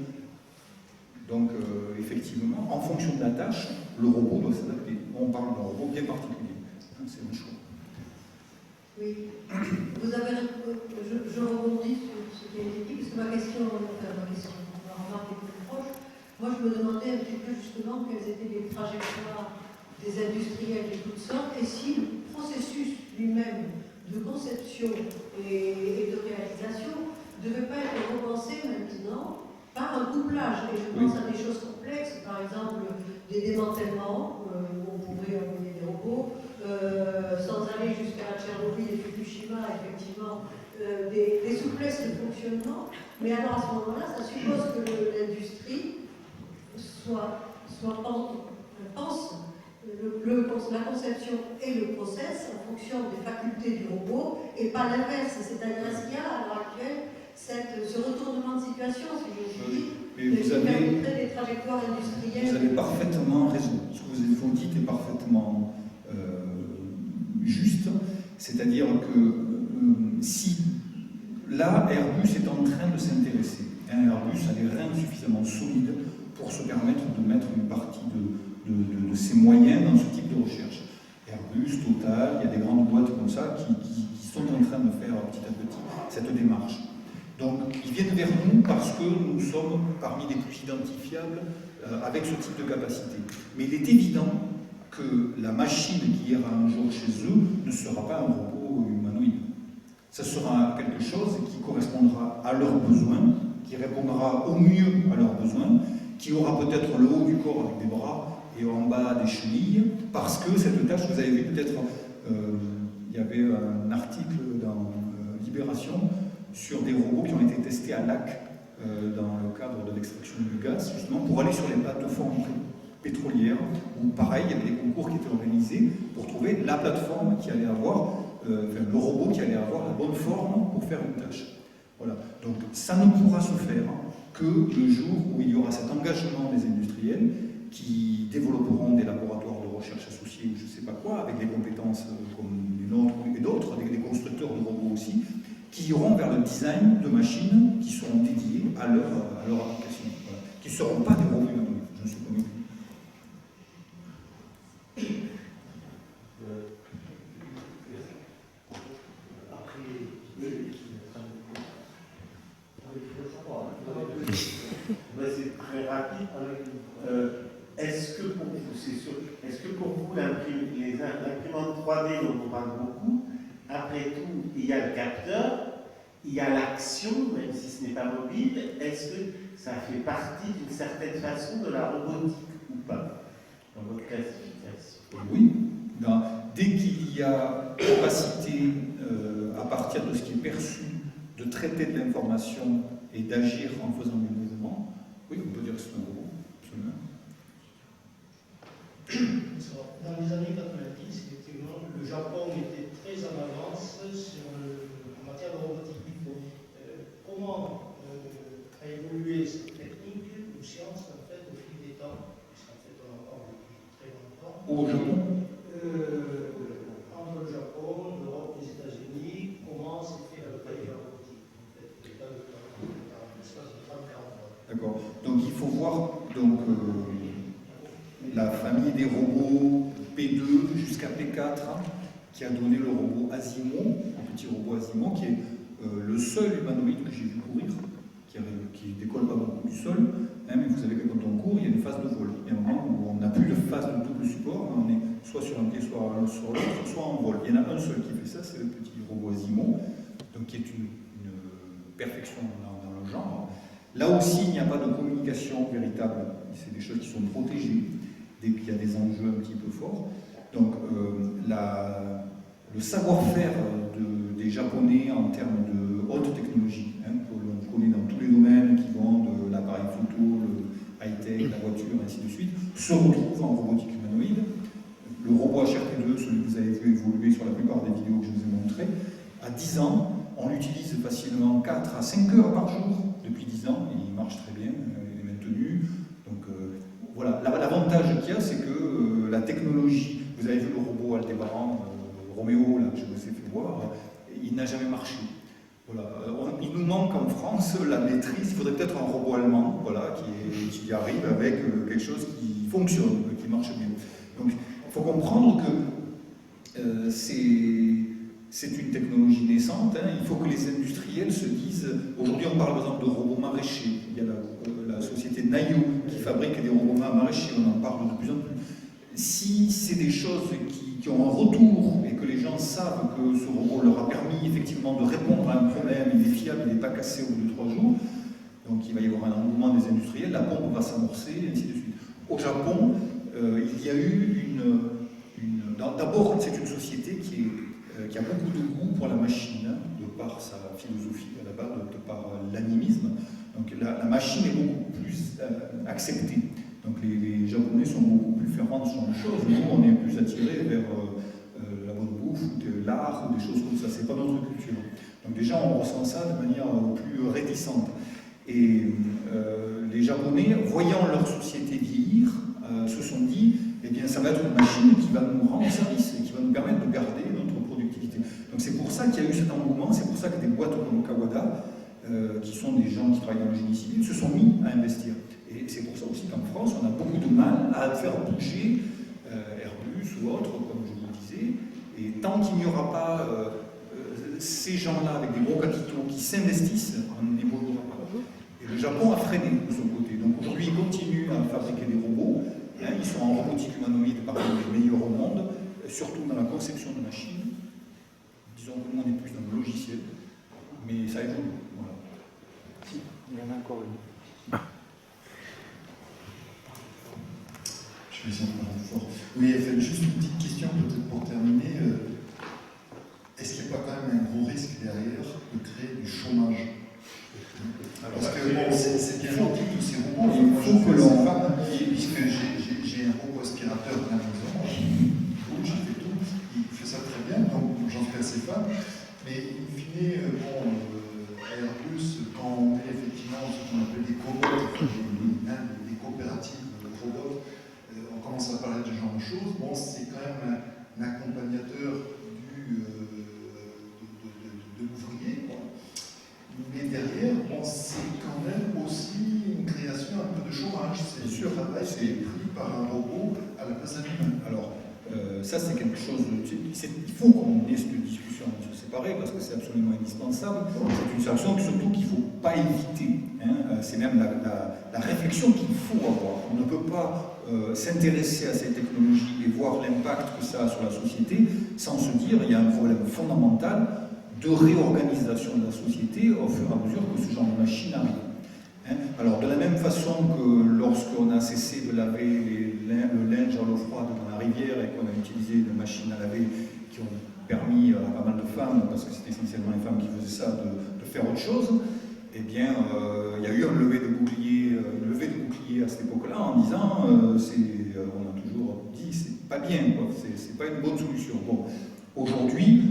S2: Donc, effectivement, en fonction de la tâche, le robot doit s'adapter. On parle d'un robot bien particulier. C'est un choix.
S12: Oui. Vous avez, je rebondis sur ce qui a été dit, parce que ma question, ma remarque est plus proche. Moi, je me demandais un petit peu justement quelles étaient les trajectoires des industriels de toutes sortes, et si le processus lui-même de conception et de réalisation ne devait pas être repensé maintenant par un couplage, et je pense à des choses complexes, par exemple des démantèlements, où on pourrait envoyer des robots, sans aller jusqu'à Tchernobyl et Fukushima, effectivement, des souplesses de fonctionnement, mais alors à ce moment-là, ça suppose que l'industrie pense la conception et le process en fonction des facultés du robot, et pas l'inverse, c'est-à-dire est-ce qu'il y a à l'heure actuelle ce retournement de situation, si je dis, qui permettrait des trajectoires industrielles.
S2: Vous avez parfaitement raison. Ce que vous dites est parfaitement juste. C'est-à-dire que si là, Airbus est en train de s'intéresser, Airbus a des reins suffisamment solides pour se permettre de mettre une partie de ses moyens dans ce type de recherche. Airbus, Total, il y a des grandes boîtes comme ça qui sont en train de faire petit à petit cette démarche. Donc, ils viennent vers nous parce que nous sommes parmi les plus identifiables avec ce type de capacité. Mais il est évident que la machine qui ira un jour chez eux ne sera pas un robot humanoïde quelque chose qui correspondra à leurs besoins, qui répondra au mieux à leurs besoins, qui aura peut-être le haut du corps avec des bras et en bas des chevilles, parce que cette tâche, vous avez vu peut-être, il y avait un article dans Libération sur des robots qui ont été testés à Lac dans le cadre de l'extraction du gaz, justement pour aller sur les plateformes pétrolières, où pareil, il y avait des concours qui étaient organisés pour trouver la plateforme qui allait avoir, le robot qui allait avoir la bonne forme pour faire une tâche. Voilà. Donc ça ne pourra se faire que le jour où il y aura cet engagement des industriels qui développeront des laboratoires de recherche associés ou je ne sais pas quoi, avec des compétences comme les nôtres et d'autres, avec des constructeurs de robots aussi, qui iront vers le design de machines qui seront dédiées à leur application, voilà. Qui ne seront pas des robots humanoïdes, je suis convaincu.
S6: C'est très rapide. Est-ce que pour vous, c'est sûr, est-ce que pour vous, l'imprimantes 3D dont on parle beaucoup, après tout, il y a le capteur, il y a l'action, même si ce n'est pas mobile, est-ce que ça fait partie d'une certaine façon de la robotique ou pas, dans votre classification?
S2: Oui. Dès qu'il y a capacité, à partir de ce qui est perçu, de traiter de l'information et d'agir en faisant des mouvements, oui, on peut dire que c'est un robot, absolument.
S10: Dans les années 90, effectivement, le Japon était très en avance en matière de robotique. Comment a évolué cette technique ou science en fait, au fil des temps, puisqu'en fait on en parle depuis très longtemps.
S2: Au Japon
S10: Entre le Japon, l'Europe, les États-Unis, comment s'est fait la bataille de la robotique en fait, dans l'espace de 30-40 ans.
S2: D'accord. Donc il faut voir donc, la famille des robots P2 jusqu'à P4 qui a donné le robot Asimo, un petit robot Asimo qui est le seul humanoïde que j'ai vu courir, qui ne décolle pas beaucoup du sol, hein, mais vous savez que quand on court, il y a des phases de vol. Il y a un moment où on n'a plus de phase de double support, mais on est soit sur un pied, soit sur l'autre, soit en vol. Il y en a un seul qui fait ça, c'est le petit robot Asimo, donc qui est une perfection dans le genre. Là aussi, il n'y a pas de communication véritable, c'est des choses qui sont protégées dès qu'il y a des enjeux un petit peu forts. Donc, le savoir-faire des Japonais en termes de haute technologie, hein, que l'on connaît dans tous les domaines qui vont de l'appareil photo, le high-tech, la voiture, ainsi de suite, se retrouve en robotique humanoïde. Le robot HRT2, celui que vous avez vu évoluer sur la plupart des vidéos que je vous ai montrées, à 10 ans, on l'utilise facilement 4 à 5 heures par jour depuis 10 ans, et il marche très bien, il est maintenu. Donc voilà, l'avantage qu'il y a, c'est que la technologie, vous avez vu le robot Aldébaran, Roméo, là, je vous ai fait voir, il n'a jamais marché. Voilà. Il nous manque en France la maîtrise, il faudrait peut-être un robot allemand voilà, qui arrive avec quelque chose qui fonctionne, qui marche bien. Donc il faut comprendre que c'est une technologie naissante, hein. Il faut que les industriels se disent, aujourd'hui on parle par exemple de robots maraîchers, il y a la société Nayo qui fabrique des robots maraîchers, on en parle de plus en plus. Si c'est des choses qui ont un retour et que les gens savent que ce robot leur a permis effectivement de répondre à un problème, il est fiable, il n'est pas cassé au bout de 3 jours, donc il va y avoir un engouement des industriels, la pompe va s'amorcer, et ainsi de suite. Au Japon, il y a eu d'abord, c'est une société qui a beaucoup de goût pour la machine, hein, de par sa philosophie à la base, de par l'animisme. Donc la machine est beaucoup plus acceptée. Donc les Japonais sont beaucoup plus fervents de ce genre de choses. Nous, on est plus attirés vers la bonne bouffe, ou de l'art, ou des choses comme ça. C'est pas notre culture. Donc déjà, on ressent ça de manière plus réticente. Et les Japonais, voyant leur société vieillir, se sont dit, eh bien, ça va être une machine qui va nous rendre service et qui va nous permettre de garder notre productivité. Donc c'est pour ça qu'il y a eu cet engouement, c'est pour ça que des boîtes comme Kawada, qui sont des gens qui travaillent dans le génie civil, se sont mis à investir. Et c'est pour ça aussi qu'en France, on a beaucoup de mal à faire bouger Airbus ou autres, comme je vous le disais. Et tant qu'il n'y aura pas ces gens-là avec des gros capitaux qui s'investissent, on n'évoluera pas. Et le Japon a freiné de son côté. Donc aujourd'hui, ils continuent à fabriquer des robots. Hein, ils sont en robotique humanoïde parmi les meilleurs au monde, surtout dans la conception de machines. Disons que nous, on est plus dans le logiciel. Mais ça évolue. Voilà.
S3: Si, il y en a encore une.
S8: Je vais essayer de parler fort. Oui, juste une petite question peut-être pour terminer. Est-ce qu'il n'y a pas quand même un gros risque derrière de créer du chômage? Parce que bon, c'est bien gentil tous ces robots, il faut que l'on puisque j'ai un robot aspirateur à la maison, j'ai fait tout, il fait ça très bien, donc j'en suis assez fan. Mais in fine, Airbus, quand on met effectivement ce qu'on appelle des cobots, des coopératives de robots, on commence à parler de ce genre de choses. Bon, c'est quand même un accompagnateur de l'ouvrier, mais derrière, bon, c'est quand même aussi une création un peu de chômage. C'est sûr, le travail c'est pris par un robot à la place d'un humain.
S2: Alors, ça c'est quelque chose, il faut qu'on ait cette discussion séparée parce que c'est absolument indispensable. C'est une situation surtout qu'il ne faut pas éviter. Hein. C'est même la réflexion qu'il faut avoir. On ne peut pas s'intéresser à cette technologie et voir l'impact que ça a sur la société sans se dire qu'il y a un problème fondamental de réorganisation de la société au fur et à mesure que ce genre de machine arrive. Hein. Alors, de la même façon que lorsqu'on a cessé de laver le linge à l'eau froide dans la rivière et qu'on a utilisé des machines à laver qui ont permis à pas mal de femmes, parce que c'était essentiellement les femmes qui faisaient ça, de faire autre chose, eh bien, il y a eu une levée de bouclier à cette époque-là en disant, on a toujours dit, c'est pas bien, c'est pas une bonne solution. Bon, aujourd'hui,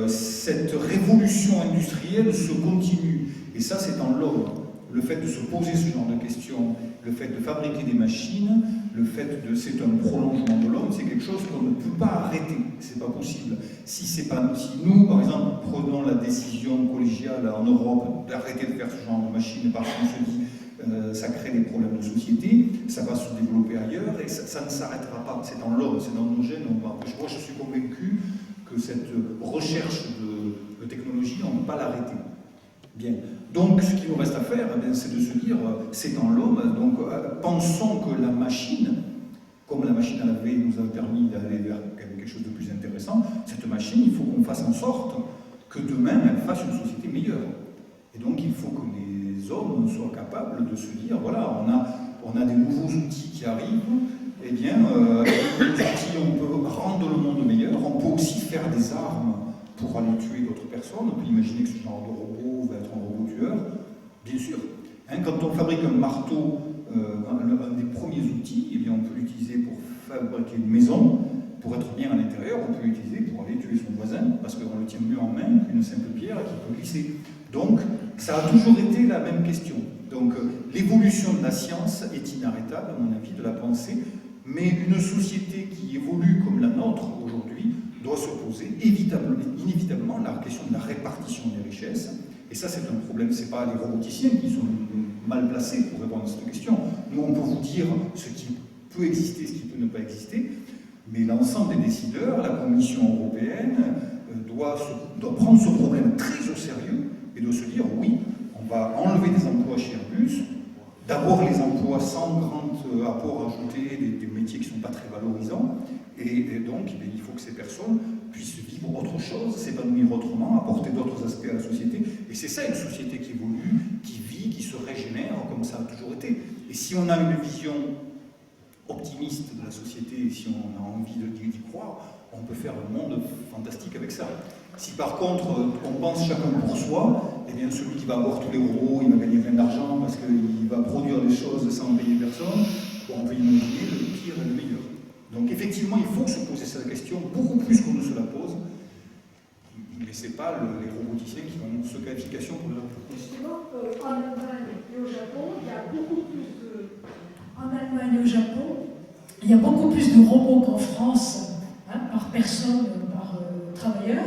S2: cette révolution industrielle se continue, et ça c'est dans l'ordre. Le fait de se poser ce genre de questions, le fait de fabriquer des machines, le fait de c'est un prolongement de l'homme, c'est quelque chose qu'on ne peut pas arrêter, c'est pas possible. Si nous, par exemple, prenons la décision collégiale en Europe d'arrêter de faire ce genre de machines parce qu'on se dit ça crée des problèmes de société, ça va se développer ailleurs et ça ne s'arrêtera pas. C'est dans l'homme, c'est dans nos gènes. Moi, je suis convaincu que cette recherche de technologie, on ne peut pas l'arrêter. Bien. Donc, ce qu'il nous reste à faire, c'est de se dire, c'est dans l'homme, donc pensons que la machine, comme la machine à laver nous a permis d'aller vers quelque chose de plus intéressant, cette machine, il faut qu'on fasse en sorte que demain, elle fasse une société meilleure. Et donc, il faut que les hommes soient capables de se dire, voilà, on a des nouveaux outils qui arrivent, eh bien, avec les outils, on peut rendre le monde meilleur, on peut aussi faire des armes pour aller tuer d'autres personnes. On peut imaginer que ce genre de robot va être un robot tueur, bien sûr. Hein, quand on fabrique un marteau, un des premiers outils, eh bien, on peut l'utiliser pour fabriquer une maison, pour être bien à l'intérieur, on peut l'utiliser pour aller tuer son voisin, parce qu'on le tient mieux en main qu'une simple pierre qui peut glisser. Donc, ça a toujours été la même question. Donc, l'évolution de la science est inarrêtable, à mon avis, de la pensée, mais une société qui évolue comme la nôtre aujourd'hui doit se poser inévitablement la question de la répartition des richesses. Et ça, c'est un problème. Ce n'est pas les roboticiens qui sont mal placés pour répondre à cette question. Nous, on peut vous dire ce qui peut exister, ce qui peut ne pas exister, mais l'ensemble des décideurs, la Commission européenne, doit prendre ce problème très au sérieux et de se dire, oui, on va enlever des emplois chez Airbus, d'abord les emplois sans grand apport ajouté, des métiers qui ne sont pas très valorisants, et donc il faut que ces personnes puissent vivre autre chose, s'épanouir autrement, apporter d'autres aspects à la société. Et c'est ça une société qui évolue, qui vit, qui se régénère, comme ça a toujours été. Et si on a une vision optimiste de la société, et si on a envie d'y croire, on peut faire un monde fantastique avec ça. Si par contre on pense chacun pour soi, eh bien celui qui va avoir tous les robots, il va gagner plein d'argent parce qu'il va produire des choses sans payer personne, on peut imaginer le pire et le meilleur. Donc effectivement, il faut se poser cette question beaucoup plus qu'on ne se la pose, mais ce n'est pas les roboticiens qui ont ce qualification pour le
S13: Justement, en Allemagne et au Japon, il y a beaucoup plus de... En Allemagne et au Japon, il y a beaucoup plus de robots qu'en France, hein, par personne, par travailleur,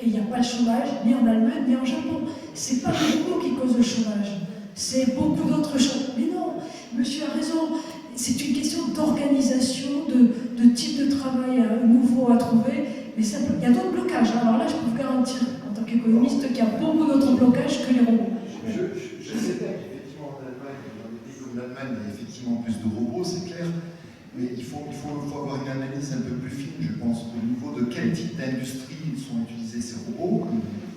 S13: et il n'y a pas de chômage ni en Allemagne ni en Japon. Ce n'est pas les robots qui causent le chômage, c'est beaucoup d'autres choses. Mais non, monsieur a raison, c'est une question d'organisation, de type de travail nouveau à trouver, mais ça peut, il y a d'autres blocages. Alors là, je peux vous garantir, en tant qu'économiste, qu'il y a beaucoup d'autres blocages que les robots.
S8: Je sais bien qu'effectivement en Allemagne, dans des pays comme l'Allemagne, il y a effectivement plus de robots, c'est clair, mais il faut avoir une analyse un peu plus fine, je pense, au niveau de quel type d'industrie sont utilisés ces robots.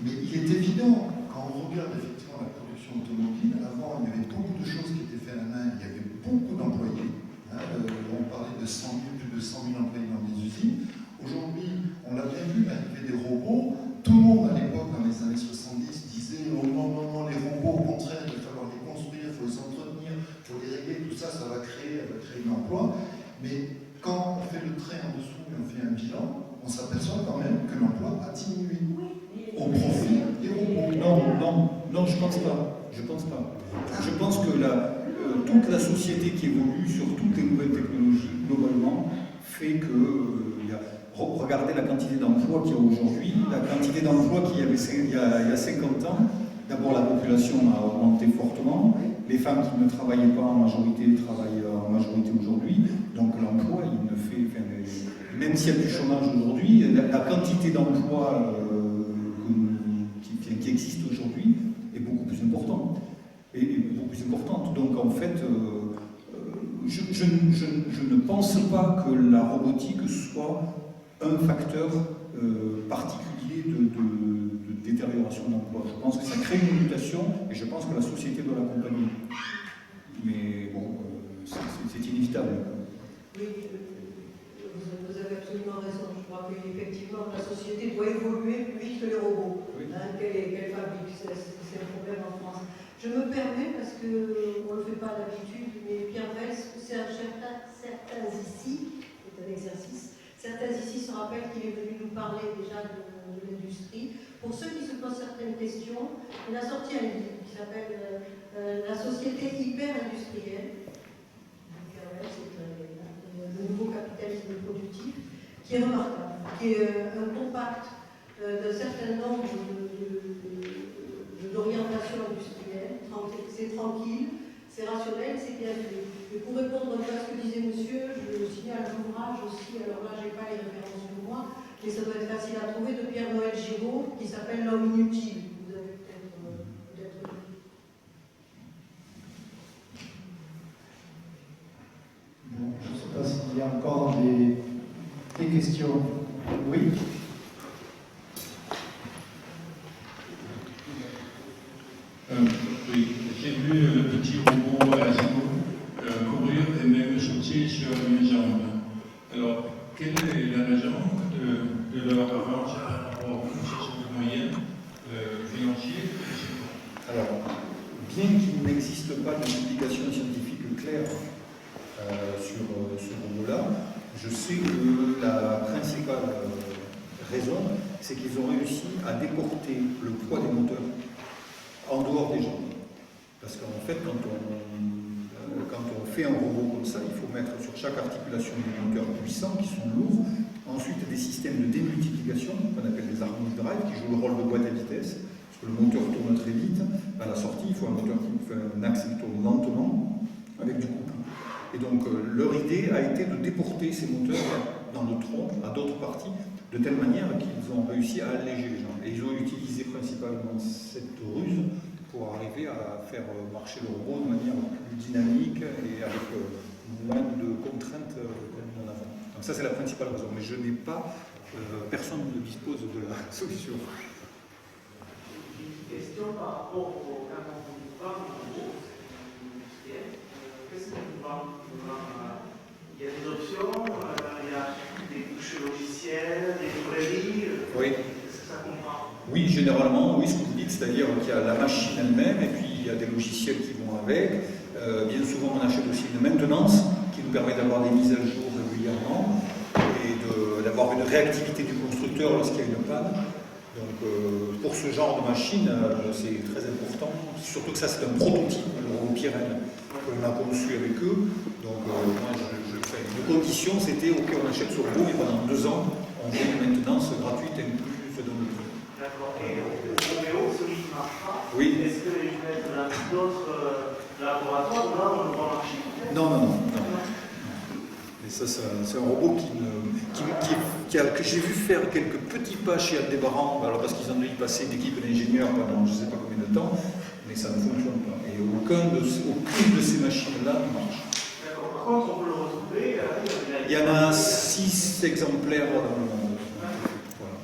S8: Mais il est évident qu'en quand on regarde effectivement la production automobile, avant, il y avait beaucoup de choses qui étaient faites à la main, il y avait beaucoup d'employés. On parlait de 100 000, plus de 100 000 employés dans les usines. Aujourd'hui, on l'a bien vu, l'arrivée des robots. Tout le monde, à l'époque, dans les années 70, disait oh, non, les robots, au contraire, il va falloir les construire, il faut les entretenir, il faut les régler, tout ça, ça va créer de l'emploi. Mais quand on fait le trait en dessous et on fait un bilan, on s'aperçoit quand même que l'emploi a diminué au profit des robots.
S2: Non, je pense pas. Je pense que toute la société qui évolue sur toutes les nouvelles technologies, globalement, fait que regardez la quantité d'emplois qu'il y a aujourd'hui, la quantité d'emplois qu'il y avait il y a 50 ans. D'abord, la population a augmenté fortement. Les femmes qui ne travaillaient pas en majorité travaillent en majorité aujourd'hui. Donc l'emploi, il ne fait... même s'il y a du chômage aujourd'hui, la quantité d'emplois qui existe aujourd'hui est beaucoup plus importante. Donc en fait, je ne pense pas que la robotique soit un facteur particulier de détérioration de l'emploi. Je pense que ça crée une mutation et je pense que la société doit l'accompagner. Mais bon, c'est inévitable.
S12: Oui, vous avez absolument raison. Je crois qu'effectivement, la société doit évoluer plus vite que les robots qu'elle fabrique. C'est un problème en France. Je me permets, parce qu'on ne le fait pas d'habitude, mais Pierre Vels, certains ici, c'est un exercice, certains ici se rappellent qu'il est venu nous parler déjà de l'industrie. Pour ceux qui se posent certaines questions, il a sorti un livre qui s'appelle La société hyper-industrielle. C'est le nouveau capitalisme productif, qui est remarquable, qui est un compact d'un certain nombre d'orientations industrielles. C'est tranquille, c'est rationnel, c'est bien fait. Et pour répondre à ce que disait monsieur, je signale un ouvrage aussi, alors là je n'ai pas les références pour moi, mais ça doit être facile à trouver, de Pierre-Noël Giraud, qui s'appelle L'homme inutile. Vous avez peut-être lu.
S10: Bon, je ne sais pas s'il y a encore des questions. Oui.
S14: Oui, j'ai vu le petit robot Asimo courir et même sauter sur une jambe. Alors, quelle est la raison de leur avance par rapport aux moyens financiers?
S2: Alors, bien qu'il n'existe pas de publication scientifique claire sur ce robot-là, je sais que la principale raison, c'est qu'ils ont réussi à déporter le poids des moteurs en dehors des jambes. Parce qu'en fait, quand on fait un robot comme ça, il faut mettre sur chaque articulation des moteurs puissants qui sont lourds, ensuite des systèmes de démultiplication, qu'on appelle des harmonic drive, qui jouent le rôle de boîte à vitesse, parce que le moteur tourne très vite. À la sortie, il faut un moteur qui fait un axe qui tourne lentement, avec du couple. Et donc, leur idée a été de déporter ces moteurs dans le tronc, à d'autres parties, de telle manière qu'ils ont réussi à alléger les jambes. Et ils ont utilisé principalement cette ruse pour arriver à faire marcher le robot de manière plus dynamique et avec moins de contraintes en avant. Donc ça, c'est la principale raison. Mais je n'ai pas, personne ne dispose de la solution.
S15: Une question par rapport au quand on parle de robot industriel, qu'est-ce qu'on parle? Il y a des options, il y a des couches logicielles, des librairies.
S2: Oui.
S15: Est-ce que ça comprend?
S2: Oui, généralement, oui, ce que vous dites, c'est-à-dire qu'il y a la machine elle-même et puis il y a des logiciels qui vont avec. Bien souvent, on achète aussi une maintenance qui nous permet d'avoir des mises à jour régulièrement et d'avoir une réactivité du constructeur lorsqu'il y a une panne. Donc, pour ce genre de machine, c'est très important. Surtout que ça, c'est un prototype, le robot Pyrène, qu'on a conçu avec eux. Donc, moi, je fais une condition, c'était OK, on achète ce robot et pendant 2 ans, on fait une maintenance gratuite incluse dans le prix.
S15: D'accord. Et le Roméo, celui qui ne marche pas,
S2: oui.
S15: Est-ce que je vais être dans d'autres laboratoires ou là, on le voit marcher?
S2: Non. Et ça, c'est un robot que j'ai vu faire quelques petits pas chez Aldébaran, alors parce qu'ils ont dû y passer une équipe d'ingénieurs pendant je ne sais pas combien de temps, mais ça ne fonctionne pas. Et aucune de ces machines-là ne marche.
S15: D'accord. Par contre, on peut le retrouver.
S2: Il y en a 6 exemplaires dans le monde. Voilà.